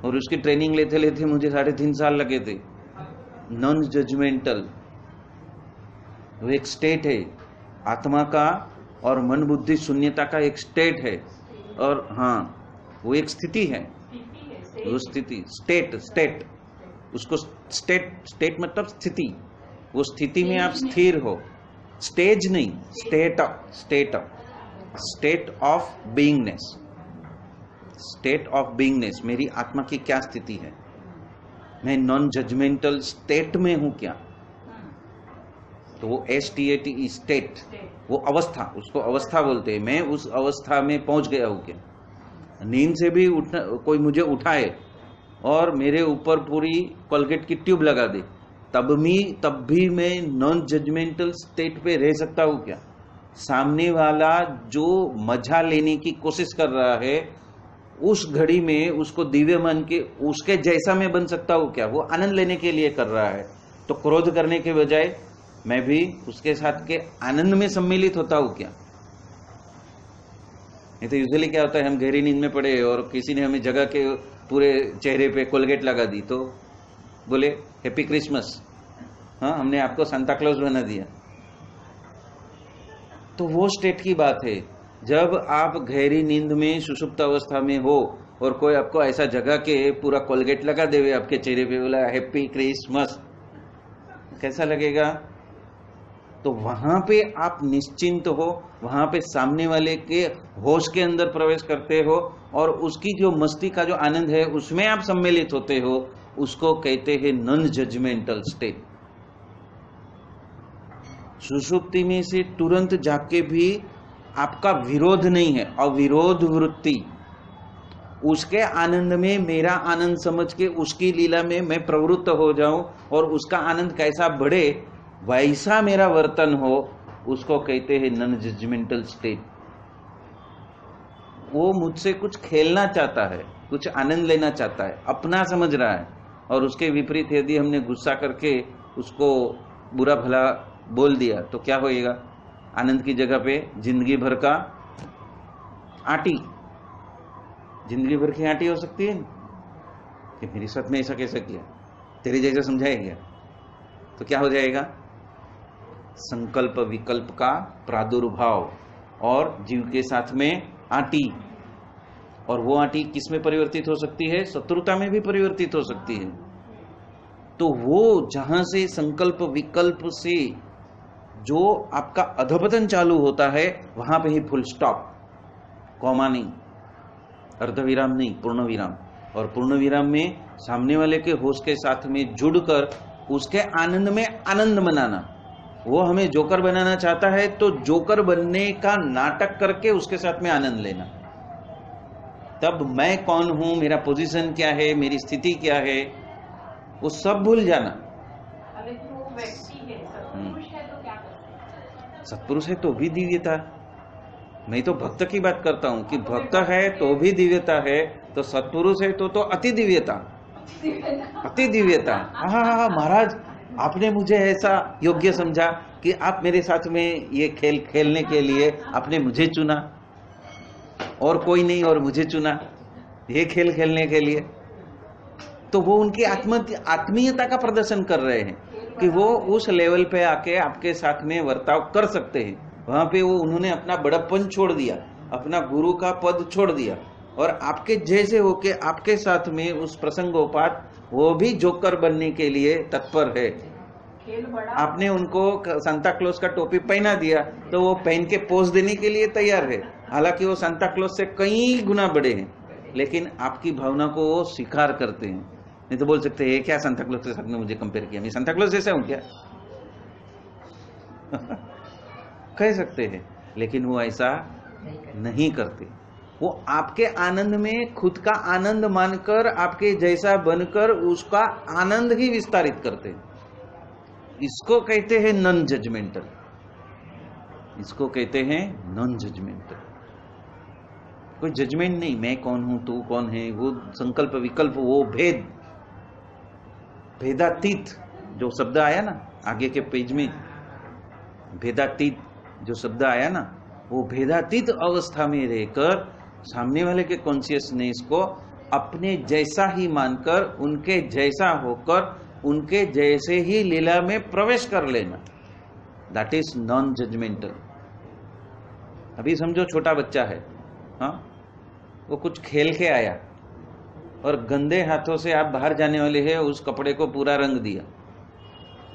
और उसकी ट्रेनिंग लेते लेते मुझे 3.5 साल लगे थे। नॉन जजमेंटल वो एक स्टेट है, आत्मा का और मन बुद्धि शून्यता का एक स्टेट है। और हाँ, वो एक स्थिति है, वो स्थिति स्टेट उसको स्टेट मतलब स्थिति। वो स्थिति में आप स्थिर हो, स्टेज नहीं, स्टेट ऑफ बीइंगनेस। स्टेट ऑफ बीइंगनेस, मेरी आत्मा की क्या स्थिति है, मैं नॉन जजमेंटल स्टेट में हूं क्या। तो वो STAT स्टेट, वो अवस्था, उसको अवस्था बोलते हैं। मैं उस अवस्था में पहुंच गया हूं क्या। नींद से भी उठना, कोई मुझे उठाए और मेरे ऊपर पूरी कोलगेट की ट्यूब लगा दे, तब भी मैं नॉन जजमेंटल स्टेट पे रह सकता हूं क्या। सामने वाला जो मजा लेने की कोशिश कर रहा है, उस घड़ी में उसको दिव्य मान के उसके जैसा मैं बन सकता हूँ क्या? वो आनंद लेने के लिए कर रहा है। तो क्रोध करने के बजाय मैं भी उसके साथ के आनंद में सम्मिलित होता हूँ क्या? नहीं तो यूजुअली क्या होता है, हम गहरी नींद में पड़े और किसी ने हमें जगह के पूरे चेहरे पे कोलगेट लगा दी तो बोले हैप्पी क्रिसमस, हाँ हमने आपको सांता क्लॉज बना दिया। तो वो स्टेट की बात है। जब आप गहरी नींद में सुषुप्त अवस्था में हो और कोई आपको ऐसा जगह के पूरा कोलगेट लगा देवे आपके चेहरे पे, बोला हैप्पी क्रिसमस, कैसा लगेगा? तो वहां पे आप निश्चिंत हो, वहां पे सामने वाले के होश के अंदर प्रवेश करते हो और उसकी जो मस्ती का जो आनंद है उसमें आप सम्मिलित होते हो, उसको कहते हैं नॉन जजमेंटल स्टेट। सुषुप्ति में से तुरंत जाके भी आपका विरोध नहीं है, अविरोध वृत्ति, उसके आनंद में मेरा आनंद समझ के उसकी लीला में मैं प्रवृत्त हो जाऊं और उसका आनंद कैसा बढ़े वैसा मेरा वर्तन हो, उसको कहते हैं नॉन जजमेंटल स्टेट। वो मुझसे कुछ खेलना चाहता है, कुछ आनंद लेना चाहता है, अपना समझ रहा है, और उसके विपरीत यदि हमने गुस्सा करके उसको बुरा भला बोल दिया तो क्या होएगा? आनंद की जगह पे जिंदगी भर का आटी, जिंदगी भर की आटी हो सकती है कि मेरे साथ में ऐसा कैसा किया, तेरे जैसा समझाया गया, तो क्या हो जाएगा? संकल्प विकल्प का प्रादुर्भाव और जीव के साथ में आटी। और वो आटी किस में परिवर्तित हो सकती है? शत्रुता में भी परिवर्तित हो सकती है। तो वो जहां से संकल्प विकल्प से जो आपका अधपतन चालू होता है वहां पे ही फुल स्टॉप, कॉमा नहीं, अर्धविराम नहीं, पूर्ण विराम। और पूर्ण विराम में सामने वाले के होश के साथ में जुड़कर उसके आनंद में आनंद मनाना। वो हमें जोकर बनाना चाहता है तो जोकर बनने का नाटक करके उसके साथ में आनंद लेना। तब मैं कौन हूं, मेरा पोजीशन क्या है, मेरी स्थिति क्या है, वो सब भूल जाना। सत्पुरुष है तो भी दिव्यता। मैं तो भक्त की बात करता हूं कि भक्त है तो भी दिव्यता है, तो सत्पुरुष है तो अति दिव्यता, अति दिव्यता। हाँ महाराज, आपने मुझे ऐसा योग्य समझा कि आप मेरे साथ में ये खेल खेलने के लिए आपने मुझे चुना, और कोई नहीं, और मुझे चुना ये खेल खेलने के लिए। तो वो उनकी आत्मीयता का प्रदर्शन कर रहे हैं कि वो उस लेवल पे आके आपके साथ में वर्ताव कर सकते हैं। वहां पे वो उन्होंने अपना बड़प्पन छोड़ दिया, अपना गुरु का पद छोड़ दिया, और आपके जैसे होके आपके साथ में उस प्रसंगोपात वो भी जोकर बनने के लिए तत्पर है। आपने उनको सांता क्लॉज का टोपी पहना दिया तो वो पहन के पोज देने के लिए तैयार है, हालांकि वो सांता क्लॉज से कई गुना बड़े हैं, लेकिन आपकी भावना को वो स्वीकार करते हैं। नहीं तो बोल सकते हैं क्या सांता क्लॉज के साथ में मुझे कंपेयर किया, मैं सांता क्लॉज जैसा हूं क्या? कह सकते हैं, लेकिन वो ऐसा नहीं करते। वो आपके आनंद में खुद का आनंद मानकर आपके जैसा बनकर उसका आनंद ही विस्तारित करते हैं। इसको कहते हैं नॉन जजमेंटल, इसको कहते हैं नॉन जजमेंटल। कोई जजमेंट नहीं, मैं कौन हूं, तू कौन है, वो संकल्प विकल्प, वो भेद, भेदातीत जो शब्द आया ना आगे के पेज में, भेदातीत जो शब्द आया ना, वो भेदातीत अवस्था में रहकर सामने वाले के कॉन्शियसनेस को अपने जैसा ही मानकर, उनके जैसा होकर, उनके जैसे ही लीला में प्रवेश कर लेना, दैट इज नॉन जजमेंटल। अभी समझो छोटा बच्चा है, हाँ, वो कुछ खेल के आया और गंदे हाथों से आप बाहर जाने वाले हैं, उस कपड़े को पूरा रंग दिया,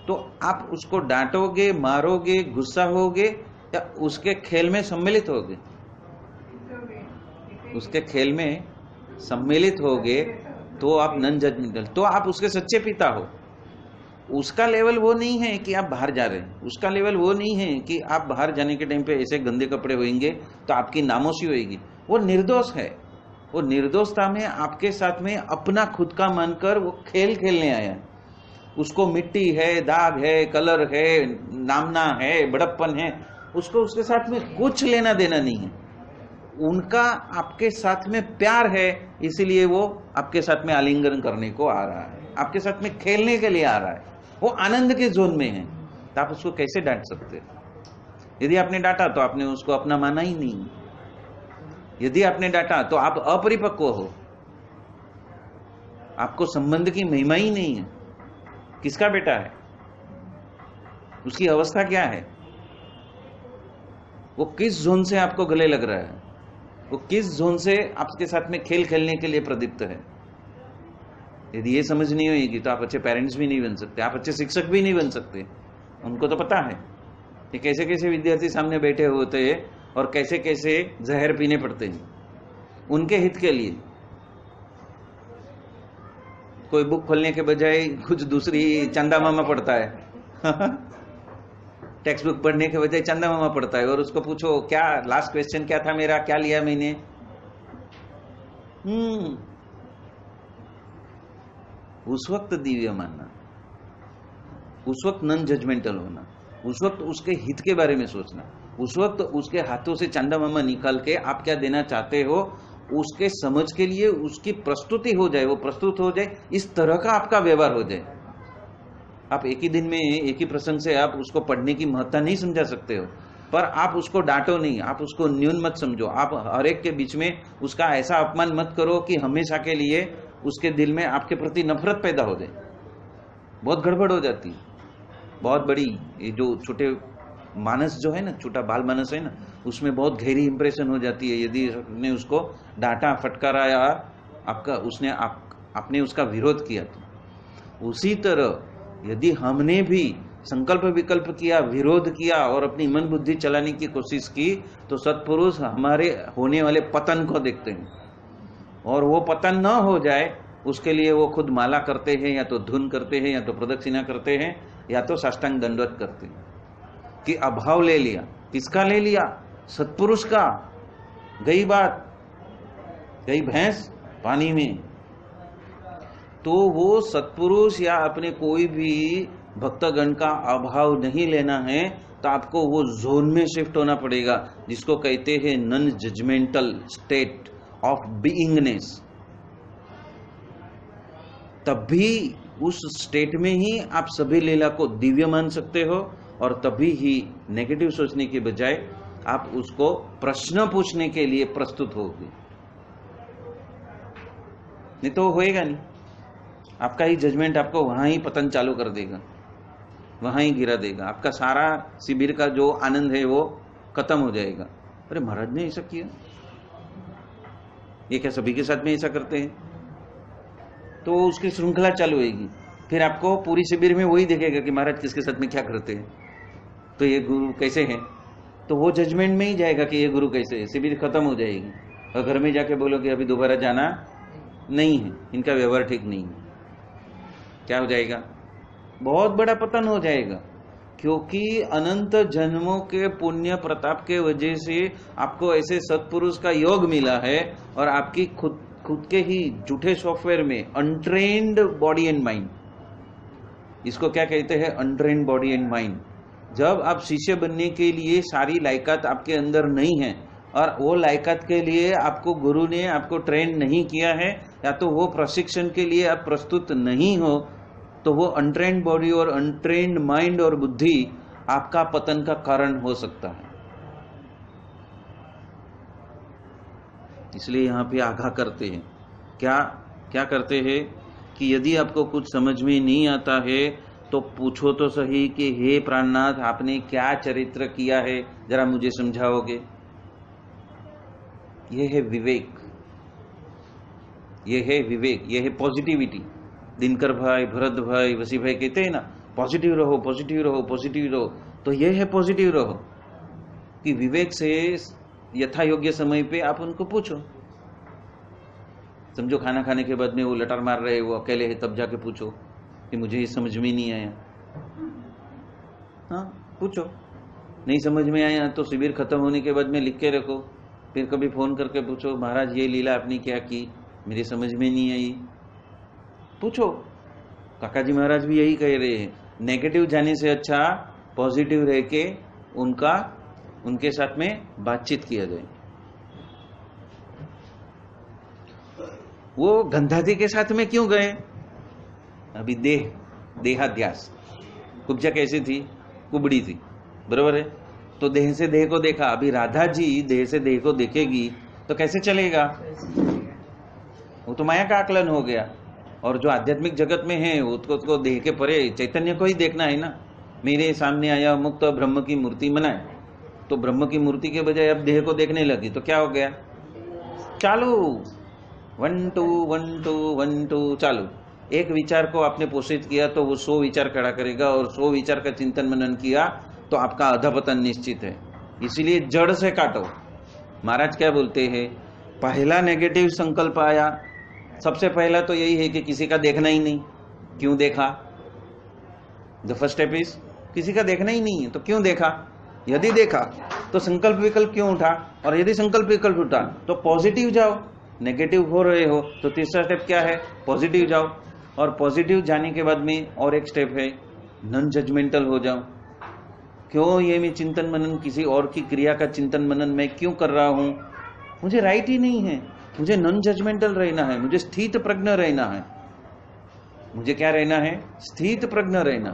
तो आप उसको डांटोगे, मारोगे, गुस्सा होगे, या उसके खेल में सम्मिलित होगे? उसके खेल में सम्मिलित होगे तो आप नॉन जजमेंटल, तो आप उसके सच्चे पिता हो। उसका लेवल वो नहीं है कि आप बाहर जा रहे हैं, उसका लेवल वो नहीं है कि आप बाहर जाने के टाइम पे ऐसे गंदे कपड़े होंगे तो आपकी नामोशी होगी। वो निर्दोष है, वो निर्दोषता में आपके साथ में अपना खुद का मानकर वो खेल खेलने आया। उसको मिट्टी है, दाग है, कलर है, नामना है, बड़प्पन है, उसको उसके साथ में कुछ लेना देना नहीं है। उनका आपके साथ में प्यार है, इसीलिए वो आपके साथ में आलिंगन करने को आ रहा है, आपके साथ में खेलने के लिए आ रहा है, वो आनंद के जोन में है, तो आप उसको कैसे डांट सकते? यदि आपने डांटा तो आपने उसको अपना माना ही नहीं, यदि आपने डांटा तो आप अपरिपक्व हो, आपको संबंध की महिमा ही नहीं है। किसका बेटा है, उसकी अवस्था क्या है, वो किस जोन से आपको गले लग रहा है, वो किस जोन से आपके साथ में खेल खेलने के लिए प्रदीप्त है। यदि ये समझ नहीं होगी तो आप अच्छे पेरेंट्स भी नहीं बन सकते, आप अच्छे शिक्षक भी नहीं बन सकते। उनको तो पता है कि कैसे कैसे विद्यार्थी सामने बैठे होते हैं और कैसे कैसे जहर पीने पड़ते हैं उनके हित के लिए। कोई बुक खोलने के बजाय कुछ दूसरी चंदा मामा पढ़ता है टेक्स्ट बुक पढ़ने के बजाय चंदा मामा पढ़ता है, और उसको पूछो क्या लास्ट क्वेश्चन क्या था मेरा, क्या लिया मैंने। उस वक्त दिव्य मानना, उस वक्त नॉन जजमेंटल होना, उस वक्त उसके हित के बारे में सोचना, उस वक्त उसके हाथों से चंदा मामा निकाल के आप क्या देना चाहते हो उसके समझ के लिए उसकी प्रस्तुति हो जाए, वो प्रस्तुत हो जाए, इस तरह का आपका व्यवहार हो जाए। आप एक ही दिन में एक ही प्रसंग से आप उसको पढ़ने की महत्ता नहीं समझा सकते हो, पर आप उसको डांटो नहीं, आप उसको न्यून मत समझो, आप हर एक के बीच में उसका ऐसा अपमान मत करो कि हमेशा के लिए उसके दिल में आपके प्रति नफरत पैदा हो जाए। बहुत गड़बड़ हो जाती है, बहुत बड़ी। ये जो छोटे मानस जो है ना, छोटा बाल मानस है ना, उसमें बहुत गहरी इंप्रेशन हो जाती है यदि आपने उसको डांटा, फटकारा या आपने उसका विरोध किया तो। उसी तरह यदि हमने भी संकल्प विकल्प किया, विरोध किया और अपनी मन बुद्धि चलाने की कोशिश की, तो सत्पुरुष हमारे होने वाले पतन को देखते हैं, और वो पतन न हो जाए उसके लिए वो खुद माला करते हैं, या तो धुन करते हैं, या तो प्रदक्षिणा करते हैं, या तो साष्टांग दंडवत करते हैं कि अभाव ले लिया। किसका ले लिया? सत्पुरुष का। गई बात, गई भैंस पानी में। तो वो सत्पुरुष या अपने कोई भी भक्तगण का अभाव नहीं लेना है, तो आपको वो जोन में शिफ्ट होना पड़ेगा जिसको कहते हैं नॉन जजमेंटल स्टेट ऑफ बीइंगनेस। तभी उस स्टेट में ही आप सभी लीला को दिव्य मान सकते हो, और तभी ही नेगेटिव सोचने के बजाय आप उसको प्रश्न पूछने के लिए प्रस्तुत होगे। नहीं तो होएगा नहीं, आपका ही जजमेंट आपको वहां ही पतन चालू कर देगा, वहां ही गिरा देगा, आपका सारा शिविर का जो आनंद है वो खत्म हो जाएगा। अरे महाराज ने ऐसा किया, ये क्या सभी के साथ में ऐसा करते हैं? तो उसकी श्रृंखला चालू होगी, फिर आपको पूरी शिविर में वही देखेगा कि महाराज किसके साथ में क्या करते हैं, तो ये गुरु कैसे हैं, तो वो जजमेंट में ही जाएगा कि ये गुरु कैसे है। शिविर खत्म हो जाएगी, और घर में जाके बोलोगे अभी दोबारा जाना नहीं है, इनका व्यवहार ठीक नहीं है, क्या हो जाएगा? बहुत बड़ा पतन हो जाएगा। क्योंकि अनंत जन्मों के पुण्य प्रताप के वजह से आपको ऐसे सत्पुरुष का योग मिला है, और आपकी खुद के ही झूठे सॉफ्टवेयर में अनट्रेन्ड बॉडी एंड माइंड, इसको क्या कहते हैं? Untrained body and mind. जब आप शिष्य बनने के लिए सारी लायकात आपके अंदर नहीं है, और वो लायकात के लिए आपको गुरु ने आपको ट्रेन नहीं किया है, या तो वो प्रशिक्षण के लिए आप प्रस्तुत नहीं हो, तो वो अनट्रेन्ड बॉडी और अनट्रेन्ड माइंड और बुद्धि आपका पतन का कारण हो सकता है। इसलिए यहाँ पे आगाह करते हैं, क्या करते हैं कि यदि आपको कुछ समझ में नहीं आता है तो पूछो तो सही कि हे प्राणनाथ, आपने क्या चरित्र किया है, जरा मुझे समझाओगे? ये है विवेक, ये है विवेक, ये है पॉजिटिविटी। दिनकर भाई, भरत भाई, वसी भाई कहते हैं ना, पॉजिटिव रहो, पॉजिटिव रहो, पॉजिटिव रहो। तो ये है पॉजिटिव रहो कि विवेक से यथा योग्य समय पे आप उनको पूछो। समझो खाना खाने के बाद में वो लटार मार रहे, वो अकेले है, तब जाके पूछो कि मुझे ये समझ में नहीं आया। हाँ, पूछो। नहीं समझ में आया तो शिविर खत्म होने के बाद में लिख के रखो, फिर कभी फोन करके पूछो, महाराज ये लीला आपने क्या की, मेरी समझ में नहीं आई। पूछो। काका जी महाराज भी यही कह रहे हैं, नेगेटिव जाने से अच्छा पॉजिटिव रह के उनके साथ में बातचीत किया जाए। वो गंधाती के साथ में क्यों गए? अभी देहाध्यास। कुब्जा कैसी थी? कुबड़ी थी, बरोबर है? तो देह से देह को देखा। अभी राधा जी देह से देह को देखेगी तो कैसे चलेगा? वो तो माया का आकलन हो गया। और जो आध्यात्मिक जगत में है उसको देह के परे चैतन्य को ही देखना है ना। मेरे सामने आया मुक्त ब्रह्म की मूर्ति बनाए, तो ब्रह्म की मूर्ति के बजाय अब देह को देखने लगी तो क्या हो गया? चालू 1 2 1 2 1 2 चालू। एक विचार को आपने पोषित किया तो वो 100 विचार खड़ा करेगा, और 100 विचार का चिंतन मनन किया तो आपका अधपतन निश्चित है। इसीलिए जड़ से काटो। महाराज क्या बोलते हैं? पहला नेगेटिव संकल्प आया, सबसे पहला तो यही है कि किसी का देखना ही नहीं। क्यों देखा? द फर्स्ट स्टेप इज किसी का देखना ही नहीं है तो क्यों देखा? यदि देखा तो संकल्प विकल्प क्यों उठा? और यदि संकल्प विकल्प उठा तो पॉजिटिव जाओ। नेगेटिव हो रहे हो तो तीसरा स्टेप क्या है? पॉजिटिव जाओ। और पॉजिटिव जाने के बाद में और एक स्टेप है, नॉन जजमेंटल हो जाओ। क्यों ये मैं चिंतन मनन किसी और की क्रिया का चिंतन मनन मैं क्यों कर रहा हूं? मुझे राइट ही नहीं है। मुझे नॉन जजमेंटल रहना है, मुझे स्थित प्रज्ञ रहना है। मुझे क्या रहना है? स्थित प्रज्ञ रहना,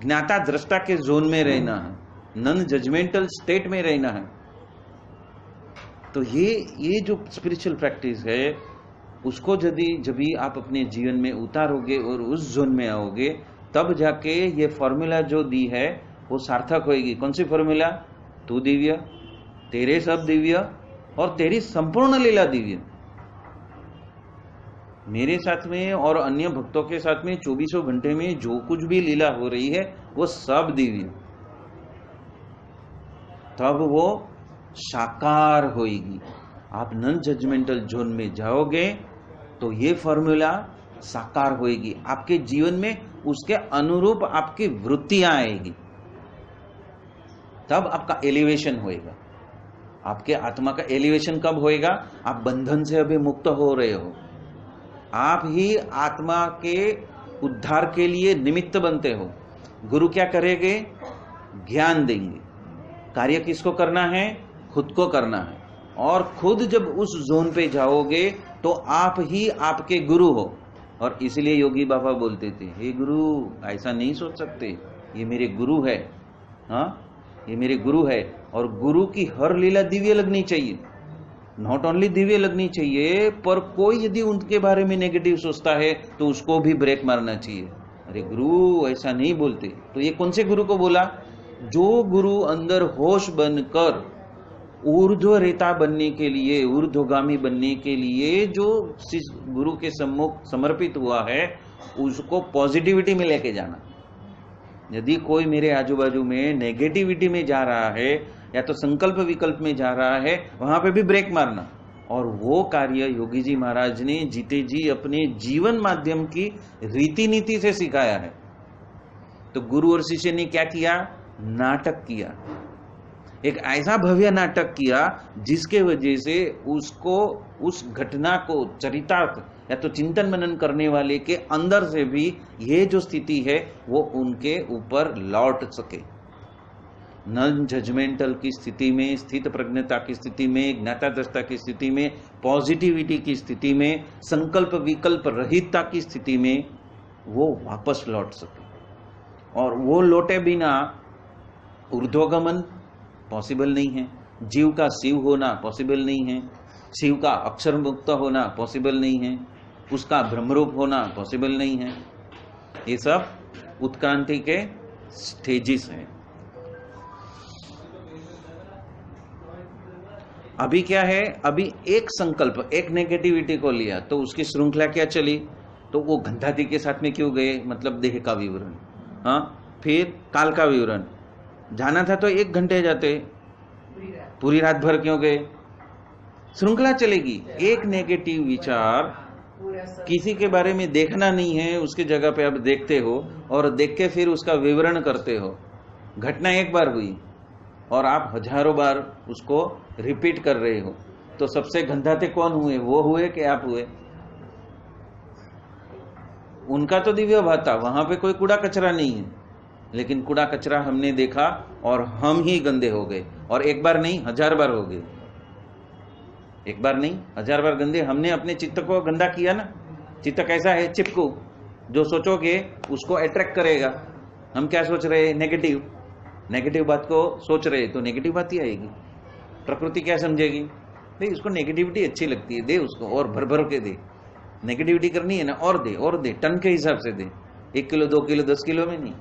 ज्ञाता दृष्टा के जोन में रहना है, नॉन जजमेंटल स्टेट में रहना है। तो ये जो स्पिरिचुअल प्रैक्टिस है उसको जब आप अपने जीवन में उतारोगे और उस जोन में आओगे, तब जाके ये फॉर्मूला जो दी है वो सार्थक होगी। कौन सी फॉर्मूला? तू दिव्य, तेरे सब दिव्य और तेरी संपूर्ण लीला दिव्य। मेरे साथ में और अन्य भक्तों के साथ में 24 घंटे में जो कुछ भी लीला हो रही है वो सब दिव्य। तब वो साकार होगी। आप नॉन जजमेंटल जोन में जाओगे तो ये फॉर्मूला साकार होगी आपके जीवन में। उसके अनुरूप आपकी वृत्तियां आएगी, तब आपका एलिवेशन होएगा। आपके आत्मा का एलिवेशन कब होएगा? आप बंधन से अभी मुक्त हो रहे हो। आप ही आत्मा के उद्धार के लिए निमित्त बनते हो। गुरु क्या करेंगे? ज्ञान देंगे। कार्य किसको करना है? खुद को करना है। और खुद जब उस जोन पे जाओगे तो आप ही आपके गुरु हो। और इसलिए योगी बाबा बोलते थे, हे गुरु, ऐसा नहीं सोच सकते, ये मेरे गुरु है। हाँ, ये मेरे गुरु है। और गुरु की हर लीला दिव्य लगनी चाहिए। नॉट ओनली दिव्य लगनी चाहिए, पर कोई यदि उनके बारे में नेगेटिव सोचता है तो उसको भी ब्रेक मारना चाहिए। अरे गुरु ऐसा नहीं बोलते। तो ये कौन से गुरु को बोला? जो गुरु अंदर होश बनकर ऊर्ध्व रेता बनने के लिए, ऊर्ध्वगामी बनने के लिए जो गुरु के सम्मुख समर्पित हुआ है, उसको पॉजिटिविटी में लेके जाना। यदि कोई मेरे आजू बाजू में नेगेटिविटी में जा रहा है या तो संकल्प विकल्प में जा रहा है, वहां पे भी ब्रेक मारना। और वो कार्य योगी जी महाराज ने जीते जी अपने जीवन माध्यम की रीति नीति से सिखाया है। तो गुरु और शिष्य ने क्या किया? नाटक किया। एक ऐसा भव्य नाटक किया जिसके वजह से उसको, उस घटना को चरितार्थ या तो चिंतन मनन करने वाले के अंदर से भी ये जो स्थिति है वो उनके ऊपर लौट सके। नॉन जजमेंटल की स्थिति में, स्थित प्रज्ञता की स्थिति में, ज्ञाता दृष्टा की स्थिति में, पॉजिटिविटी की स्थिति में, संकल्प विकल्प रहितता की स्थिति में वो वापस लौट सके। और वो लौटे बिना ऊर्ध्वगमन पॉसिबल नहीं है। जीव का शिव होना पॉसिबल नहीं है। शिव का अक्षर मुक्त होना पॉसिबल नहीं है। उसका ब्रह्मरूप होना पॉसिबल नहीं है। ये सब उत्क्रांति के स्टेजेस हैं। अभी क्या है? अभी एक संकल्प, एक नेगेटिविटी को लिया तो उसकी श्रृंखला क्या चली? तो वो गंधाती के साथ में क्यों गए? मतलब देह का विवरण, हाँ, फिर काल का विवरण। जाना था तो 1 घंटे जाते, पूरी रात भर क्यों गए? श्रृंखला चलेगी। एक नेगेटिव विचार, किसी के बारे में देखना नहीं है, उसके जगह पे आप देखते हो और देख के फिर उसका विवरण करते हो। घटना एक बार हुई और आप हजारों बार उसको रिपीट कर रहे हो। तो सबसे गंधाते कौन हुए? वो हुए कि आप हुए? उनका तो दिव्य भाता, वहां पे कोई कूड़ा कचरा नहीं है, लेकिन कूड़ा कचरा हमने देखा और हम ही गंदे हो गए। और एक बार नहीं, 1000 बार हो गए। एक बार नहीं, 1000 बार गंदे। हमने अपने चित्त को गंदा किया ना। चित्त कैसा है? चिपकू। जो सोचोगे उसको अट्रैक्ट करेगा। हम क्या सोच रहे हैं? नेगेटिव। नेगेटिव बात को सोच रहे तो नेगेटिव बात ही आएगी। प्रकृति क्या समझेगी? भाई उसको नेगेटिविटी अच्छी लगती है, दे उसको और भर भर के दे। नेगेटिविटी करनी है ना, और दे, टन के हिसाब से दे। 1 किलो 2 किलो 10 किलो में नहीं।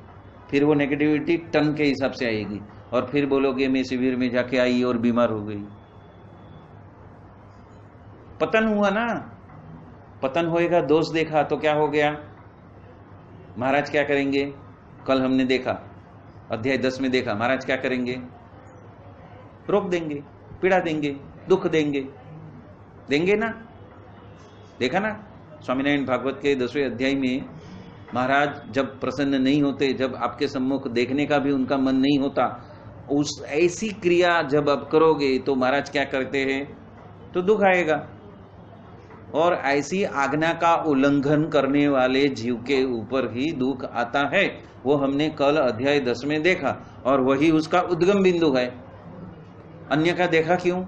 फिर वो नेगेटिविटी टन के हिसाब से आएगी और फिर बोलोगे मैं शिविर में जाके आई और बीमार हो गई। पतन हुआ ना। पतन होएगा, दोष देखा तो क्या हो गया? महाराज क्या करेंगे? कल हमने देखा, अध्याय 10 में देखा, महाराज क्या करेंगे? रोक देंगे, पीड़ा देंगे, दुख देंगे ना। देखा ना, स्वामीनारायण भागवत के 10वें अध्याय में महाराज जब प्रसन्न नहीं होते, जब आपके सम्मुख देखने का भी उनका मन नहीं होता, उस ऐसी क्रिया जब आप करोगे तो महाराज क्या करते हैं? तो दुख आएगा। और ऐसी आज्ञा का उल्लंघन करने वाले जीव के ऊपर ही दुख आता है। वो हमने कल अध्याय 10 में देखा और वही उसका उद्गम बिंदु है। अन्य का देखा क्यों?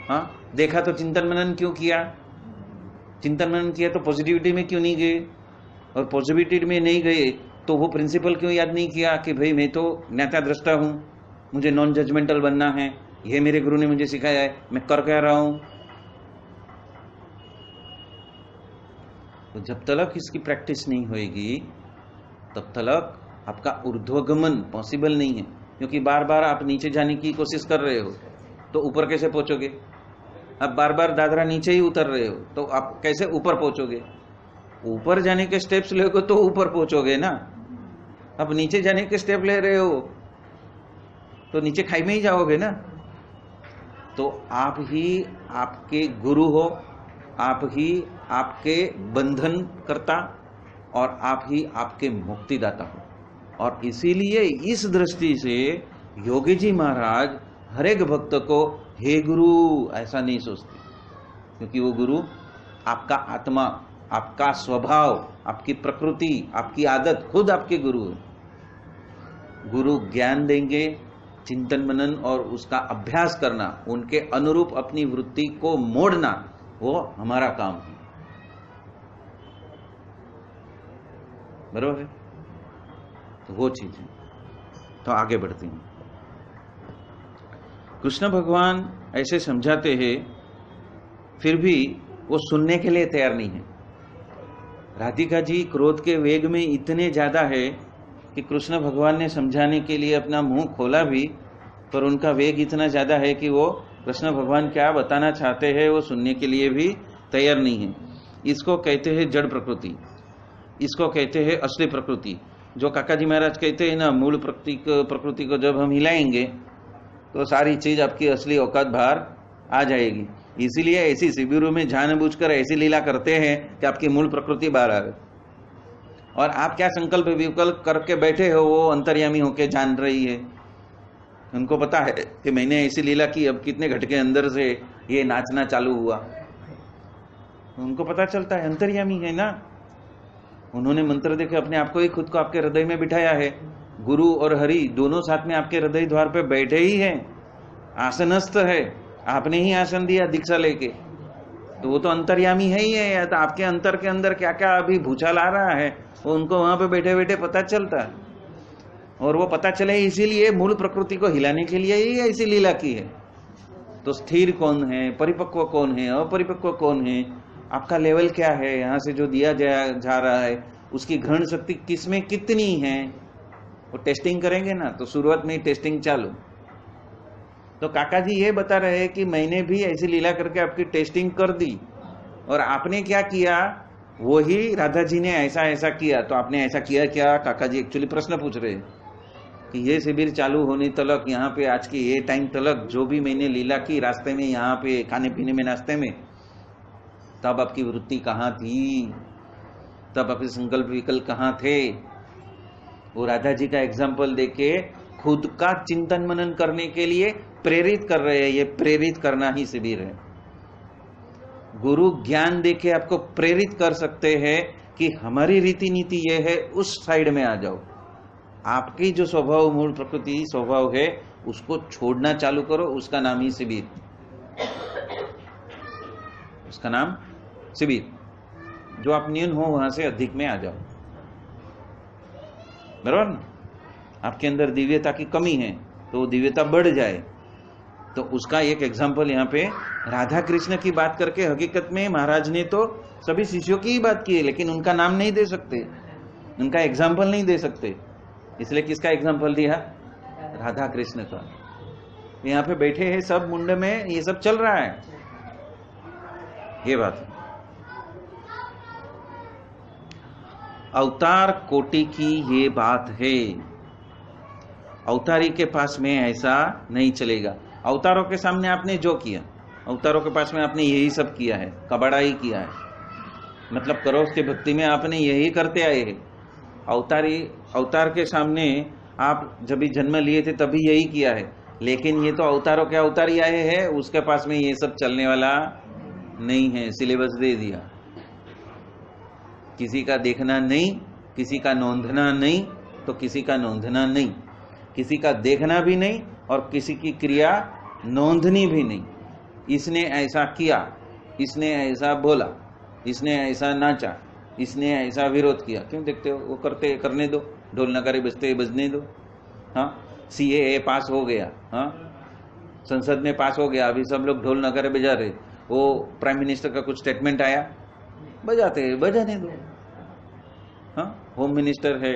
हाँ, देखा तो चिंतन मनन क्यों किया? चिंतन मनन किया तो पॉजिटिविटी में क्यों नहीं गए? और पॉजिटिविटी में नहीं गए तो वो प्रिंसिपल क्यों याद नहीं किया कि भाई मैं तो ज्ञाता दृष्टा हूं, मुझे नॉन जजमेंटल बनना है, ये मेरे गुरु ने मुझे सिखाया है, मैं कर क्या रहा हूं? तो जब तक इसकी प्रैक्टिस नहीं होएगी तब तक आपका ऊर्ध्वगमन पॉसिबल नहीं है। क्योंकि बार बार आप नीचे जाने की कोशिश कर रहे हो तो ऊपर कैसे पहुंचोगे? आप बार बार दादरा नीचे ही उतर रहे हो तो आप कैसे ऊपर पहुंचोगे? ऊपर जाने के स्टेप्स लोगे तो ऊपर पहुंचोगे ना। अब नीचे जाने के स्टेप ले रहे हो तो नीचे खाई में ही जाओगे ना। तो आप ही आपके गुरु हो, आप ही आपके बंधन करता और आप ही आपके मुक्तिदाता हो। और इसीलिए इस दृष्टि से योगी जी महाराज हर एक भक्त को हे गुरु ऐसा नहीं सोचते, क्योंकि वो गुरु आपका आत्मा, आपका स्वभाव, आपकी प्रकृति, आपकी आदत, खुद आपके गुरु है। गुरु ज्ञान देंगे, चिंतन मनन और उसका अभ्यास करना, उनके अनुरूप अपनी वृत्ति को मोड़ना, वो हमारा काम है। बरोबर है? तो वो चीज है। तो आगे बढ़ते हैं। कृष्ण भगवान ऐसे समझाते हैं, फिर भी वो सुनने के लिए तैयार नहीं है। राधिका जी क्रोध के वेग में इतने ज्यादा है कि कृष्ण भगवान ने समझाने के लिए अपना मुंह खोला भी, पर उनका वेग इतना ज्यादा है कि वो कृष्ण भगवान क्या बताना चाहते हैं वो सुनने के लिए भी तैयार नहीं है। इसको कहते हैं जड़ प्रकृति, इसको कहते हैं असली प्रकृति। जो काका जी महाराज कहते हैं ना, मूल प्रकृति को जब हम हिलाएंगे तो सारी चीज आपकी असली औकात बाहर आ जाएगी। इसीलिए ऐसी शिविरों में जानबूझकर ऐसी लीला करते हैं कि आपकी मूल प्रकृति बाहर आवे। और आप क्या संकल्प विकल्प करके बैठे हो, वो अंतर्यामी होके जान रही है। उनको पता है कि मैंने ऐसी लीला की, अब कितने घटके अंदर से ये नाचना चालू हुआ। उनको पता चलता है, अंतर्यामी है ना। उन्होंने मंत्र देके अपने आप को ही, खुद को आपके हृदय में बिठाया है। गुरु और हरि दोनों साथ में आपके हृदय द्वार पे बैठे ही हैं, आसनस्थ है। आपने ही आसन दिया दीक्षा लेके, तो वो तो अंतर्यामी है ही है। या तो आपके अंतर के अंदर क्या क्या अभी भूचाल आ रहा है वो उनको वहां पे बैठे बैठे पता चलता है। और वो पता चले इसीलिए मूल प्रकृति को हिलाने के लिए ही ऐसी लीला की है। तो स्थिर कौन है, परिपक्व कौन है, अपरिपक्व कौन है, आपका लेवल क्या है, यहाँ से जो दिया जा रहा है उसकी ग्रहण शक्ति किसमें कितनी है, वो टेस्टिंग करेंगे ना। तो शुरुआत में ही टेस्टिंग चालू। तो काका जी ये बता रहे हैं कि मैंने भी ऐसी लीला करके आपकी टेस्टिंग कर दी और आपने क्या किया, वो ही राधा जी ने ऐसा ऐसा किया। तो आपने ऐसा किया क्या? काका जी एक्चुअली प्रश्न पूछ रहे हैं कि ये शिविर चालू होने तलक, यहाँ पे आज की ये टाइम तलक जो भी मैंने लीला की रास्ते में, यहाँ पे खाने पीने में, नाश्ते में, तब आपकी वृत्ति कहाँ थी, तब आपके संकल्प विकल्प कहाँ थे? वो राधा जी का एग्जाम्पल देके खुद का चिंतन मनन करने के लिए प्रेरित कर रहे हैं। ये प्रेरित करना ही शिविर है। गुरु ज्ञान देके आपको प्रेरित कर सकते हैं कि हमारी रीति नीति ये है, उस साइड में आ जाओ। आपकी जो स्वभाव, मूल प्रकृति स्वभाव है, उसको छोड़ना चालू करो, उसका नाम ही शिविर। उसका नाम शिविर। जो आप न्यून हो वहां से अधिक में आ जाओ, बराबर ना। आपके अंदर दिव्यता की कमी है तो दिव्यता बढ़ जाए, तो उसका एक एग्जाम्पल यहाँ पे राधा कृष्ण की बात करके हकीकत में महाराज ने तो सभी शिष्यों की ही बात की है, लेकिन उनका नाम नहीं दे सकते, उनका एग्जाम्पल नहीं दे सकते, इसलिए किसका एग्जाम्पल दिया? राधा कृष्ण का। यहाँ पे बैठे हैं सब, मुंडे में ये सब चल रहा है, ये बात है। अवतार कोटि की ये बात है, अवतारी के पास में ऐसा नहीं चलेगा। अवतारों के सामने आपने जो किया, अवतारों के पास में आपने यही सब किया है, कबाड़ा ही किया है, मतलब करो उसके भक्ति में आपने यही करते आए हैं। अवतार के सामने आप जब भी जन्म लिए थे तभी यही किया है, लेकिन ये तो अवतारों के अवतार ही आए हैं, उसके पास में ये सब चलने वाला नहीं है, सिलेबस दे दिया। किसी का देखना नहीं, किसी का नोंदना नहीं, तो किसी का नोंदना नहीं, किसी का देखना भी नहीं और किसी की क्रिया नोंदनी भी नहीं। इसने ऐसा किया, इसने ऐसा बोला, इसने ऐसा नाचा, इसने ऐसा विरोध किया, क्यों देखते हो? वो करने दो, ढोल नगारे बजते बजने दो। हाँ, CAA पास हो गया, हाँ संसद में पास हो गया, अभी सब लोग ढोल नगारे बजा रहे, वो प्राइम मिनिस्टर का कुछ स्टेटमेंट आया, बजाने दो। हाँ, होम मिनिस्टर है,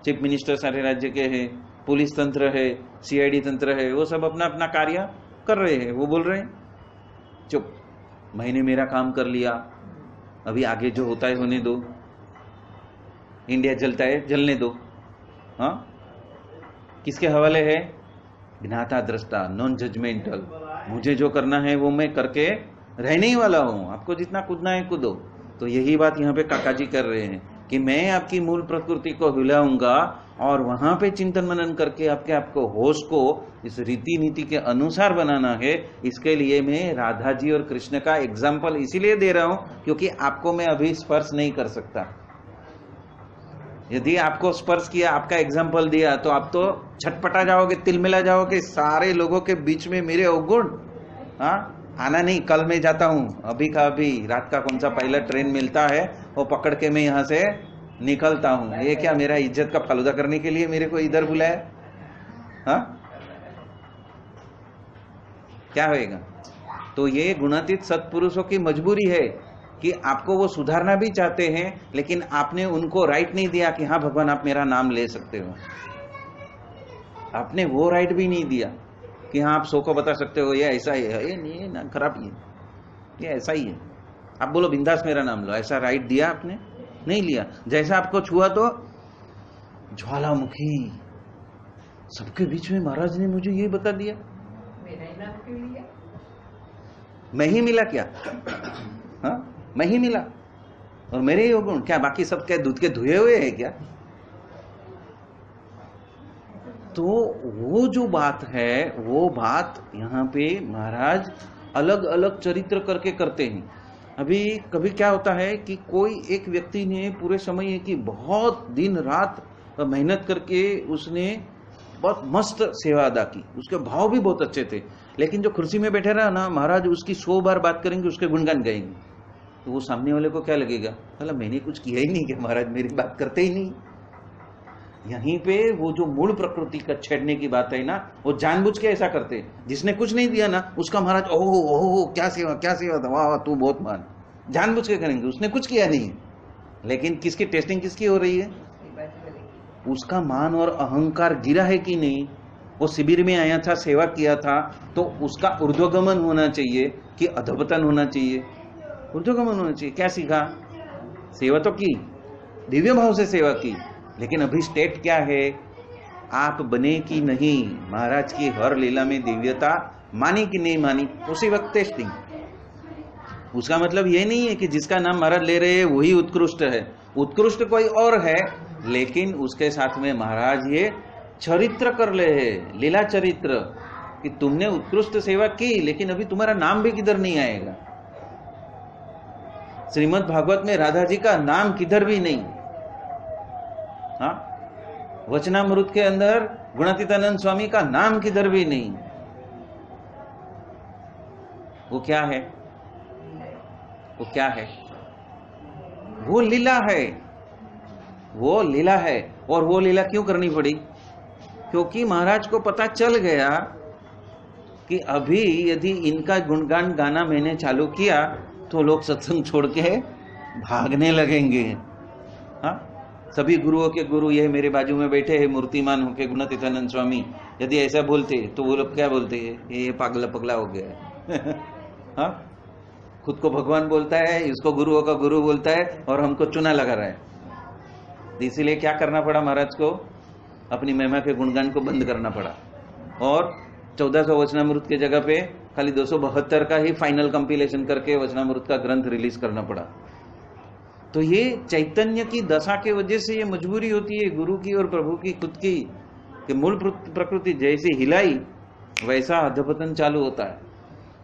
चीफ मिनिस्टर सारे राज्य के हैं, पुलिस तंत्र है, CID तंत्र है, वो सब अपना अपना कार्य कर रहे हैं, वो बोल रहे हैं चुप, मैंने मेरा काम कर लिया, अभी आगे जो होता है होने दो, इंडिया जलता है जलने दो। हाँ, किसके हवाले है? ज्ञाता दृष्टा, नॉन जजमेंटल। मुझे जो करना है वो मैं करके रहने ही वाला हूं, आपको जितना कूदना है कूदो। तो यही बात यहाँ पे काका जी कर रहे हैं कि मैं आपकी मूल प्रकृति को हिलाऊंगा और वहां पे चिंतन मनन करके आपको होश को इस रीति नीति के अनुसार बनाना है। इसके लिए मैं राधा जी और कृष्ण का एग्जाम्पल इसीलिए दे रहा हूं क्योंकि आपको मैं अभी स्पर्श नहीं कर सकता। यदि आपको स्पर्श किया, आपका एग्जाम्पल दिया, तो आप तो छटपटा जाओगे, तिलमिला जाओगे सारे लोगों के बीच में मेरे अवगुण। हाँ, आना नहीं, कल मैं जाता हूं, अभी का अभी रात का कौन सा पहला ट्रेन मिलता है वो पकड़ के मैं यहां से निकलता हूं। ये क्या मेरा इज्जत का फालूदा करने के लिए मेरे को इधर बुलाया? हाँ, क्या होएगा? तो ये गुणातीत सत्पुरुषों की मजबूरी है कि आपको वो सुधारना भी चाहते हैं, लेकिन आपने उनको राइट नहीं दिया कि हाँ भगवान आप मेरा नाम ले सकते हो। आपने वो राइट भी नहीं दिया कि हाँ आप 100 को बता सकते हो ये ऐसा ही है, ये नहीं ना खराब, ये ऐसा ही है, आप बोलो बिंदास मेरा नाम लो, ऐसा राइट दिया आपने? नहीं लिया। जैसा आपको छुआ तो ज्वालामुखी, सबके बीच में महाराज ने मुझे ये बता दिया, मेरा ही नाम क्यों लिया? मैं ही मिला क्या? हाँ, मैं ही मिला और मेरे ही गुण क्या? बाकी सब क्या दूध के धुए हुए हैं क्या? तो वो जो बात है, वो बात यहाँ पे महाराज अलग अलग चरित्र करके करते हैं। अभी कभी क्या होता है कि कोई एक व्यक्ति ने पूरे समय की बहुत दिन रात मेहनत करके उसने बहुत मस्त सेवा अदा की, उसके भाव भी बहुत अच्छे थे, लेकिन जो कुर्सी में बैठे रहा ना, महाराज उसकी 100 बार बात करेंगे, उसके गुणगान गाएंगे, तो वो सामने वाले को क्या लगेगा? मतलब मैंने कुछ किया ही नहीं, कि महाराज मेरी बात करते ही नहीं। यहीं पे वो जो मूल प्रकृति का छेड़ने की बात है ना, वो जानबूझ के ऐसा करते हैं। जिसने कुछ नहीं दिया ना उसका महाराज ओहो ओहो क्या सेवा था, वाह तू बहुत मान, जानबूझ के करेंगे, उसने कुछ किया नहीं है। लेकिन किसकी टेस्टिंग किसकी हो रही है? उसका मान और अहंकार गिरा है कि नहीं? वो शिविर में आया था, सेवा किया था, तो उसका ऊर्ध्वगमन होना चाहिए कि अधपतन होना चाहिए? ऊर्ध्वगमन होना चाहिए। क्या सीखा? सेवा तो की, दिव्य भाव से सेवा की, लेकिन अभी स्टेट क्या है? आप बने कि नहीं, महाराज की हर लीला में दिव्यता मानी कि नहीं मानी, उसी वक्त टेस्टिंग। उसका मतलब ये नहीं है कि जिसका नाम महाराज ले रहे हैं वही उत्कृष्ट है, उत्कृष्ट कोई और है, लेकिन उसके साथ में महाराज ये चरित्र कर ले है, लीला चरित्र, कि तुमने उत्कृष्ट सेवा की, लेकिन अभी तुम्हारा नाम भी किधर नहीं आएगा। श्रीमद् भागवत में राधा जी का नाम किधर भी नहीं। हाँ, वचनामृत के अंदर गुणातीतानंद स्वामी का नाम किधर भी नहीं। वो क्या है? वो क्या है? वो लीला है, वो लीला है। और वो लीला क्यों करनी पड़ी? क्योंकि महाराज को पता चल गया कि अभी यदि इनका गुणगान गाना मैंने चालू किया तो लोग सत्संग छोड़ के भागने लगेंगे। हाँ, सभी गुरुओं के गुरु ये मेरे बाजू में बैठे हैं मूर्तिमान होके गुणातीतानंद स्वामी, यदि ऐसा बोलते तो वो लोग क्या बोलते हैं? ये पागला पगला हो गया है। हाँ, खुद को भगवान बोलता है, इसको गुरुओं का गुरु बोलता है और हमको चुना लगा रहा है। इसीलिए क्या करना पड़ा महाराज को? अपनी महिमा के गुणगान को बंद करना पड़ा और 1400 वचनामृत के जगह पे खाली 272 का ही फाइनल कंपिलेशन करके वचनामृत का ग्रंथ रिलीज करना पड़ा। तो ये चैतन्य की दशा के वजह से ये मजबूरी होती है गुरु की और प्रभु की खुद की, कि मूल प्रकृति जैसी हिलाई वैसा अधपतन चालू होता है।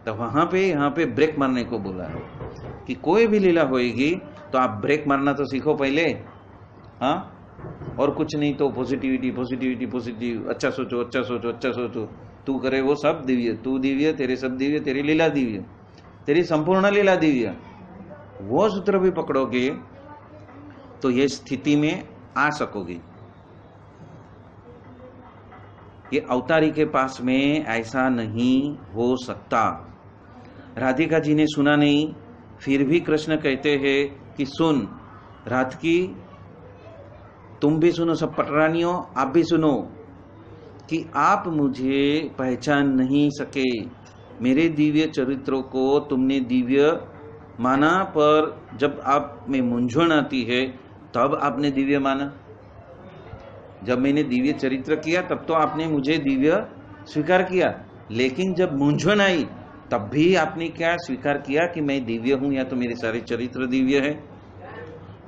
तो वहां पे यहाँ पे ब्रेक मारने को बोला है कि कोई भी लीला होएगी तो आप ब्रेक मारना तो सीखो पहले। हाँ, और कुछ नहीं तो पॉजिटिविटी पॉजिटिविटी पॉजिटिव, अच्छा सोचो अच्छा सोचो अच्छा सोचो, तू करे वो सब दिव्य, तू दिव्य, तेरे सब दिव्य, तेरी लीला दिव्य, तेरी संपूर्ण लीला दिव्य। वो सूत्र भी पकड़ोगे तो ये स्थिति में आ सकोगे। ये अवतारी के पास में ऐसा नहीं हो सकता। राधिका जी ने सुना नहीं, फिर भी कृष्ण कहते हैं कि सुन रात की, तुम भी सुनो, सब पटरानियों आप भी सुनो, कि आप मुझे पहचान नहीं सके, मेरे दिव्य चरित्रों को तुमने दिव्य माना, पर जब आप में मूंझवण आती है तब आपने दिव्य माना। जब मैंने दिव्य चरित्र किया तब तो आपने मुझे दिव्य स्वीकार किया, लेकिन जब मूंझवण आई तब भी आपने क्या स्वीकार किया कि मैं दिव्य हूं या तो मेरे सारे चरित्र दिव्य है।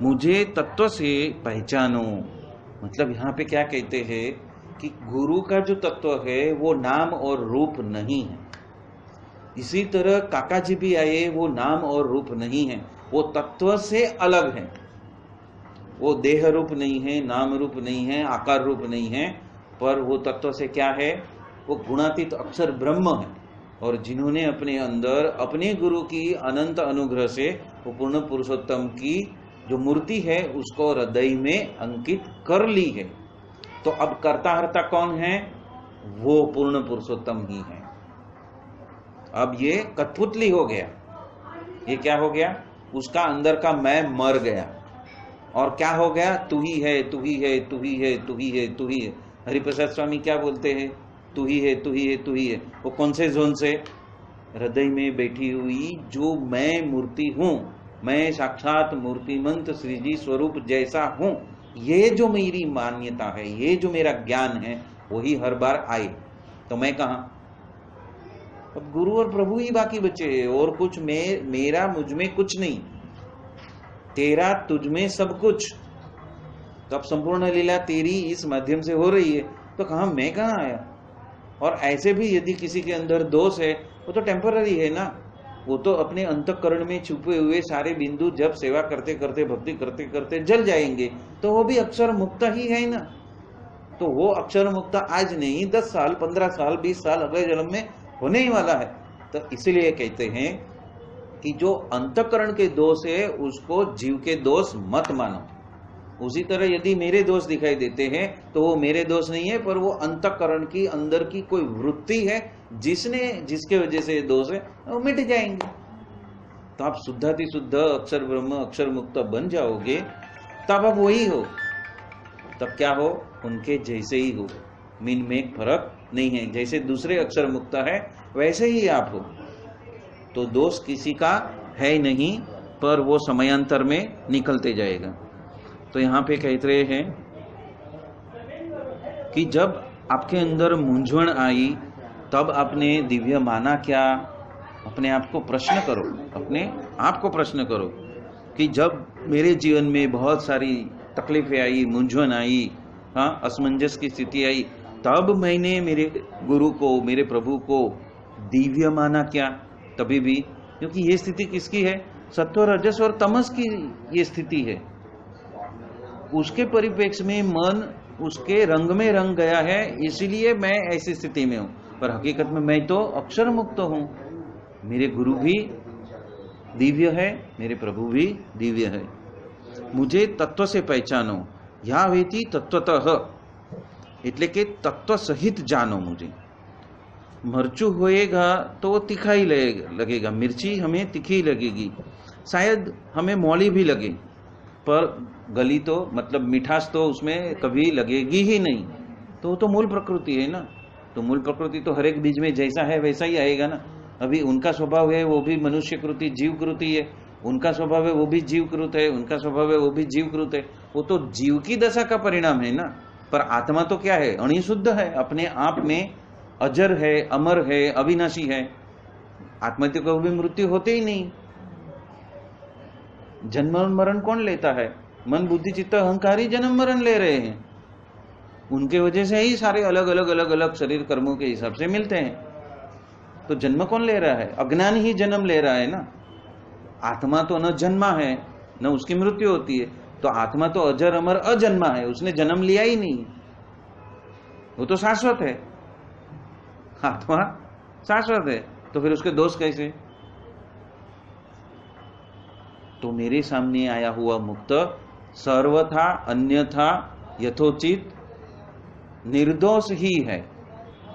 मुझे तत्व से पहचानो। मतलब यहाँ पे क्या कहते हैं कि गुरु का जो तत्व है वो नाम और रूप नहीं है। इसी तरह काका जी भी आए, वो नाम और रूप नहीं है, वो तत्व से अलग है। वो देह रूप नहीं है, नाम रूप नहीं है, आकार रूप नहीं है, पर वो तत्व से क्या है? वो गुणातीत अक्षर ब्रह्म है। और जिन्होंने अपने अंदर अपने गुरु की अनंत अनुग्रह से वो पूर्ण पुरुषोत्तम की जो मूर्ति है उसको हृदय में अंकित कर ली है। तो अब कर्ता हर्ता कौन है? वो पूर्ण पुरुषोत्तम ही है। अब ये कठपुतली हो गया। ये क्या हो गया? उसका अंदर का मैं मर गया और क्या हो गया? तू ही है, तू ही है, तू ही है, तू ही है, तू ही है। हरिप्रसाद स्वामी क्या बोलते हैं? तू ही है, तू ही है, तू ही है। वो कौन से जोन से? हृदय में बैठी हुई जो मैं मूर्ति हूं, मैं साक्षात मूर्तिमंत श्री जी स्वरूप जैसा हूं, ये जो मेरी मान्यता है, ये जो मेरा ज्ञान है, वही हर बार आए। तो मैं कहां? अब गुरु और प्रभु ही बाकी बचे हैं, और कुछ मेरा मुझ में कुछ नहीं, तेरा तुझ में सब कुछ। तो अब संपूर्ण लीला तेरी इस माध्यम से हो रही है, तो कहा मैं कहां आया? और ऐसे भी यदि किसी के अंदर दोष है वो तो टेम्पररी है ना, वो तो अपने अंतःकरण में छुपे हुए सारे बिंदु जब सेवा करते करते भक्ति करते करते जल जाएंगे, तो वो भी अक्षर मुक्त ही है ना। तो वो अक्षर मुक्त आज नहीं, 10 साल 15 साल 20 साल अगले जन्म में होने ही वाला है। तो इसलिए कहते हैं कि जो अंतःकरण के दोष है उसको जीव के दोष मत मानो। उसी तरह यदि मेरे दोष दिखाई देते हैं तो वो मेरे दोष नहीं है, पर वो अंतःकरण की अंदर की कोई वृत्ति है जिसके वजह से दोष है, वो मिट जाएंगे। तो आप शुद्धाति शुद्ध अक्षर ब्रह्म अक्षर मुक्त बन जाओगे, तब आप वही हो। तब क्या हो? उनके जैसे ही हो, मीन में फर्क नहीं है। जैसे दूसरे अक्षर मुक्त है वैसे ही आप हो। तो दोष किसी का है नहीं, पर वो समयांतर में निकलते जाएगा। तो यहां पे कहते रहे हैं कि जब आपके अंदर मूंझवण आई तब आपने दिव्य माना क्या? अपने आप को प्रश्न करो, अपने आप को प्रश्न करो कि जब मेरे जीवन में बहुत सारी तकलीफें आई, मूंझवण आई, हाँ, असमंजस की स्थिति आई, तब मैंने मेरे गुरु को, मेरे प्रभु को दिव्य माना क्या? कभी भी, क्योंकि ये स्थिति किसकी है? सत्व रजस और तमस की ये स्थिति है। उसके परिप्रेक्ष्य में मन उसके रंग में रंग गया है, इसलिए मैं ऐसी स्थिति में हूं। पर हकीकत में मैं तो अक्षर मुक्त हूं। मेरे गुरु भी दिव्य है, मेरे प्रभु भी दिव्य है। मुझे तत्व से पहचानो, या वेती तत्वतः, એટલે કે તત્વ સહિત જાનો मुझे। मरचू होएगा तो वो तीखा ही लगेगा, मिर्ची हमें तीखी लगेगी, शायद हमें मौली भी लगे, पर गली तो मतलब मिठास तो उसमें कभी लगेगी ही नहीं। तो वो तो मूल प्रकृति है ना, तो मूल प्रकृति तो हर एक बीज में जैसा है वैसा ही आएगा ना। अभी उनका स्वभाव है वो भी मनुष्य कृति जीव कृति है, उनका स्वभाव है वो भी जीवकृत है, उनका स्वभाव है वो भी जीवकृत है। वो तो जीव की दशा का परिणाम है ना, पर आत्मा तो क्या है, अणिशुद्ध है, अपने आप में अजर है, अमर है, अविनाशी है। आत्मा तो कभी मृत्यु होते ही नहीं। जन्म और मरण कौन लेता है? मन बुद्धि चित्त अहंकार ही जन्म मरण ले रहे हैं। उनके वजह से ही सारे अलग अलग अलग अलग शरीर कर्मों के हिसाब से मिलते हैं। तो जन्म कौन ले रहा है? अज्ञान ही जन्म ले रहा है ना। आत्मा तो न जन्मा है न उसकी मृत्यु होती है, तो आत्मा तो अजर अमर अजन्मा है, उसने जन्म लिया ही नहीं, वो तो शाश्वत है। आत्मा शाश्वत है, तो फिर उसके दोष कैसे? तो मेरे सामने आया हुआ मुक्त सर्वथा अन्यथा यथोचित निर्दोष ही है,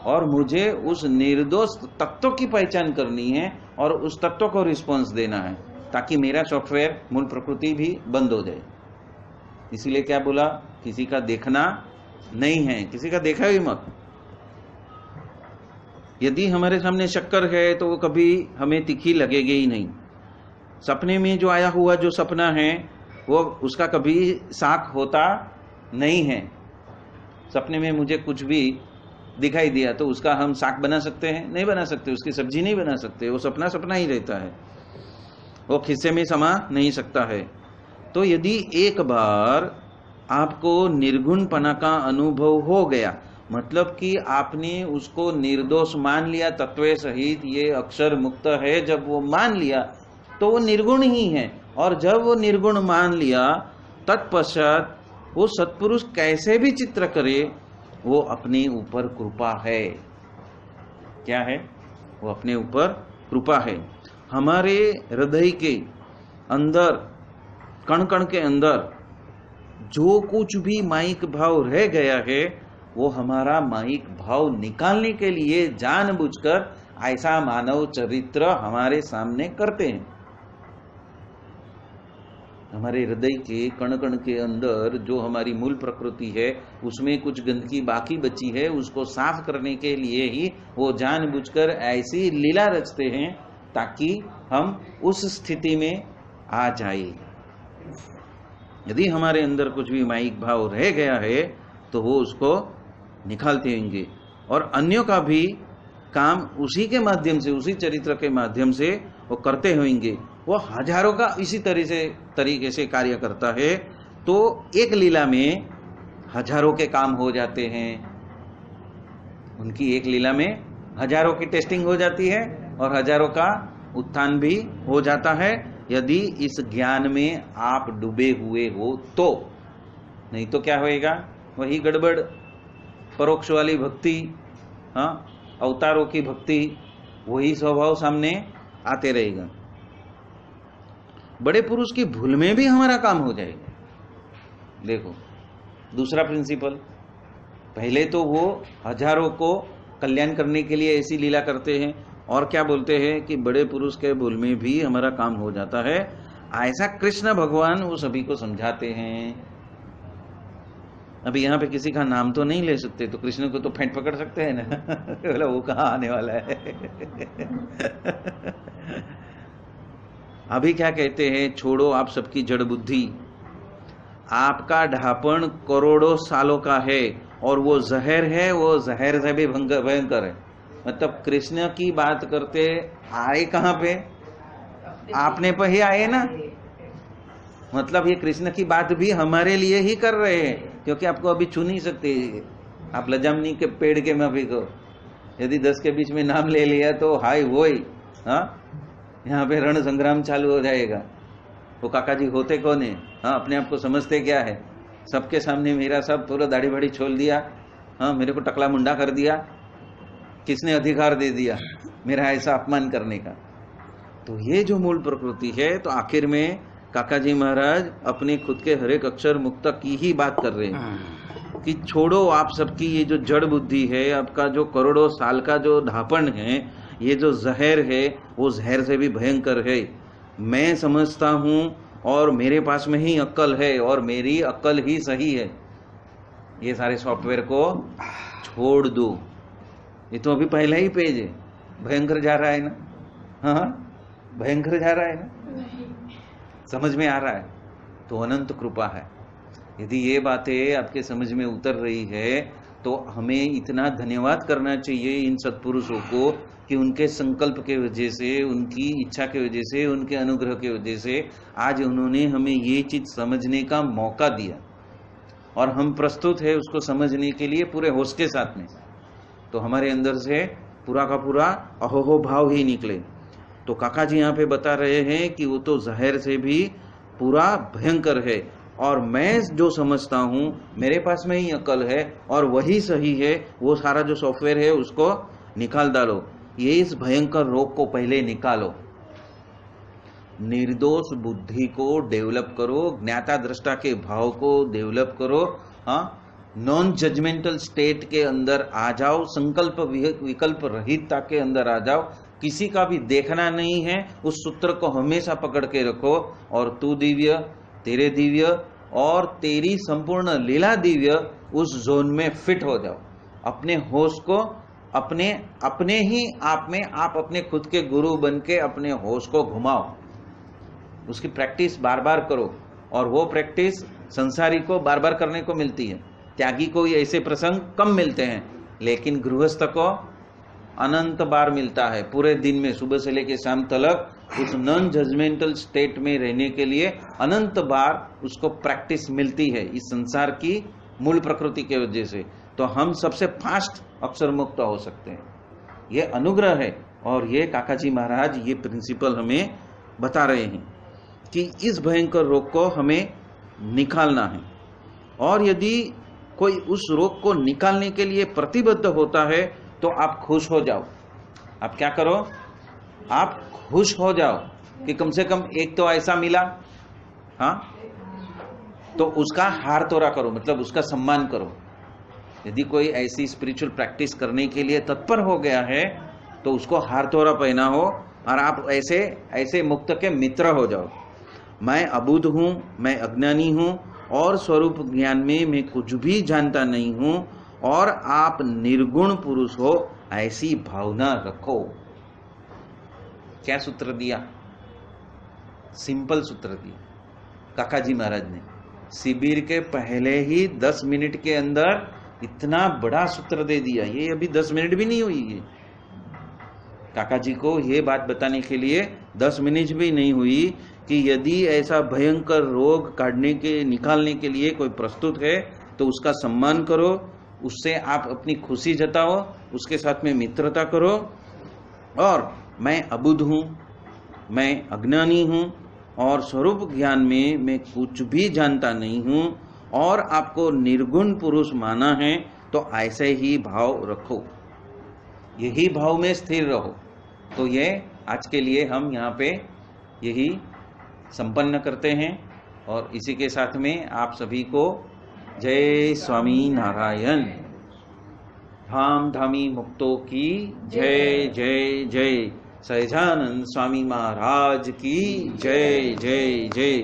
और मुझे उस निर्दोष तत्व की पहचान करनी है और उस तत्व को रिस्पॉन्स देना है, ताकि मेरा सॉफ्टवेयर मूल प्रकृति भी बंद हो जाए। इसीलिए क्या बोला, किसी का देखना नहीं है, किसी का देखा भी मत। यदि हमारे सामने शक्कर है तो वो कभी हमें तीखी लगेगी ही नहीं। सपने में जो आया हुआ जो सपना है वो उसका कभी साख होता नहीं है। सपने में मुझे कुछ भी दिखाई दिया तो उसका हम साग बना सकते हैं? नहीं बना सकते, उसकी सब्जी नहीं बना सकते। वो सपना सपना ही रहता है, वो खिस्से में समा नहीं सकता है। तो यदि एक बार आपको निर्गुणपना का अनुभव हो गया, मतलब कि आपने उसको निर्दोष मान लिया, तत्व सहित ये अक्षर मुक्त है, जब वो मान लिया तो वो निर्गुण ही है। और जब वो निर्गुण मान लिया, तत्पश्चात वो सत्पुरुष कैसे भी चित्र करे, वो अपने ऊपर कृपा है। क्या है? वो अपने ऊपर कृपा है। हमारे हृदय के अंदर, कण कण के अंदर जो कुछ भी माइक भाव रह गया है, वो हमारा माइक भाव निकालने के लिए जानबूझकर ऐसा मानव चरित्र हमारे सामने करते हैं। हमारे हृदय के कण कण के अंदर जो हमारी मूल प्रकृति है, उसमें कुछ गंदगी बाकी बची है, उसको साफ करने के लिए ही वो जानबूझकर ऐसी लीला रचते हैं ताकि हम उस स्थिति में आ जाए। यदि हमारे अंदर कुछ भी माइक भाव रह गया है तो वो उसको निकालते होंगे, और अन्यों का भी काम उसी के माध्यम से, उसी चरित्र के माध्यम से वो करते होंगे। वो हजारों का इसी तरीके से कार्य करता है, तो एक लीला में हजारों के काम हो जाते हैं। उनकी एक लीला में हजारों की टेस्टिंग हो जाती है और हजारों का उत्थान भी हो जाता है, यदि इस ज्ञान में आप डूबे हुए हो तो। नहीं तो क्या होएगा? वही गड़बड़, परोक्ष वाली भक्ति, हाँ, अवतारों की भक्ति, वही स्वभाव सामने आते रहेगा। बड़े पुरुष की भूल में भी हमारा काम हो जाएगा। देखो दूसरा प्रिंसिपल, पहले तो वो हजारों को कल्याण करने के लिए ऐसी लीला करते हैं, और क्या बोलते हैं कि बड़े पुरुष के भूल में भी हमारा काम हो जाता है। ऐसा कृष्ण भगवान वो सभी को समझाते हैं। अभी यहाँ पे किसी का नाम तो नहीं ले सकते, तो कृष्ण को तो फेंट पकड़ सकते हैं ना। बोला वो कहाँ आने वाला है। अभी क्या कहते हैं, छोड़ो आप सबकी जड़ बुद्धि, आपका ढापण करोड़ों सालों का है और वो जहर है, वो जहर से भी भयंकर है। मतलब कृष्ण की बात करते आए कहाँ पे? आपने पे ही आए ना। मतलब ये कृष्ण की बात भी हमारे लिए ही कर रहे हैं, क्योंकि आपको अभी छू नहीं सकते। आप लजामनी के पेड़ के माफी को यदि 10 के बीच में नाम ले लिया तो हाय वो ही, हाँ, यहाँ पे रण संग्राम चालू हो जाएगा। वो काका जी होते कौन है? हाँ, अपने आप को समझते क्या है? सबके सामने मेरा सब पूरा दाढ़ी बड़ी छोल दिया, हाँ, मेरे को टकला मुंडा कर दिया। किसने अधिकार दे दिया मेरा ऐसा अपमान करने का? तो ये जो मूल प्रकृति है, तो आखिर में काका जी महाराज अपने खुद के हर एक अक्षर मुक्त की ही बात कर रहे हैं कि छोड़ो आप सबकी ये जो जड़ बुद्धि है, आपका जो करोड़ों साल का जो ढापन है, ये जो जहर है, वो जहर से भी भयंकर है। मैं समझता हूं और मेरे पास में ही अक्ल है और मेरी अक्ल ही सही है। ये सारे सॉफ्टवेयर को छोड़ दो। ये तो अभी पहला ही पेज है, भयंकर जा रहा है ना? हाँ, भयंकर जा रहा है ना? समझ में आ रहा है? तो अनंत कृपा है। यदि ये बातें आपके समझ में उतर रही है तो हमें इतना धन्यवाद करना चाहिए इन सत्पुरुषों को कि उनके संकल्प के वजह से, उनकी इच्छा के वजह से, उनके अनुग्रह के वजह से आज उन्होंने हमें ये चीज समझने का मौका दिया और हम प्रस्तुत है उसको समझने के लिए पूरे होश के साथ में। तो हमारे अंदर से पूरा का पूरा अहोहो भाव ही निकले। तो काका जी यहाँ पे बता रहे हैं कि वो तो जहर से भी पूरा भयंकर है और मैं जो समझता हूँ मेरे पास में ही अकल है और वही सही है। वो सारा जो सॉफ्टवेयर है उसको निकाल डालो। ये इस भयंकर रोग को पहले निकालो। निर्दोष बुद्धि को डेवलप करो, ज्ञाता दृष्टा के भाव को डेवलप करो। हाँ, नॉन जजमेंटल स्टेट के अंदर आ जाओ, संकल्प विकल्प रहितता के अंदर आ जाओ। किसी का भी देखना नहीं है, उस सूत्र को हमेशा पकड़ के रखो और तू दिव्य, तेरे दिव्य और तेरी संपूर्ण लीला दिव्य उस जोन में फिट हो जाओ। अपने होश को अपने ही आप में आप अपने खुद के गुरु बन के अपने होश को घुमाओ। उसकी प्रैक्टिस बार बार करो और वो प्रैक्टिस संसारी को बार बार करने को मिलती है। त्यागी को ऐसे प्रसंग कम मिलते हैं, लेकिन गृहस्थ को अनंत बार मिलता है। पूरे दिन में सुबह से लेकर शाम तक उस नॉन जजमेंटल स्टेट में रहने के लिए अनंत बार उसको प्रैक्टिस मिलती है इस संसार की मूल प्रकृति के वजह से। तो हम सबसे फास्ट अक्षर मुक्त हो सकते हैं। ये अनुग्रह है और ये काका जी महाराज ये प्रिंसिपल हमें बता रहे हैं कि इस भयंकर रोग को हमें निकालना है। और यदि कोई उस रोग को निकालने के लिए प्रतिबद्ध होता है तो आप खुश हो जाओ। आप क्या करो? आप खुश हो जाओ कि कम से कम एक तो ऐसा मिला। हाँ, तो उसका हार तोड़ा करो, मतलब उसका सम्मान करो। यदि कोई ऐसी स्पिरिचुअल प्रैक्टिस करने के लिए तत्पर हो गया है तो उसको हार तोड़ा पहना हो और आप ऐसे ऐसे मुक्त के मित्र हो जाओ। मैं अबुध हूं, मैं अज्ञानी हूं और स्वरूप ज्ञान में मैं कुछ भी जानता नहीं हूं और आप निर्गुण पुरुष हो, ऐसी भावना रखो। क्या सूत्र दिया? सिंपल सूत्र दिया काका जी महाराज ने। शिविर के पहले ही 10 मिनट के अंदर इतना बड़ा सूत्र दे दिया। ये अभी 10 मिनट भी नहीं हुई है। काका जी को ये बात बताने के लिए 10 मिनट भी नहीं हुई कि यदि ऐसा भयंकर रोग निकालने के लिए कोई प्रस्तुत है तो उसका सम्मान करो, उससे आप अपनी खुशी जताओ, उसके साथ में मित्रता करो। और मैं अबुध हूं, मैं अज्ञानी हूं और स्वरूप ज्ञान में मैं कुछ भी जानता नहीं हूं और आपको निर्गुण पुरुष माना है, तो ऐसे ही भाव रखो, यही भाव में स्थिर रहो। तो ये आज के लिए हम यहाँ पे यही संपन्न करते हैं और इसी के साथ में आप सभी को जय स्वामी नारायण। धाम धामी मुक्तों की जय जय जय। सहजानंद स्वामी महाराज की जय जय जय।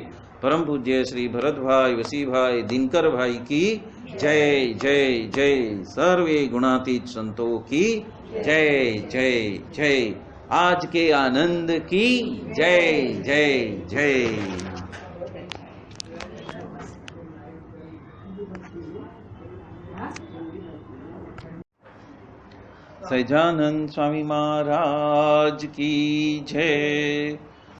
परम पूज्य श्री भरत भाई, वसी भाई, दिनकर भाई की जय जय जय। सर्वे गुणातीत संतों की जय जय जय। आज के आनंद की जय जय जय। सहजानंद स्वामी महाराज की जय।